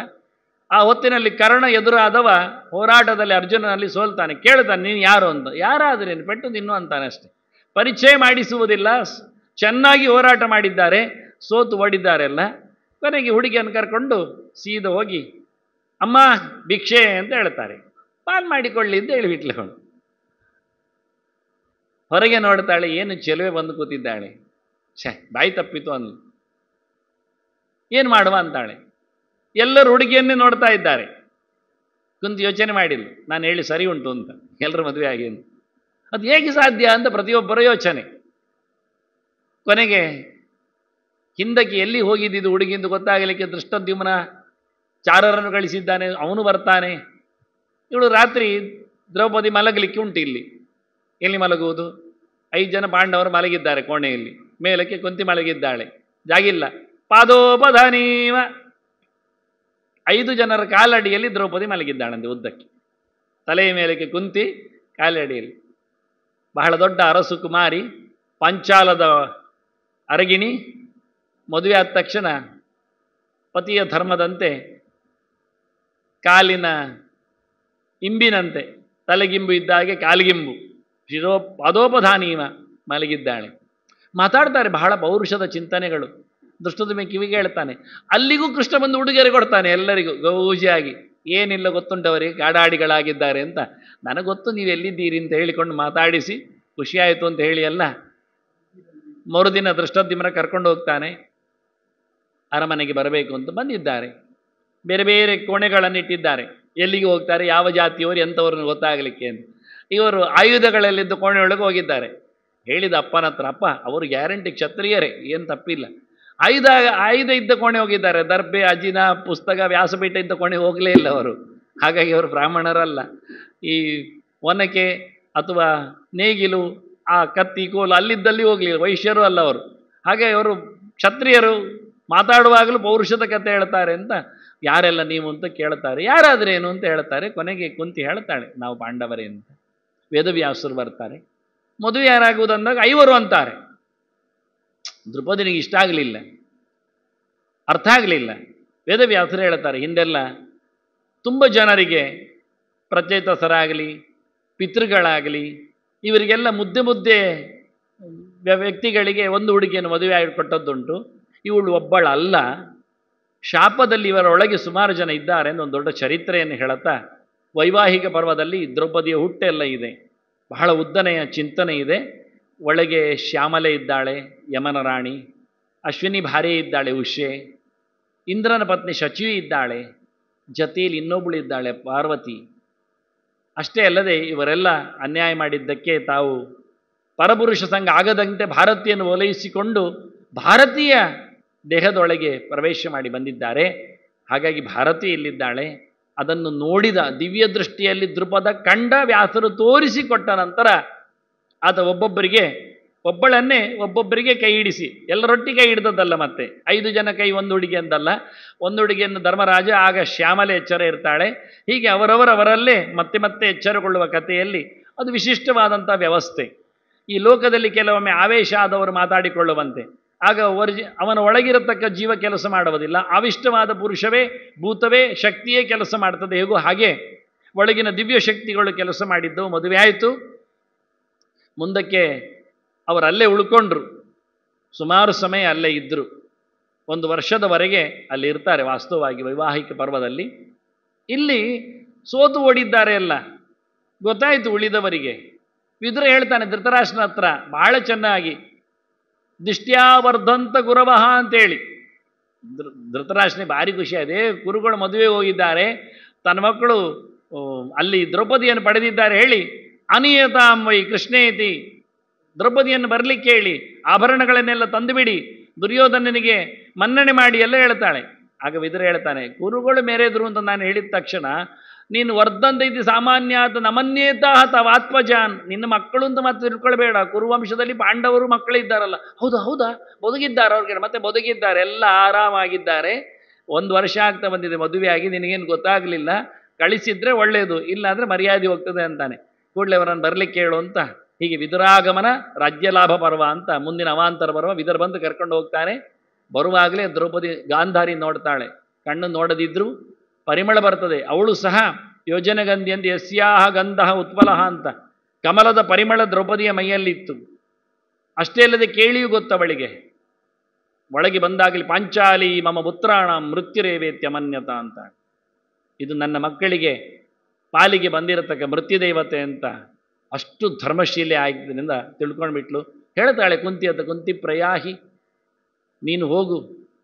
ಆ ಹೊತ್ತಿನಲ್ಲಿ ಕರ್ಣ ಎದುರಾದವ ಹೋರಾಟದಲ್ಲಿ ಅರ್ಜುನನಲ್ಲಿ ಸೋಲ್ತಾನೆ. ಕೇಳ್ತಾನೆ, ನೀನು ಯಾರು ಅಂತ. ಯಾರಾದ್ರೇನು, ಪೆಟ್ಟು ತಿನ್ನು ಅಂತಾನೆ ಅಷ್ಟೆ. ಪರಿಚಯ ಮಾಡಿಸುವುದಿಲ್ಲ. ಚೆನ್ನಾಗಿ ಹೋರಾಟ ಮಾಡಿದ್ದಾರೆ, ಸೋತು ಓಡಿದ್ದಾರೆಲ್ಲ. ಕೊನೆಗೆ ಹುಡುಗಿಯನ್ನು ಕರ್ಕೊಂಡು ಸೀದಾ ಹೋಗಿ ಅಮ್ಮ ಭಿಕ್ಷೆ ಅಂತ ಹೇಳ್ತಾರೆ. ಪಾಲ್ ಮಾಡಿಕೊಳ್ಳಿ ಅಂತ ಹೇಳಿಬಿಟ್ಲು ಅವಳು. ಹೊರಗೆ ನೋಡ್ತಾಳೆ, ಏನು ಚೆಲುವೆ ಬಂದು ಕೂತಿದ್ದಾಳೆ. ಬಾಯಿ ತಪ್ಪಿತು ಅಂದ್ಲು. ಏನು ಮಾಡುವ ಅಂತಾಳೆ. ಎಲ್ಲರೂ ಹುಡುಗಿಯನ್ನೇ ನೋಡ್ತಾ ಇದ್ದಾರೆ. ಕುಂತು ಯೋಚನೆ ಮಾಡಿಲ್ಲ, ನಾನು ಹೇಳಿ ಸರಿ ಉಂಟು ಅಂತ, ಎಲ್ಲರೂ ಮದುವೆ ಆಗಿ ಅಂತ. ಅದು ಹೇಗೆ ಸಾಧ್ಯ ಅಂತ ಪ್ರತಿಯೊಬ್ಬರ ಯೋಚನೆ. ಕೊನೆಗೆ ಹಿಂದಕ್ಕೆ ಎಲ್ಲಿ ಹೋಗಿದ್ದು ಹುಡುಗಿಂದು ಗೊತ್ತಾಗಲಿಕ್ಕೆ ದೃಷ್ಟದ್ಯುಮ್ನ ಚಾರರನ್ನು ಕಳಿಸಿದ್ದಾನೆ, ಅವನು ಬರ್ತಾನೆ. ಇವಳು ರಾತ್ರಿ ದ್ರೌಪದಿ ಮಲಗಲಿಕ್ಕೆ ಉಂಟು. ಇಲ್ಲಿ ಎಲ್ಲಿ ಮಲಗುವುದು? 5 ಜನ ಪಾಂಡವರು ಮಲಗಿದ್ದಾರೆ ಕೋಣೆಯಲ್ಲಿ. ಮೇಲಕ್ಕೆ ಕುಂತಿ ಮಲಗಿದ್ದಾಳೆ, ಜಾಗಿಲ್ಲ. ಪಾದೋಪಧಾನೀವ 5 ಜನರ ಕಾಲಡಿಯಲ್ಲಿ ದ್ರೌಪದಿ ಮಲಗಿದ್ದಾಳಂತೆ ಉದ್ದಕ್ಕೆ. ತಲೆಯ ಮೇಲಕ್ಕೆ ಕುಂತಿ ಕಾಲಡಿಯಲ್ಲಿ. ಬಹಳ ದೊಡ್ಡ ಅರಸು ಕುಮಾರಿ, ಪಾಂಚಾಲದ ಅರಗಿಣಿ. ಮದುವೆ ಆದ ತಕ್ಷಣ ಪತಿಯ ಧರ್ಮದಂತೆ ಕಾಲಿನ ಇಂಬಿನಂತೆ ತಲೆಗಿಂಬು ಇದ್ದ ಹಾಗೆ ಕಾಲಿಗಿಂಬು ಪಾದೋಪಧಾನೀವ ಮಲಗಿದ್ದಾಳೆ. ಮಾತಾಡ್ತಾರೆ, ಬಹಳ ಪೌರುಷದ ಚಿಂತನೆಗಳು. ದುಷ್ಟದುಮೆ ಕಿವಿಗೆ ಹೇಳ್ತಾನೆ. ಅಲ್ಲಿಗೂ ಕೃಷ್ಣ ಬಂದು ಉಡುಗೊರೆ ಕೊಡ್ತಾನೆ ಎಲ್ಲರಿಗೂ ಗೌಜಿಯಾಗಿ. ಏನಿಲ್ಲ ಗೊತ್ತುಂಟವರಿಗೆ, ಕಾಡಾಡಿಗಳಾಗಿದ್ದಾರೆ ಅಂತ. ನನಗೆ ಗೊತ್ತು ನೀವು ಎಲ್ಲಿದ್ದೀರಿ ಅಂತ ಹೇಳಿಕೊಂಡು ಮಾತಾಡಿಸಿ ಖುಷಿಯಾಯಿತು ಅಂತ ಹೇಳಿ ಎಲ್ಲ. ಮರುದಿನ ದೃಷ್ಟದ್ಯುಮ್ನ ಕರ್ಕೊಂಡು ಹೋಗ್ತಾನೆ. ಅರಮನೆಗೆ ಬರಬೇಕು ಅಂತ ಬಂದಿದ್ದಾರೆ. ಬೇರೆ ಬೇರೆ ಕೋಣೆಗಳನ್ನಿಟ್ಟಿದ್ದಾರೆ. ಎಲ್ಲಿಗೆ ಹೋಗ್ತಾರೆ, ಯಾವ ಜಾತಿಯವರು ಎಂಥವ್ರನ್ನ ಗೊತ್ತಾಗಲಿಕ್ಕೆ ಅಂತ. ಇವರು ಆಯುಧಗಳಲ್ಲಿದ್ದು ಕೋಣೆಯೊಳಗೆ ಹೋಗಿದ್ದಾರೆ. ಹೇಳಿದ ಅಪ್ಪನ ಹತ್ರ, ಅಪ್ಪ ಅವರು ಗ್ಯಾರಂಟಿ ಕ್ಷತ್ರಿಯರೇ, ಏನು ತಪ್ಪಿಲ್ಲ. ಆಯುಧ ಇದ್ದ ಕೋಣೆ ಹೋಗಿದ್ದಾರೆ. ದರ್ಬೆ, ಅಜಿನ, ಪುಸ್ತಕ, ವ್ಯಾಸಪೀಠ ಇದ್ದ ಕೋಣೆ ಹೋಗಲೇ ಇಲ್ಲ ಅವರು. ಹಾಗಾಗಿ ಅವರು ಬ್ರಾಹ್ಮಣರಲ್ಲ. ಈ ಒನಕೆ ಅಥವಾ ನೇಗಿಲು, ಆ ಕತ್ತಿ ಕೋಲು ಅಲ್ಲಿದ್ದಲ್ಲಿ ಹೋಗಲಿಲ್ಲ. ವೈಶ್ಯರು ಅಲ್ಲ ಅವರು. ಹಾಗೆ ಅವರು ಕ್ಷತ್ರಿಯರು. ಮಾತಾಡುವಾಗಲೂ ಪೌರುಷದ ಕಥೆ ಹೇಳ್ತಾರೆ ಅಂತ. ಯಾರೆಲ್ಲ ನೀವು ಅಂತ ಕೇಳ್ತಾರೆ. ಯಾರಾದ್ರೇನು ಅಂತ ಹೇಳ್ತಾರೆ. ಕೊನೆಗೆ ಕುಂತಿ ಹೇಳ್ತಾಳೆ, ನಾವು ಪಾಂಡವರೇ ಅಂತ. ವೇದವ್ಯಾಸರು ಬರ್ತಾರೆ. ಮದುವೆ ಯಾರಾಗುವುದಂದಾಗ 5 ಅಂತಾರೆ. ದ್ರುಪದಿನಿಗೆ ಇಷ್ಟ ಆಗಲಿಲ್ಲ, ಅರ್ಥ ಆಗಲಿಲ್ಲ. ವೇದವ್ಯಾಸರು ಹೇಳ್ತಾರೆ, ಹಿಂದೆಲ್ಲ ತುಂಬ ಜನರಿಗೆ ಪ್ರಚೇತಸರಾಗಲಿ ಪಿತೃಗಳಾಗಲಿ ಇವರಿಗೆಲ್ಲ ಮುದ್ದೆ ವ್ಯಕ್ತಿಗಳಿಗೆ ಒಂದು ಹುಡುಗಿಯನ್ನು ಮದುವೆ ಕೊಟ್ಟದ್ದುಂಟು. ಇವಳು ಒಬ್ಬಳಲ್ಲ, ಶಾಪದಲ್ಲಿ ಇವರೊಳಗೆ ಸುಮಾರು ಜನ ಇದ್ದಾರೆ ಅಂತ ಒಂದು ದೊಡ್ಡ ಚರಿತ್ರೆಯನ್ನು ಹೇಳುತ್ತಾ ವೈವಾಹಿಕ ಪರ್ವದಲ್ಲಿ ದ್ರೌಪದಿಯ ಹುಟ್ಟೆಲ್ಲ ಇದೆ. ಬಹಳ ಉದ್ದನೆಯ ಚಿಂತನೆ ಇದೆ. ಒಳಗೆ ಶ್ಯಾಮಲೆ ಇದ್ದಾಳೆ, ಯಮನ ರಾಣಿ. ಅಶ್ವಿನಿ ಭಾರ್ಯೆ ಇದ್ದಾಳೆ, ಉಷೆ. ಇಂದ್ರನ ಪತ್ನಿ ಶಚಿಯು ಇದ್ದಾಳೆ. ಜತೆಯಲ್ಲಿ ಇನ್ನೊಬ್ಬಳು ಇದ್ದಾಳೆ, ಪಾರ್ವತಿ. ಅಷ್ಟೇ ಅಲ್ಲದೆ ಇವರೆಲ್ಲ ಅನ್ಯಾಯ ಮಾಡಿದ್ದಕ್ಕೆ ತಾವು ಪರಪುರುಷ ಸಂಘ ಆಗದಂತೆ ಭಾರತೀಯನ್ನು ಓಲೈಸಿಕೊಂಡು ಭಾರತೀಯ ದೇಹದೊಳಗೆ ಪ್ರವೇಶ ಮಾಡಿ ಬಂದಿದ್ದಾರೆ. ಹಾಗಾಗಿ ಭಾರತಿ ಇಲ್ಲಿದ್ದಾಳೆ. ಅದನ್ನು ನೋಡಿದ ದಿವ್ಯ ದೃಷ್ಟಿಯಲ್ಲಿ ದ್ರುಪದ ಕಂಡ ವ್ಯಾಸರು ತೋರಿಸಿಕೊಟ್ಟ ನಂತರ ಆತ ಒಬ್ಬೊಬ್ಬರಿಗೆ ಕೈ ಹಿಡಿಸಿ, ಎಲ್ಲರೊಟ್ಟಿಗೆ ಕೈ ಹಿಡಿದದ್ದಲ್ಲ. ಮತ್ತೆ 5 ಜನ ಕೈ ಒಂದು ಹುಡುಗಿ ಅಂತಲ್ಲ. ಒಂದು ಹುಡುಗಿಯನ್ನು ಧರ್ಮರಾಜ, ಆಗ ಶ್ಯಾಮಲೆ ಎಚ್ಚರ ಇರ್ತಾಳೆ. ಹೀಗೆ ಅವರವರವರಲ್ಲೇ ಮತ್ತೆ ಮತ್ತೆ ಎಚ್ಚರಗೊಳ್ಳುವ ಕಥೆಯಲ್ಲಿ ಅದು ವಿಶಿಷ್ಟವಾದಂಥ ವ್ಯವಸ್ಥೆ. ಈ ಲೋಕದಲ್ಲಿ ಕೆಲವೊಮ್ಮೆ ಆವೇಶ ಆದವರು ಮಾತಾಡಿಕೊಳ್ಳುವಂತೆ, ಆಗ ಅವನ ಒಳಗಿರತಕ್ಕ ಜೀವ ಕೆಲಸ ಮಾಡುವುದಿಲ್ಲ. ಆವಿಷ್ಟವಾದ ಪುರುಷವೇ, ಭೂತವೇ, ಶಕ್ತಿಯೇ ಕೆಲಸ ಮಾಡ್ತದೆ. ಹೇಗೋ ಹಾಗೆ ಒಳಗಿನ ದಿವ್ಯ ಶಕ್ತಿಗಳು ಕೆಲಸ ಮಾಡಿದ್ದವು. ಮದುವೆ ಆಯಿತು. ಮುಂದಕ್ಕೆ ಅವರಲ್ಲೇ ಉಳ್ಕೊಂಡ್ರು. ಸುಮಾರು ಸಮಯ ಅಲ್ಲೇ ಇದ್ದರು. 1 ವರ್ಷದವರೆಗೆ ಅಲ್ಲಿ ಇರ್ತಾರೆ ವಾಸ್ತವವಾಗಿ ವೈವಾಹಿಕ ಪರ್ವದಲ್ಲಿ. ಇಲ್ಲಿ ಸೋತು ಓಡಿದ್ದಾರೆ ಎಲ್ಲ ಗೊತ್ತಾಯಿತು ಉಳಿದವರಿಗೆ. ವಿದುರ ಹೇಳ್ತಾನೆ ಧೃತರಾಷ್ಟ್ರನ ಹತ್ರ ಬಹಳ ಚೆನ್ನಾಗಿ, ದಿಷ್ಟ್ಯಾವರ್ಧಂತ ಗುರವಃ ಅಂತೇಳಿ, ಧೃತರಾಷ್ಟ್ರನಿಗೆ ಭಾರಿ ಖುಷಿ ಅದೇ ಕುರುಗಳು ಮದುವೆಗೆ ಹೋಗಿದ್ದಾರೆ, ತನ್ನ ಮಕ್ಕಳು ಅಲ್ಲಿ ದ್ರೌಪದಿಯನ್ನು ಪಡೆದಿದ್ದಾರೆ ಹೇಳಿ, ಅನಿಯತಾಂ ವೈ ಕೃಷ್ಣೇತಿ, ದ್ರೌಪದಿಯನ್ನು ಬರಲಿಕ್ಕೆ ಹೇಳಿ, ಆಭರಣಗಳನ್ನೆಲ್ಲ ತಂದುಬಿಡಿ, ದುರ್ಯೋಧನನಿಗೆ ಮನ್ನಣೆ ಮಾಡಿ ಎಲ್ಲ ಹೇಳ್ತಾಳೆ. ಆಗ ವಿದುರ ಹೇಳ್ತಾನೆ, ಕುರುಗಳು ಮೆರೆದ್ರು ಅಂತ ನಾನು ಹೇಳಿದ ತಕ್ಷಣ ನೀನು ವರ್ಧಂತೈತಿ ಸಾಮಾನ್ಯಾತ್ ನಮನ್ಯೇತಾಹ ತವಾತ್ಮಜಾನ್, ನಿನ್ನ ಮಕ್ಕಳು ಅಂತ ಮತ್ತೆ ತಿಳ್ಕೊಳ್ಬೇಡ, ಕುರುವಂಶದಲ್ಲಿ ಪಾಂಡವರು ಮಕ್ಕಳಿದ್ದಾರಲ್ಲ. ಹೌದಾ ಹೌದಾ, ಬದುಕಿದ್ದಾರೆ ಅವ್ರಿಗೆ, ಮತ್ತೆ ಬದುಕಿದ್ದಾರೆ, ಎಲ್ಲ ಆರಾಮಾಗಿದ್ದಾರೆ, 1 ವರ್ಷ ಆಗ್ತಾ ಬಂದಿದೆ ಮದುವೆ ಆಗಿ, ನಿನಗೇನು ಗೊತ್ತಾಗಲಿಲ್ಲ, ಕಳಿಸಿದ್ರೆ ಒಳ್ಳೆಯದು, ಇಲ್ಲಾಂದರೆ ಮರ್ಯಾದೆ ಹೋಗ್ತದೆ ಅಂತಾನೆ. ಕೂಡಲೇ ಅವರನ್ನು ಬರಲಿಕ್ಕೆ ಹೇಳು ಅಂತ. ಹೀಗೆ ವಿದುರಾಗಮನ ರಾಜ್ಯಲಾಭ ಪರ್ವ ಅಂತ ಮುಂದಿನ ಅವಾಂತರ ಪರ್ವ. ವಿದುರ ಬಂದು ಕರ್ಕೊಂಡು ಹೋಗ್ತಾನೆ. ಬರುವಾಗಲೇ ದ್ರೌಪದಿ ಗಾಂಧಾರಿ ನೋಡ್ತಾಳೆ, ಕಣ್ಣು ನೋಡದಿದ್ರೂ ಪರಿಮಳ ಬರ್ತದೆ. ಅವಳು ಸಹ ಯೋಜನಗಂಧಿ ಅಂತ ಯಸ್ಯಾಹ ಗಂಧ ಉತ್ಪಲಹ ಅಂತ ಕಮಲದ ಪರಿಮಳ ದ್ರೌಪದಿಯ ಮೈಯಲ್ಲಿತ್ತು. ಅಷ್ಟೇ ಅಲ್ಲದೆ ಕೇಳಿಯೂ ಗೊತ್ತವಳಿಗೆ. ಒಳಗೆ ಬಂದಾಗಲಿ ಪಾಂಚಾಲಿ ಮಮ ಪುತ್ರಾಣ ಮೃತ್ಯುರೇವೇತ್ಯಮನ್ಯತ ಅಂತ, ಇದು ನನ್ನ ಮಕ್ಕಳಿಗೆ ಪಾಲಿಗೆ ಬಂದಿರತಕ್ಕ ಮೃತ್ಯುದೇವತೆ ಅಂತ ಅಷ್ಟು ಧರ್ಮಶೀಲೆ ಆಗಿದ್ದರಿಂದ ತಿಳ್ಕೊಂಡ್ಬಿಟ್ಲು. ಹೇಳ್ತಾಳೆ ಕುಂತಿ ಅಂತ, ಕುಂತಿ ಪ್ರಯಾಹಿ, ನೀನು ಹೋಗು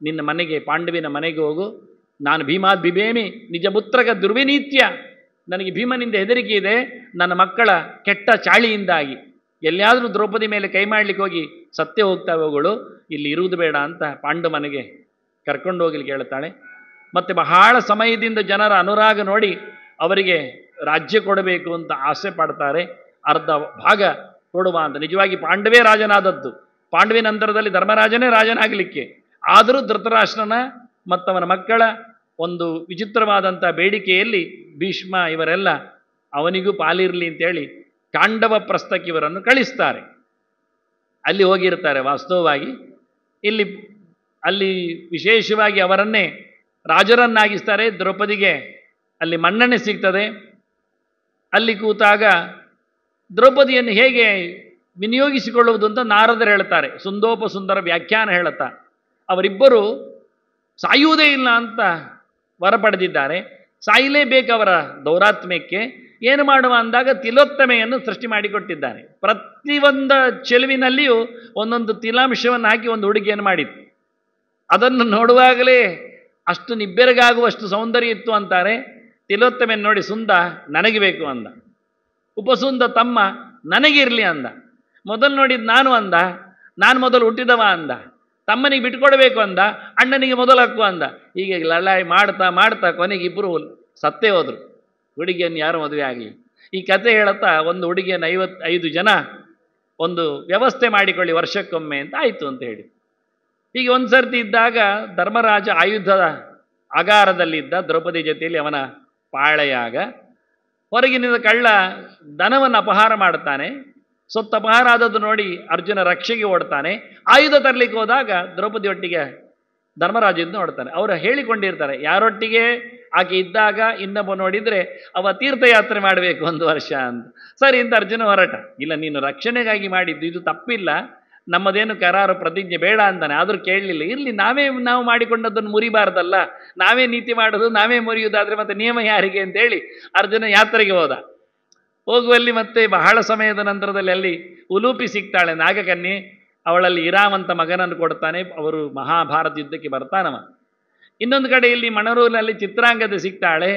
ನಿನ್ನ ಮನೆಗೆ, ಪಾಂಡವಿನ ಮನೆಗೆ ಹೋಗು, ನಾನು ಭೀಮಾದ್ ಬಿಬೇಮಿ ನಿಜ ಪುತ್ರಕ ದುರ್ವಿನೀತ್ಯ, ನನಗೆ ಭೀಮನಿಂದ ಹೆದರಿಕೆ ಇದೆ, ನನ್ನ ಮಕ್ಕಳ ಕೆಟ್ಟ ಚಾಳಿಯಿಂದಾಗಿ ಎಲ್ಲಿಯಾದರೂ ದ್ರೌಪದಿ ಮೇಲೆ ಕೈ ಮಾಡಲಿಕ್ಕೆ ಹೋಗಿ ಸತ್ಯ ಹೋಗ್ತಾವೆ ಅವುಗಳು, ಇಲ್ಲಿ ಇರುವುದು ಬೇಡ ಅಂತ ಪಾಂಡು ಮನೆಗೆ ಕರ್ಕೊಂಡು ಹೋಗ್ಲಿಕ್ಕೆ ಹೇಳ್ತಾಳೆ. ಮತ್ತು ಬಹಳ ಸಮಯದಿಂದ ಜನರ ಅನುರಾಗ ನೋಡಿ ಅವರಿಗೆ ರಾಜ್ಯ ಕೊಡಬೇಕು ಅಂತ ಆಸೆ ಪಡ್ತಾರೆ. ಅರ್ಧ ಭಾಗ ಕೊಡುವ ಅಂತ. ನಿಜವಾಗಿ ಪಾಂಡವೇ ರಾಜನಾದದ್ದು, ಪಾಂಡವಿನ ನಂತರದಲ್ಲಿ ಧರ್ಮರಾಜನೇ ರಾಜನಾಗಲಿಕ್ಕೆ. ಆದರೂ ಧೃತರಾಷ್ಟ್ರನ ಮತ್ತವನ ಮಕ್ಕಳ ಒಂದು ವಿಚಿತ್ರವಾದಂಥ ಬೇಡಿಕೆಯಲ್ಲಿ ಭೀಷ್ಮ ಇವರೆಲ್ಲ ಅವನಿಗೂ ಪಾಲಿರಲಿ ಅಂತೇಳಿ ಕಾಂಡವ ಪ್ರಸ್ಥಕ್ಕೆ ಇವರನ್ನು ಕಳಿಸ್ತಾರೆ. ಅಲ್ಲಿ ಹೋಗಿರ್ತಾರೆ ವಾಸ್ತವವಾಗಿ. ಅಲ್ಲಿ ವಿಶೇಷವಾಗಿ ಅವರನ್ನೇ ರಾಜರನ್ನಾಗಿಸ್ತಾರೆ. ದ್ರೌಪದಿಗೆ ಅಲ್ಲಿ ಮನ್ನಣೆ ಸಿಗ್ತದೆ. ಅಲ್ಲಿ ಕೂತಾಗ ದ್ರೌಪದಿಯನ್ನು ಹೇಗೆ ವಿನಿಯೋಗಿಸಿಕೊಳ್ಳುವುದು ಅಂತ ನಾರದರು ಹೇಳ್ತಾರೆ. ಸುಂದೋಪಸುಂದರ ವ್ಯಾಖ್ಯಾನ ಹೇಳುತ್ತಾ ಅವರಿಬ್ಬರು ಸಾಯುವುದೇ ಇಲ್ಲ ಅಂತ ವರ ಪಡೆದಿದ್ದಾರೆ. ಸಾಯಲೇಬೇಕು ಅವರ ದೌರಾತ್ಮ್ಯಕ್ಕೆ. ಏನು ಮಾಡುವ ಅಂದಾಗ ತಿಲೋತ್ತಮೆಯನ್ನು ಸೃಷ್ಟಿ ಮಾಡಿಕೊಟ್ಟಿದ್ದಾರೆ. ಪ್ರತಿಯೊಂದು ಚೆಲುವಿನಲ್ಲಿಯೂ ಒಂದೊಂದು ತಿಲಾಂಶವನ್ನು ಹಾಕಿ ಒಂದು ಹುಡುಗಿಯನ್ನು ಮಾಡಿತ್ತು. ಅದನ್ನು ನೋಡುವಾಗಲೇ ಅಷ್ಟು ನಿಬ್ಬೆರಗಾಗುವಷ್ಟು ಸೌಂದರ್ಯ ಇತ್ತು ಅಂತಾರೆ. ತಿಲೋತ್ತಮೆಯನ್ನು ನೋಡಿ ಸುಂದ ನನಗೆ ಬೇಕು ಅಂದ, ಉಪಸುಂದ ತಮ್ಮ ನನಗಿರಲಿ ಅಂದ, ಮೊದಲು ನೋಡಿದ್ದು ನಾನು ಅಂದ, ನಾನು ಮೊದಲು ಹುಟ್ಟಿದವ ಅಂದ, ತಮ್ಮನಿಗೆ ಬಿಟ್ಕೊಡ್ಬೇಕು ಅಂದ, ಅಣ್ಣನಿಗೆ ಮೊದಲು ಹಾಕು ಅಂದ. ಹೀಗೆ ಲಳ್ಳಾಯಿ ಮಾಡ್ತಾ ಮಾಡ್ತಾ ಕೊನೆಗೆ ಇಬ್ಬರು ಸತ್ತೇ ಹೋದರು. ಹುಡುಗಿಯನ್ನು ಯಾರು ಮದುವೆ ಆಗಲಿ. ಈ ಕತೆ ಹೇಳುತ್ತಾ ಒಂದು ಹುಡುಗಿಯನ್ನು 55 ಜನ ಒಂದು ವ್ಯವಸ್ಥೆ ಮಾಡಿಕೊಳ್ಳಿ ವರ್ಷಕ್ಕೊಮ್ಮೆ ಅಂತ ಆಯಿತು ಅಂತ ಹೇಳಿ. ಹೀಗೆ ಒಂದು ಸರ್ತಿ ಇದ್ದಾಗ ಧರ್ಮರಾಜ ಆಯುಧದ ಅಗಾರದಲ್ಲಿದ್ದ ದ್ರೌಪದಿ ಜೊತೆಯಲ್ಲಿ ಅವನ ಪಾಳೆಯಾಗ ಹೊರಗಿನಿಂದ ಕಳ್ಳ ದನವನ್ನು ಅಪಹಾರ ಮಾಡ್ತಾನೆ. ಸೊತ್ತು ಅಪಹಾರ ಆದದ್ದು ನೋಡಿ ಅರ್ಜುನ ರಕ್ಷೆಗೆ ಓಡ್ತಾನೆ. ಆಯುಧ ತರಲಿಕ್ಕೆ ಹೋದಾಗ ದ್ರೌಪದಿ ಒಟ್ಟಿಗೆ ಧರ್ಮರಾಜದಿಂದ ನೋಡ್ತಾನೆ. ಅವರು ಹೇಳಿಕೊಂಡಿರ್ತಾರೆ, ಯಾರೊಟ್ಟಿಗೆ ಆಕೆ ಇದ್ದಾಗ ಇನ್ನೊಬ್ಬ ನೋಡಿದರೆ ಅವ ತೀರ್ಥಯಾತ್ರೆ ಮಾಡಬೇಕು 1 ವರ್ಷ ಅಂತ. ಸರಿ ಅಂತ ಅರ್ಜುನ ಹೊರಟ. ಇಲ್ಲ, ನೀನು ರಕ್ಷಣೆಗಾಗಿ ಮಾಡಿದ್ದು, ಇದು ತಪ್ಪಿಲ್ಲ, ನಮ್ಮದೇನು ಕರಾರು ಪ್ರತಿಜ್ಞೆ ಬೇಡ ಅಂತಾನೆ. ಆದರೂ ಕೇಳಲಿಲ್ಲ. ಇರಲಿ, ನಾವು ಮಾಡಿಕೊಂಡದ್ದನ್ನು ಮುರಿಬಾರ್ದಲ್ಲ, ನಾವೇ ನೀತಿ ಮಾಡೋದು, ನಾವೇ ಮುರಿಯುವುದಾದರೆ ಮತ್ತೆ ನಿಯಮ ಯಾರಿಗೆ ಅಂತೇಳಿ ಅರ್ಜುನ ಯಾತ್ರೆಗೆ ಹೋದ. ಹೋಗುವಲ್ಲಿ ಮತ್ತೆ ಬಹಳ ಸಮಯದ ನಂತರದಲ್ಲಿ ಅಲ್ಲಿ ಉಲೂಪಿ ಸಿಗ್ತಾಳೆ, ನಾಗಕನ್ಯೆ. ಅವಳಲ್ಲಿ ಇರಾವಂತ ಮಗನನ್ನು ಕೊಡ್ತಾನೆ. ಅವರು ಮಹಾಭಾರತ ಯುದ್ಧಕ್ಕೆ ಬರ್ತಾನವ. ಇನ್ನೊಂದು ಕಡೆ ಇಲ್ಲಿ ಮಣರೂರಿನಲ್ಲಿ ಚಿತ್ರಾಂಗದ ಸಿಗ್ತಾಳೆ.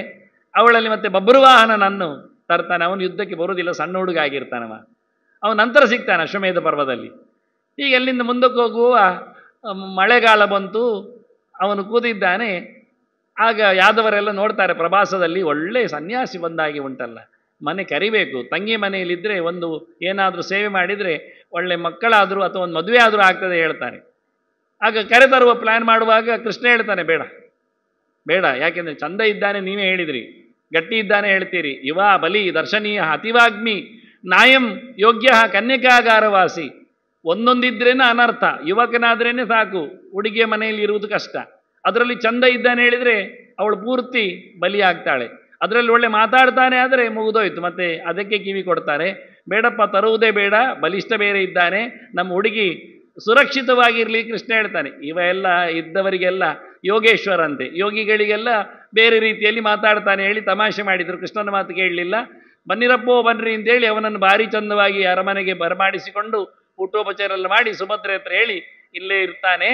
ಅವಳಲ್ಲಿ ಮತ್ತೆ ಬಬ್ರುವಾಹನನನ್ನು ತರ್ತಾನೆ. ಅವನು ಯುದ್ಧಕ್ಕೆ ಬರುವುದಿಲ್ಲ, ಸಣ್ಣ ಹುಡುಗ ಆಗಿರ್ತಾನವ. ಅವನ ನಂತರ ಸಿಗ್ತಾನೆ ಅಶ್ವಮೇಧ ಪರ್ವದಲ್ಲಿ. ಈಗ ಅಲ್ಲಿಂದ ಮುಂದಕ್ಕೆ ಹೋಗುವ ಮಳೆಗಾಲ ಬಂತು, ಅವನು ಕೂದಿದ್ದಾನೆ. ಆಗ ಯಾದವರೆಲ್ಲ ನೋಡ್ತಾರೆ ಪ್ರವಾಸದಲ್ಲಿ, ಒಳ್ಳೆ ಸನ್ಯಾಸಿ ಬಂದಾಗಿ ಉಂಟಲ್ಲ, ಮನೆ ಕರಿಬೇಕು, ತಂಗಿ ಮನೆಯಲ್ಲಿದ್ದರೆ ಒಂದು ಏನಾದರೂ ಸೇವೆ ಮಾಡಿದರೆ ಒಳ್ಳೆ ಮಕ್ಕಳಾದರೂ ಅಥವಾ ಒಂದು ಮದುವೆ ಆದರೂ ಆಗ್ತದೆ ಹೇಳ್ತಾರೆ. ಆಗ ಕರೆತರುವ ಪ್ಲ್ಯಾನ್ ಮಾಡುವಾಗ ಕೃಷ್ಣ ಹೇಳ್ತಾನೆ, ಬೇಡ ಬೇಡ, ಯಾಕೆಂದರೆ ಚಂದ ಇದ್ದಾನೆ ನೀವೇ ಹೇಳಿದ್ರಿ, ಗಟ್ಟಿ ಇದ್ದಾನೆ ಹೇಳ್ತೀರಿ, ಯುವ ಬಲಿ ದರ್ಶನೀಯ ಅತಿವಾಗ್ಮಿ ನಾಯಂ ಯೋಗ್ಯ ಕನ್ಯಕಾಗಾರವಾಸಿ. ಒಂದೊಂದಿದ್ರೇನೆ ಅನರ್ಥ, ಯುವಕನಾದ್ರೇ ಸಾಕು, ಹುಡುಗಿಯ ಮನೆಯಲ್ಲಿ ಇರುವುದು ಕಷ್ಟ. ಅದರಲ್ಲಿ ಚಂದ ಇದ್ದಾನೆ ಹೇಳಿದರೆ ಅವಳು ಪೂರ್ತಿ ಬಲಿಯಾಗ್ತಾಳೆ. ಅದರಲ್ಲಿ ಒಳ್ಳೆ ಮಾತಾಡ್ತಾನೆ ಆದರೆ ಮುಗಿದೋಯ್ತು, ಮತ್ತೆ ಅದಕ್ಕೆ ಕಿವಿ ಕೊಡ್ತಾರೆ. ಬೇಡಪ್ಪ, ತರುವುದೇ ಬೇಡ, ಬಲಿಷ್ಠ ಬೇರೆ ಇದ್ದಾನೆ, ನಮ್ಮ ಹುಡುಗಿ ಸುರಕ್ಷಿತವಾಗಿರಲಿ ಕೃಷ್ಣ ಹೇಳ್ತಾನೆ. ಇವ ಎಲ್ಲ ಇದ್ದವರಿಗೆಲ್ಲ ಯೋಗೇಶ್ವರಂತೆ, ಯೋಗಿಗಳಿಗೆಲ್ಲ ಬೇರೆ ರೀತಿಯಲ್ಲಿ ಮಾತಾಡ್ತಾನೆ ಹೇಳಿ ತಮಾಷೆ ಮಾಡಿದರು. ಕೃಷ್ಣನ ಮಾತು ಕೇಳಲಿಲ್ಲ. ಬನ್ನಿರಪ್ಪೋ ಬನ್ನಿರಿ ಅಂತೇಳಿ ಅವನನ್ನು ಭಾರಿ ಚಂದವಾಗಿ ಅರಮನೆಗೆ ಬರಮಾಡಿಸಿಕೊಂಡು ಊಟೋಪಚಾರ ಎಲ್ಲ ಮಾಡಿ ಸುಭದ್ರೆ ಹತ್ರ ಹೇಳಿ ಇಲ್ಲೇ ಇರ್ತಾನೆ.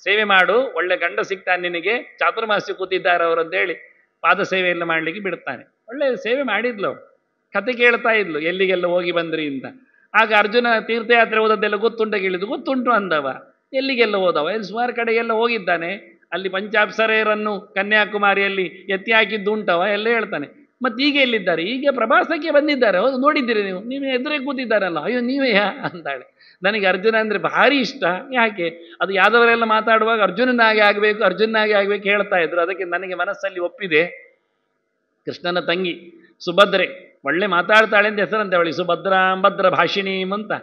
ಸೇವೆ ಮಾಡು, ಒಳ್ಳೆ ಗಂಡ ಸಿಗ್ತಾನೆ ನಿನಗೆ, ಚಾತುರ್ಮಾಸ್ಯ ಕೂತಿದ್ದಾರೆ ಅವರು ಅಂತೇಳಿ ಪಾದ ಸೇವೆಯನ್ನು ಮಾಡಲಿಕ್ಕೆ ಬಿಡ್ತಾನೆ. ಒಳ್ಳೆ ಸೇವೆ ಮಾಡಿದ್ಲು, ಕತೆ ಕೇಳ್ತಾ ಇದ್ಲು ಎಲ್ಲಿಗೆಲ್ಲ ಹೋಗಿ ಬಂದ್ರಿ ಅಂತ. ಆಗ ಅರ್ಜುನ ತೀರ್ಥಯಾತ್ರೆ ಹೋದದ್ದೆಲ್ಲ ಗೊತ್ತುಂಟ ಕೇಳಿದ್ದು. ಗೊತ್ತುಂಟು ಅಂದವ. ಎಲ್ಲಿಗೆಲ್ಲ ಹೋದವ? ಎಲ್ಲಿ ಸುಮಾರು ಕಡೆಗೆಲ್ಲ ಹೋಗಿದ್ದಾನೆ. ಅಲ್ಲಿ ಪಂಚಾಪ್ಸರೆಯರನ್ನು ಕನ್ಯಾಕುಮಾರಿಯಲ್ಲಿ ಎತ್ತಿ ಹಾಕಿದ್ದು ಉಂಟವ ಎಲ್ಲ ಹೇಳ್ತಾನೆ. ಮತ್ತೆ ಈಗ ಎಲ್ಲಿದ್ದಾರೆ? ಈಗ ಪ್ರವಾಸಕ್ಕೆ ಬಂದಿದ್ದಾರೆ. ಹೌದು, ನೋಡಿದ್ದೀರಿ ನೀವು? ನೀವು ಎದುರೇ ಕೂತಿದ್ದಾರಲ್ಲ. ಅಯ್ಯೋ ನೀವೇ ಅಂತಾಳೆ. ನನಗೆ ಅರ್ಜುನ ಅಂದರೆ ಭಾರಿ ಇಷ್ಟ. ಯಾಕೆ? ಅದು ಯಾದವರೆಲ್ಲ ಮಾತಾಡುವಾಗ ಅರ್ಜುನನಾಗೆ ಆಗಬೇಕು, ಅರ್ಜುನನಾಗೆ ಆಗಬೇಕು ಹೇಳ್ತಾ ಇದ್ರು. ಅದಕ್ಕೆ ನನಗೆ ಮನಸ್ಸಲ್ಲಿ ಒಪ್ಪಿದೆ. ಕೃಷ್ಣನ ತಂಗಿ ಸುಭದ್ರೆ ಒಳ್ಳೆ ಮಾತಾಡ್ತಾಳೆ ಅಂತ ಹೆಸರಂತೆ ಅವಳಿಗೆ, ಸುಭದ್ರಾಂಭದ್ರ ಭಾಷಿಣೀಂ ಅಂತ.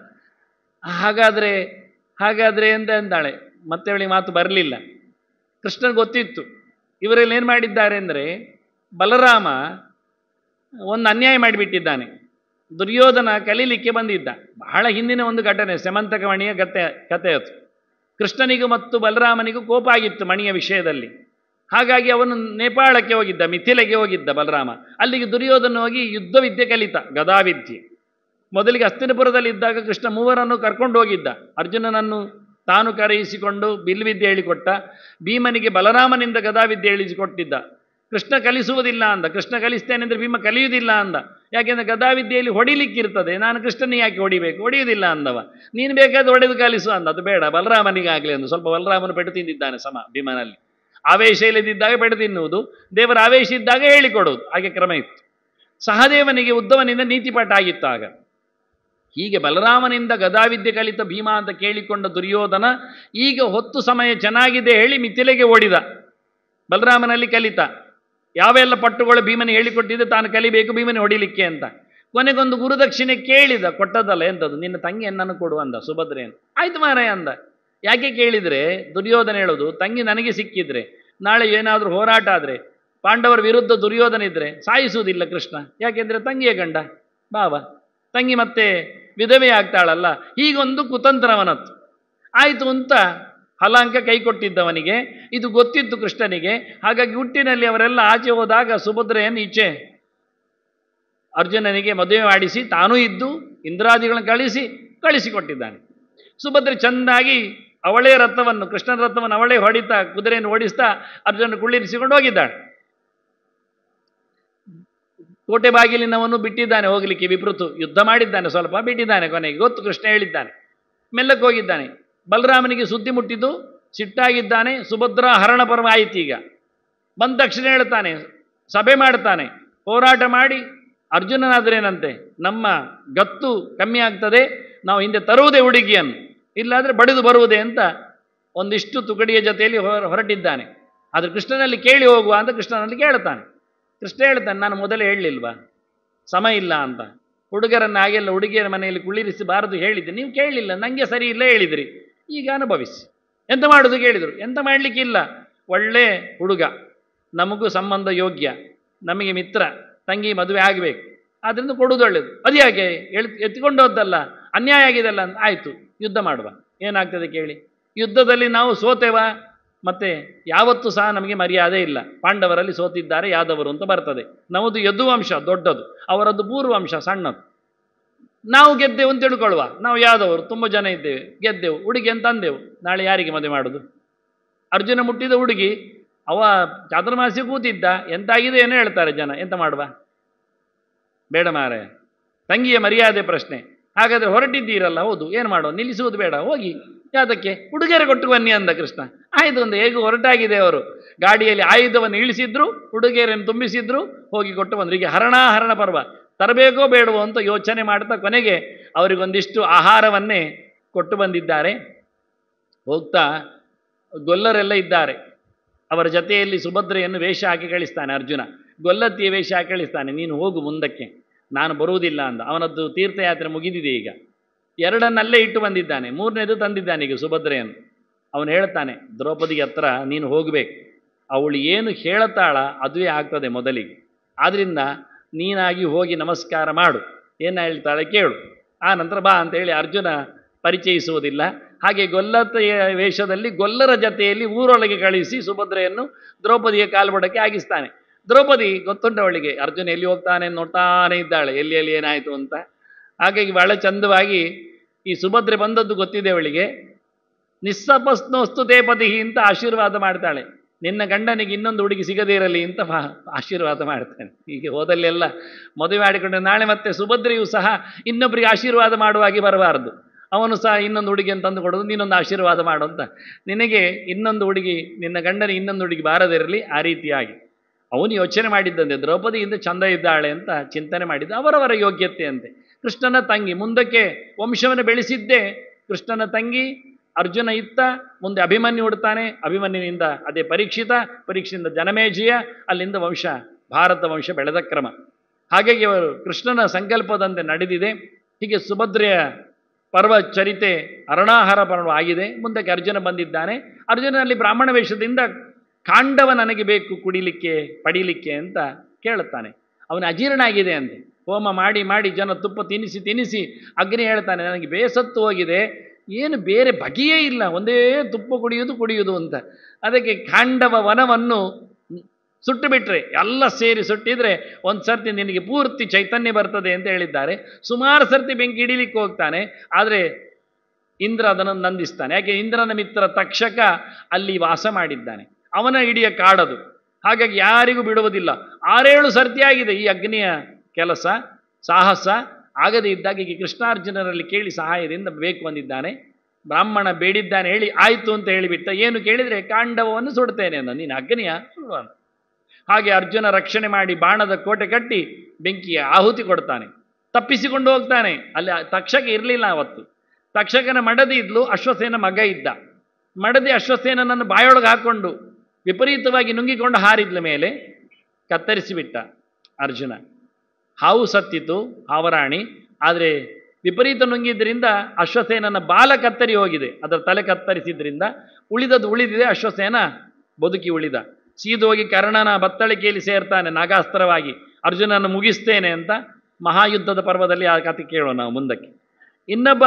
ಹಾಗಾದರೆ ಅಂತ ಅಂತಾಳೆ. ಮತ್ತೆ ಅವಳಿಗೆ ಮಾತು ಬರಲಿಲ್ಲ. ಕೃಷ್ಣನ್ ಗೊತ್ತಿತ್ತು ಇವರೆಲ್ಲ ಏನು ಮಾಡಿದ್ದಾರೆ ಅಂದರೆ, ಬಲರಾಮ ಒಂದು ಅನ್ಯಾಯ ಮಾಡಿಬಿಟ್ಟಿದ್ದಾನೆ. ದುರ್ಯೋಧನ ಕಲೀಲಿಕ್ಕೆ ಬಂದಿದ್ದ. ಬಹಳ ಹಿಂದಿನ ಒಂದು ಘಟನೆ, ಸೆಮಂತಕ ಮಣಿಯ ಕತೆ ಅದು. ಕೃಷ್ಣನಿಗೂ ಮತ್ತು ಬಲರಾಮನಿಗೂ ಕೋಪ ಆಗಿತ್ತು ಮಣಿಯ ವಿಷಯದಲ್ಲಿ. ಹಾಗಾಗಿ ಅವನು ನೇಪಾಳಕ್ಕೆ ಹೋಗಿದ್ದ, ಮಿಥಿಲೆಗೆ ಹೋಗಿದ್ದ ಬಲರಾಮ. ಅಲ್ಲಿಗೆ ದುರ್ಯೋಧನ ಹೋಗಿ ಯುದ್ಧ ವಿದ್ಯೆ ಕಲಿತ, ಗದಾವಿದ್ಯೆ. ಮೊದಲಿಗೆ ಹಸ್ತಿನಪುರದಲ್ಲಿದ್ದಾಗ ಕೃಷ್ಣ ಮೂವರನ್ನು ಕರ್ಕೊಂಡು ಹೋಗಿದ್ದ. ಅರ್ಜುನನನ್ನು ತಾನು ಕರೆಯಿಸಿಕೊಂಡು ಬಿಲ್ವಿದ್ಯೆ ಹೇಳಿಕೊಟ್ಟ. ಭೀಮನಿಗೆ ಬಲರಾಮನಿಂದ ಗದಾವಿದ್ಯೆ ಹೇಳಿಸಿಕೊಟ್ಟಿದ್ದ. ಕೃಷ್ಣ ಕಲಿಸುವುದಿಲ್ಲ ಅಂದ. ಕೃಷ್ಣ ಕಲಿಸ್ತೇನೆ ಅಂದರೆ ಭೀಮ ಕಲಿಯುವುದಿಲ್ಲ ಅಂದ. ಯಾಕೆಂದರೆ ಗದಾವಿದ್ಯೆಯಲ್ಲಿ ಹೊಡಿಲಿಕ್ಕಿರ್ತದೆ. ನಾನು ಕೃಷ್ಣನಿಗೆ ಯಾಕೆ ಹೊಡಿಬೇಕು? ಹೊಡೆಯುವುದಿಲ್ಲ ಅಂದವ. ನೀನು ಬೇಕಾದ್ರೆ ಹೊಡೆದು ಕಲಿಸು ಅಂದ. ಅದು ಬೇಡ, ಬಲರಾಮನಿಗಾಗಲಿ ಅಂದು. ಸ್ವಲ್ಪ ಬಲರಾಮನು ಪೆಟ್ಟು ತಿಂದಿದ್ದಾನೆ ಭೀಮನಲ್ಲಿ. ಆವೇಶ ಇಲ್ಲದಿದ್ದಾಗ ಪೆಟ್ಟು ತಿನ್ನುವುದು, ದೇವರ ಆವೇಶ ಇದ್ದಾಗ ಹೇಳಿಕೊಡುವುದು, ಹಾಗೆ ಕ್ರಮ ಇತ್ತು. ಸಹದೇವನಿಗೆ ಉದ್ದವನಿಂದ ನೀತಿಪಾಠ ಆಗಿತ್ತು ಆಗ. ಹೀಗೆ ಬಲರಾಮನಿಂದ ಗದಾವಿದ್ಯೆ ಕಲಿತ ಭೀಮ ಅಂತ ಕೇಳಿಕೊಂಡ ದುರ್ಯೋಧನ ಈಗ ಹೊತ್ತು ಸಮಯ ಚೆನ್ನಾಗಿದೆ ಹೇಳಿ ಮಿಥಿಲೆಗೆ ಓಡಿದ. ಬಲರಾಮನಲ್ಲಿ ಕಲಿತ. ಯಾವೆಲ್ಲ ಪಟ್ಟುಗಳು ಭೀಮನಿಗೆ ಹೇಳಿಕೊಟ್ಟಿದ್ದೆ ತಾನು ಕಲಿಬೇಕು ಭೀಮನಿಗೆ ಹೊಡಿಲಿಕ್ಕೆ ಅಂತ. ಕೊನೆಗೊಂದು ಗುರುದಕ್ಷಿಣೆ ಕೇಳಿದ, ಕೊಟ್ಟದಲ್ಲ. ಎಂಥದ್ದು? ನಿನ್ನ ತಂಗಿಯನ್ನು ಕೊಡು ಅಂದ, ಸುಭದ್ರೆಯನ್ನು. ಆಯ್ತು ಮಾರಾಯ ಅಂದ. ಯಾಕೆ ಕೇಳಿದರೆ, ದುರ್ಯೋಧನ ಹೇಳೋದು, ತಂಗಿ ನನಗೆ ಸಿಕ್ಕಿದ್ರೆ ನಾಳೆ ಏನಾದರೂ ಹೋರಾಟ ಆದರೆ ಪಾಂಡವರ ವಿರುದ್ಧ ದುರ್ಯೋಧನ ಇದ್ದರೆ ಸಾಯಿಸುವುದಿಲ್ಲ ಕೃಷ್ಣ. ಯಾಕೆಂದರೆ ತಂಗಿಯ ಗಂಡ ಬಾವ, ತಂಗಿ ಮತ್ತೆ ವಿಧವೆ ಆಗ್ತಾಳಲ್ಲ. ಹೀಗೊಂದು ಕುತಂತ್ರವನತ್ತು. ಆಯಿತು ಅಂತ ಹಲಾಂಕ ಕೈ ಕೊಟ್ಟಿದ್ದವನಿಗೆ ಇದು ಗೊತ್ತಿತ್ತು ಕೃಷ್ಣನಿಗೆ. ಹಾಗಾಗಿ ಹುಟ್ಟಿನಲ್ಲಿ ಅವರೆಲ್ಲ ಆಚೆ ಹೋದಾಗ ಸುಭದ್ರೆಯನ್ನು ಈಚೆ ಅರ್ಜುನನಿಗೆ ಮದುವೆ ಮಾಡಿಸಿ ತಾನೂ ಇದ್ದು ಇಂದ್ರಾದಿಗಳನ್ನು ಕಳಿಸಿಕೊಟ್ಟಿದ್ದಾನೆ. ಸುಭದ್ರೆ ಚೆಂದಾಗಿ ಅವಳೇ ರಥವನ್ನು, ಕೃಷ್ಣನ ರಥವನ್ನು ಅವಳೇ ಹೊಡಿತಾ, ಕುದುರೆಯನ್ನು ಓಡಿಸ್ತಾ ಅರ್ಜುನ ಕುಳ್ಳಿರಿಸಿಕೊಂಡು ಹೋಗಿದ್ದಾಳೆ. ಕೋಟೆ ಬಾಗಿಲಿನವನು ಬಿಟ್ಟಿದ್ದಾನೆ ಹೋಗಲಿಕ್ಕೆ. ವಿಪೃತು ಯುದ್ಧ ಮಾಡಿದ್ದಾನೆ, ಸ್ವಲ್ಪ ಬಿಟ್ಟಿದ್ದಾನೆ. ಕೊನೆಗೆ ಗೊತ್ತು, ಕೃಷ್ಣ ಹೇಳಿದ್ದಾನೆ. ಮೆಲ್ಲಕ್ಕೆ ಹೋಗಿದ್ದಾನೆ. ಬಲರಾಮನಿಗೆ ಸುದ್ದಿ ಮುಟ್ಟಿದ್ದು, ಸಿಟ್ಟಾಗಿದ್ದಾನೆ. ಸುಭದ್ರ ಹರಣ ಪರ್ವ ಆಯಿತು. ಈಗ ಬಂದ ತಕ್ಷಣ ಹೇಳ್ತಾನೆ, ಸಭೆ ಮಾಡ್ತಾನೆ, ಹೋರಾಟ ಮಾಡಿ ಅರ್ಜುನನಾದ್ರೇನಂತೆ ನಮ್ಮ ಗತ್ತು ಕಮ್ಮಿ ಆಗ್ತದೆ, ನಾವು ಹಿಂದೆ ತರುವುದೇ ಹುಡುಗಿಯನ್ನು, ಇಲ್ಲಾದರೆ ಬಡಿದು ಬರುವುದೇ ಅಂತ ಒಂದಿಷ್ಟು ತುಕಡಿಯ ಜೊತೆಯಲ್ಲಿ ಹೊರಟಿದ್ದಾನೆ. ಆದರೆ ಕೃಷ್ಣನಲ್ಲಿ ಕೇಳಿ ಹೋಗುವ ಅಂತ ಕೃಷ್ಣನಲ್ಲಿ ಕೇಳ್ತಾನೆ. ಕೃಷ್ಣ ಹೇಳ್ತಾನೆ, ನಾನು ಮೊದಲೇ ಹೇಳಲಿಲ್ವಾ ಸಮ ಇಲ್ಲ ಅಂತ? ಹುಡುಗರನ್ನು ಹಾಗೆಲ್ಲ ಹುಡುಗಿಯರ ಮನೆಯಲ್ಲಿ ಕುಳ್ಳಿರಿಸಬಾರದು ಹೇಳಿದ್ದೆ, ನೀವು ಕೇಳಲಿಲ್ಲ, ನನಗೆ ಸರಿ ಇಲ್ಲ ಹೇಳಿದ್ರಿ, ಈಗ ಅನುಭವಿಸಿ. ಎಂತ ಮಾಡೋದು ಕೇಳಿದರು. ಎಂತ ಮಾಡಲಿಕ್ಕಿಲ್ಲ, ಒಳ್ಳೆ ಹುಡುಗ, ನಮಗೂ ಸಂಬಂಧ ಯೋಗ್ಯ, ನಮಗೆ ಮಿತ್ರ, ತಂಗಿ ಮದುವೆ ಆಗಬೇಕು, ಆದ್ದರಿಂದ ಕೊಡುವುದು ಒಳ್ಳೆಯದು. ಅದು ಯಾಕೆ ಎತ್ಕೊಂಡು ಹೋದ್ದಲ್ಲ, ಅನ್ಯಾಯ ಆಗಿದೆಲ್ಲ ಅಂತ. ಆಯಿತು, ಯುದ್ಧ ಮಾಡುವ, ಏನಾಗ್ತದೆ ಕೇಳಿ. ಯುದ್ಧದಲ್ಲಿ ನಾವು ಸೋತೆವ, ಮತ್ತೆ ಯಾವತ್ತೂ ಸಹ ನಮಗೆ ಮರ್ಯಾದೆ ಇಲ್ಲ. ಪಾಂಡವರಲ್ಲಿ ಸೋತಿದ್ದಾರೆ ಯಾದವರು ಅಂತ ಬರ್ತದೆ. ನಮ್ಮದು ಯದುವಂಶ ದೊಡ್ಡದು, ಅವರದ್ದು ಪೂರ್ವಂಶ ಸಣ್ಣದು. ನಾವು ಗೆದ್ದೆವು ಅಂತ ತಿಳ್ಕೊಳ್ಳುವ, ನಾವು ಯಾದವರು ತುಂಬ ಜನ ಇದ್ದೇವೆ, ಗೆದ್ದೆವು, ಹುಡುಗಿ ಅಂತ ಅಂದೆವು, ನಾಳೆ ಯಾರಿಗೆ ಮದುವೆ ಮಾಡೋದು? ಅರ್ಜುನ ಮುಟ್ಟಿದ ಹುಡುಗಿ, ಅವ ಚಾತುರ್ಮಾಸ್ಯ ಕೂತಿದ್ದ, ಎಂತಾಗಿದೆ ಏನೋ ಹೇಳ್ತಾರೆ ಜನ, ಎಂತ ಮಾಡುವ? ಬೇಡ ಮಾರಾಯ, ತಂಗಿಯ ಮರ್ಯಾದೆ ಪ್ರಶ್ನೆ. ಹಾಗಾದರೆ ಹೊರಟಿದ್ದೀರಲ್ಲ, ಹೌದು, ಏನು ಮಾಡುವ? ನಿಲ್ಲಿಸುವುದು ಬೇಡ, ಹೋಗಿ. ಯಾತಕ್ಕೆ? ಉಡುಗೊರೆ ಕೊಟ್ಟು ಬನ್ನಿ ಅಂದ ಕೃಷ್ಣ. ಆಯ್ತು ಒಂದು ಹೇಗೂ ಹೊರಟಾಗಿದೆ. ಅವರು ಗಾಡಿಯಲ್ಲಿ ಆಯುಧವನ್ನು ಇಳಿಸಿದ್ರು, ಉಡುಗೊರೆಯನ್ನು ತುಂಬಿಸಿದ್ರು, ಹೋಗಿ ಕೊಟ್ಟು ಬಂದರು. ಹೀಗೆ ಹರಣ ಪರ್ವ ತರಬೇಕೋ ಬೇಡವೋ ಅಂತ ಯೋಚನೆ ಮಾಡ್ತಾ ಕೊನೆಗೆ ಅವರಿಗೊಂದಿಷ್ಟು ಆಹಾರವನ್ನೇ ಕೊಟ್ಟು ಬಂದಿದ್ದಾರೆ. ಹೋಗ್ತಾ ಗೊಲ್ಲರೆಲ್ಲ ಇದ್ದಾರೆ. ಅವರ ಜೊತೆಯಲ್ಲಿ ಸುಭದ್ರೆಯನ್ನು ವೇಷ ಹಾಕಿ ಕಳಿಸ್ತಾನೆ ಅರ್ಜುನ. ಗೊಲ್ಲತ್ತಿಯ ವೇಷ ಹಾಕಿ ಕಳಿಸ್ತಾನೆ, ನೀನು ಹೋಗು ಮುಂದಕ್ಕೆ, ನಾನು ಬರುವುದಿಲ್ಲ ಅಂದ. ಅವನದ್ದು ತೀರ್ಥಯಾತ್ರೆ ಮುಗಿದಿದೆ. ಈಗ ಎರಡನ್ನಲ್ಲೇ ಇಟ್ಟು ಬಂದಿದ್ದಾನೆ, ಮೂರನೇದು ತಂದಿದ್ದಾನೆ ಈಗ ಸುಭದ್ರೆಯನ್ನು. ಅವನು ಹೇಳ್ತಾನೆ, ದ್ರೌಪದಿಗೆ ಹತ್ರ ನೀನು ಹೋಗಬೇಕು, ಅವಳು ಏನು ಹೇಳ್ತಾಳ ಅದುವೇ ಆಗ್ತದೆ ಮೊದಲಿಗೆ. ಆದ್ದರಿಂದ ನೀನಾಗಿ ಹೋಗಿ ನಮಸ್ಕಾರ ಮಾಡು, ಏನು ಹೇಳ್ತಾಳೆ ಕೇಳು, ಆ ನಂತರ ಬಾ ಅಂತೇಳಿ ಅರ್ಜುನ ಪರಿಚಯಿಸುವುದಿಲ್ಲ. ಹಾಗೆ ಗೊಲ್ಲತೆಯ ವೇಷದಲ್ಲಿ ಗೊಲ್ಲರ ಜತೆಯಲ್ಲಿ ಊರೊಳಗೆ ಕಳಿಸಿ ಸುಭದ್ರೆಯನ್ನು ದ್ರೌಪದಿಯ ಕಾಲ್ಬಡಕ್ಕೆ ಆಗಿಸ್ತಾನೆ. ದ್ರೌಪದಿ ಗೊತ್ತುಂಟವಳಿಗೆ, ಅರ್ಜುನ ಎಲ್ಲಿ ಹೋಗ್ತಾನೆ ನೋಡ್ತಾನೆ ಇದ್ದಾಳೆ, ಎಲ್ಲಿ ಏನಾಯಿತು ಅಂತ. ಹಾಗಾಗಿ ಬಹಳ ಚಂದವಾಗಿ ಈ ಸುಭದ್ರೆ ಬಂದದ್ದು ಗೊತ್ತಿದೆ ಅವಳಿಗೆ. ನಿಸ್ಸಪಸ್ನೋಸ್ತು ತೇಪತಿ ಅಂತ ಆಶೀರ್ವಾದ ಮಾಡ್ತಾಳೆ. ನಿನ್ನ ಗಂಡನಿಗೆ ಇನ್ನೊಂದು ಹುಡುಗಿ ಸಿಗದೇ ಇರಲಿ ಅಂತ ಆಶೀರ್ವಾದ ಮಾಡ್ತಾನೆ. ಹೀಗೆ ಹೋದಲ್ಲೆಲ್ಲ ಮದುವೆ ಮಾಡಿಕೊಂಡು ನಾಳೆ ಮತ್ತೆ ಸುಭದ್ರೆಯೂ ಸಹ ಇನ್ನೊಬ್ಬರಿಗೆ ಆಶೀರ್ವಾದ ಮಾಡುವಾಗಿ ಬರಬಾರದು. ಅವನು ಸಹ ಇನ್ನೊಂದು ಹುಡುಗಿಯನ್ನು ತಂದು ಕೊಡೋದು, ನೀನೊಂದು ಆಶೀರ್ವಾದ ಮಾಡು ಅಂತ. ನಿನಗೆ ಇನ್ನೊಂದು ಹುಡುಗಿ, ನಿನ್ನ ಗಂಡನಿಗೆ ಇನ್ನೊಂದು ಹುಡುಗಿ ಬಾರದಿರಲಿ, ಆ ರೀತಿಯಾಗಿ ಅವನು ಯೋಚನೆ ಮಾಡಿದ್ದಂತೆ. ದ್ರೌಪದಿಯಿಂದ ಚಂದ ಇದ್ದಾಳೆ ಅಂತ ಚಿಂತನೆ ಮಾಡಿದ್ದ. ಅವರವರ ಯೋಗ್ಯತೆ ಅಂತೆ. ಕೃಷ್ಣನ ತಂಗಿ ಮುಂದಕ್ಕೆ ವಂಶವನ್ನು ಬೆಳೆಸಿದ್ದೇ ಕೃಷ್ಣನ ತಂಗಿ. ಅರ್ಜುನ ಇತ್ತ, ಮುಂದೆ ಅಭಿಮನ್ಯು ಹುಡ್ತಾನೆ, ಅಭಿಮನ್ಯುವಿನಿಂದ ಅದೇ ಪರೀಕ್ಷೆಯಿಂದ ಜನಮೇಜಯ, ಅಲ್ಲಿಂದ ವಂಶ, ಭಾರತ ವಂಶ ಬೆಳೆದ ಕ್ರಮ. ಹಾಗಾಗಿ ಅವರು ಕೃಷ್ಣನ ಸಂಕಲ್ಪದಂತೆ ನಡೆದಿದೆ. ಹೀಗೆ ಸುಭದ್ರೆಯ ಪರ್ವ ಚರಿತೆ ಅರಣಾಹಾರ ಪರ್ವ ಆಗಿದೆ. ಮುಂದಕ್ಕೆ ಅರ್ಜುನ ಬಂದಿದ್ದಾನೆ. ಅರ್ಜುನಲ್ಲಿ ಬ್ರಾಹ್ಮಣ ವೇಷದಿಂದ ಕಾಂಡವ ನನಗೆ ಬೇಕು ಕುಡಿಲಿಕ್ಕೆ ಪಡೀಲಿಕ್ಕೆ ಅಂತ ಕೇಳುತ್ತಾನೆ. ಅವನ ಅಜೀರ್ಣ ಆಗಿದೆ ಅಂತೆ. ಹೋಮ ಮಾಡಿ ಮಾಡಿ ಜನ ತುಪ್ಪ ತಿನ್ನಿಸಿ ಅಗ್ನಿ ಹೇಳ್ತಾನೆ, ನನಗೆ ಬೇಸತ್ತು ಹೋಗಿದೆ, ಏನು ಬೇರೆ ಬಗೆಯೇ ಇಲ್ಲ, ಒಂದೇ ತುಪ್ಪ ಕುಡಿಯುವುದು ಅಂತ. ಅದಕ್ಕೆ ಕಾಂಡವ ವನವನ್ನು ಸುಟ್ಟು ಬಿಟ್ರೆ, ಎಲ್ಲ ಸೇರಿ ಸುಟ್ಟಿದ್ರೆ ಒಂದು ಸರ್ತಿ ನಿನಗೆ ಪೂರ್ತಿ ಚೈತನ್ಯ ಬರ್ತದೆ ಅಂತ ಹೇಳಿದ್ದಾರೆ. ಸುಮಾರು ಸರ್ತಿ ಬೆಂಕಿ ಹಿಡಿಲಿಕ್ಕೆ ಹೋಗ್ತಾನೆ, ಆದರೆ ಇಂದ್ರ ಅದನ್ನು ನಂದಿಸ್ತಾನೆ. ಯಾಕೆ, ಇಂದ್ರನ ಮಿತ್ರ ತಕ್ಷಕ ಅಲ್ಲಿ ವಾಸ ಮಾಡಿದ್ದಾನೆ, ಅವನ ಹಿಡಿಯ ಕಾಡದು. ಹಾಗಾಗಿ ಯಾರಿಗೂ ಬಿಡುವುದಿಲ್ಲ. 6-7 ಸರ್ತಿಯಾಗಿದೆ ಈ ಅಗ್ನಿಯ ಕೆಲಸ, ಸಾಹಸ ಆಗದೇ ಇದ್ದಾಗ ಈಗ ಕೃಷ್ಣಾರ್ಜುನರಲ್ಲಿ ಕೇಳಿ ಸಹಾಯದಿಂದ ಬೇಕು ಬಂದಿದ್ದಾನೆ. ಬ್ರಾಹ್ಮಣ ಬೇಡಿದ್ದಾನೆ ಹೇಳಿ ಆಯಿತು ಅಂತ ಹೇಳಿಬಿಟ್ಟ. ಏನು ಕೇಳಿದರೆ ಕಾಂಡವವನ್ನು ಸುಡ್ತೇನೆ ಅಂದ. ನೀನು ಅಗ್ನಿಯ ಸುಡುವ. ಹಾಗೆ ಅರ್ಜುನ ರಕ್ಷಣೆ ಮಾಡಿ ಬಾಣದ ಕೋಟೆ ಕಟ್ಟಿ ಬೆಂಕಿಯ ಆಹುತಿ ಕೊಡ್ತಾನೆ. ತಪ್ಪಿಸಿಕೊಂಡು ಹೋಗ್ತಾನೆ. ಅಲ್ಲಿ ತಕ್ಷಕ ಇರಲಿಲ್ಲ ಅವತ್ತು. ತಕ್ಷಕನ ಮಡದಿ ಇದ್ಲು, ಅಶ್ವಸೇನ ಮಗ ಇದ್ದ. ಮಡದಿ ಅಶ್ವಸೇನನನ್ನು ಬಾಯೊಳಗೆ ಹಾಕ್ಕೊಂಡು ವಿಪರೀತವಾಗಿ ನುಂಗಿಕೊಂಡು ಹಾರಿದ್ಲ ಮೇಲೆ ಕತ್ತರಿಸಿಬಿಟ್ಟ ಅರ್ಜುನ. ಹಾವು ಸತ್ತಿತು, ಹಾವರಾಣಿ. ಆದರೆ ವಿಪರೀತ ನುಂಗಿದ್ರಿಂದ ಅಶ್ವಸೇನನ ಬಾಲ ಕತ್ತರಿ ಹೋಗಿದೆ, ಅದರ ತಲೆ ಕತ್ತರಿಸಿದ್ರಿಂದ ಉಳಿದಿದೆ. ಅಶ್ವಸೇನ ಬದುಕಿ ಉಳಿದ. ಸೀದೋಗಿ ಕರ್ಣನ ಬತ್ತಳಿಕೆಯಲ್ಲಿ ಸೇರ್ತಾನೆ ನಾಗಾಸ್ತ್ರವಾಗಿ, ಅರ್ಜುನನ್ನು ಮುಗಿಸ್ತೇನೆ ಅಂತ. ಮಹಾಯುದ್ಧದ ಪರ್ವದಲ್ಲಿ ಆ ಕಥೆ ಕೇಳೋಣ ನಾವು ಮುಂದಕ್ಕೆ. ಇನ್ನೊಬ್ಬ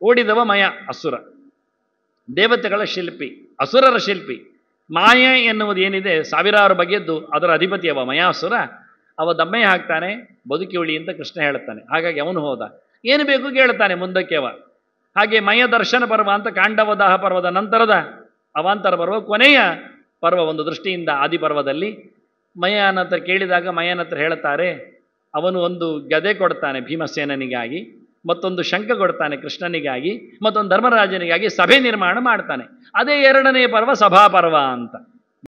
ಓಡಿದವ ಮಯ, ಅಸುರ, ದೇವತೆಗಳ ಶಿಲ್ಪಿ, ಅಸುರರ ಶಿಲ್ಪಿ. ಮಾಯ ಎನ್ನುವುದು ಏನಿದೆ ಸಾವಿರಾರು ಬಗೆಯದ್ದು, ಅದರ ಅಧಿಪತಿ ಅವ ಮಯಾಸುರ. ಅವ ದಮ್ಮೆ ಹಾಕ್ತಾನೆ, ಬದುಕಿ ಉಳಿ ಅಂತ ಕೃಷ್ಣ ಹೇಳ್ತಾನೆ. ಹಾಗಾಗಿ ಅವನು ಹೋದ. ಏನು ಬೇಕು ಕೇಳ್ತಾನೆ ಮುಂದಕ್ಕೆ ಅವ. ಹಾಗೆ ಮಯ ದರ್ಶನ ಪರ್ವ ಅಂತ ಕಾಂಡವದಾಹ ಪರ್ವದ ನಂತರದ ಅವಾಂತರ ಪರ್ವ, ಕೊನೆಯ ಪರ್ವ ಒಂದು ದೃಷ್ಟಿಯಿಂದ ಆದಿಪರ್ವದಲ್ಲಿ. ಮಯನ ಹತ್ರ ಕೇಳಿದಾಗ ಮಯನ ಹತ್ರ ಹೇಳ್ತಾರೆ, ಅವನು ಒಂದು ಗದೆ ಕೊಡ್ತಾನೆ ಭೀಮಸೇನನಿಗಾಗಿ, ಮತ್ತೊಂದು ಶಂಖ ಕೊಡ್ತಾನೆ ಕೃಷ್ಣನಿಗಾಗಿ, ಮತ್ತೊಂದು ಧರ್ಮರಾಜನಿಗಾಗಿ ಸಭೆ ನಿರ್ಮಾಣ ಮಾಡ್ತಾನೆ. ಅದೇ 2ನೇ ಪರ್ವ ಸಭಾಪರ್ವ ಅಂತ.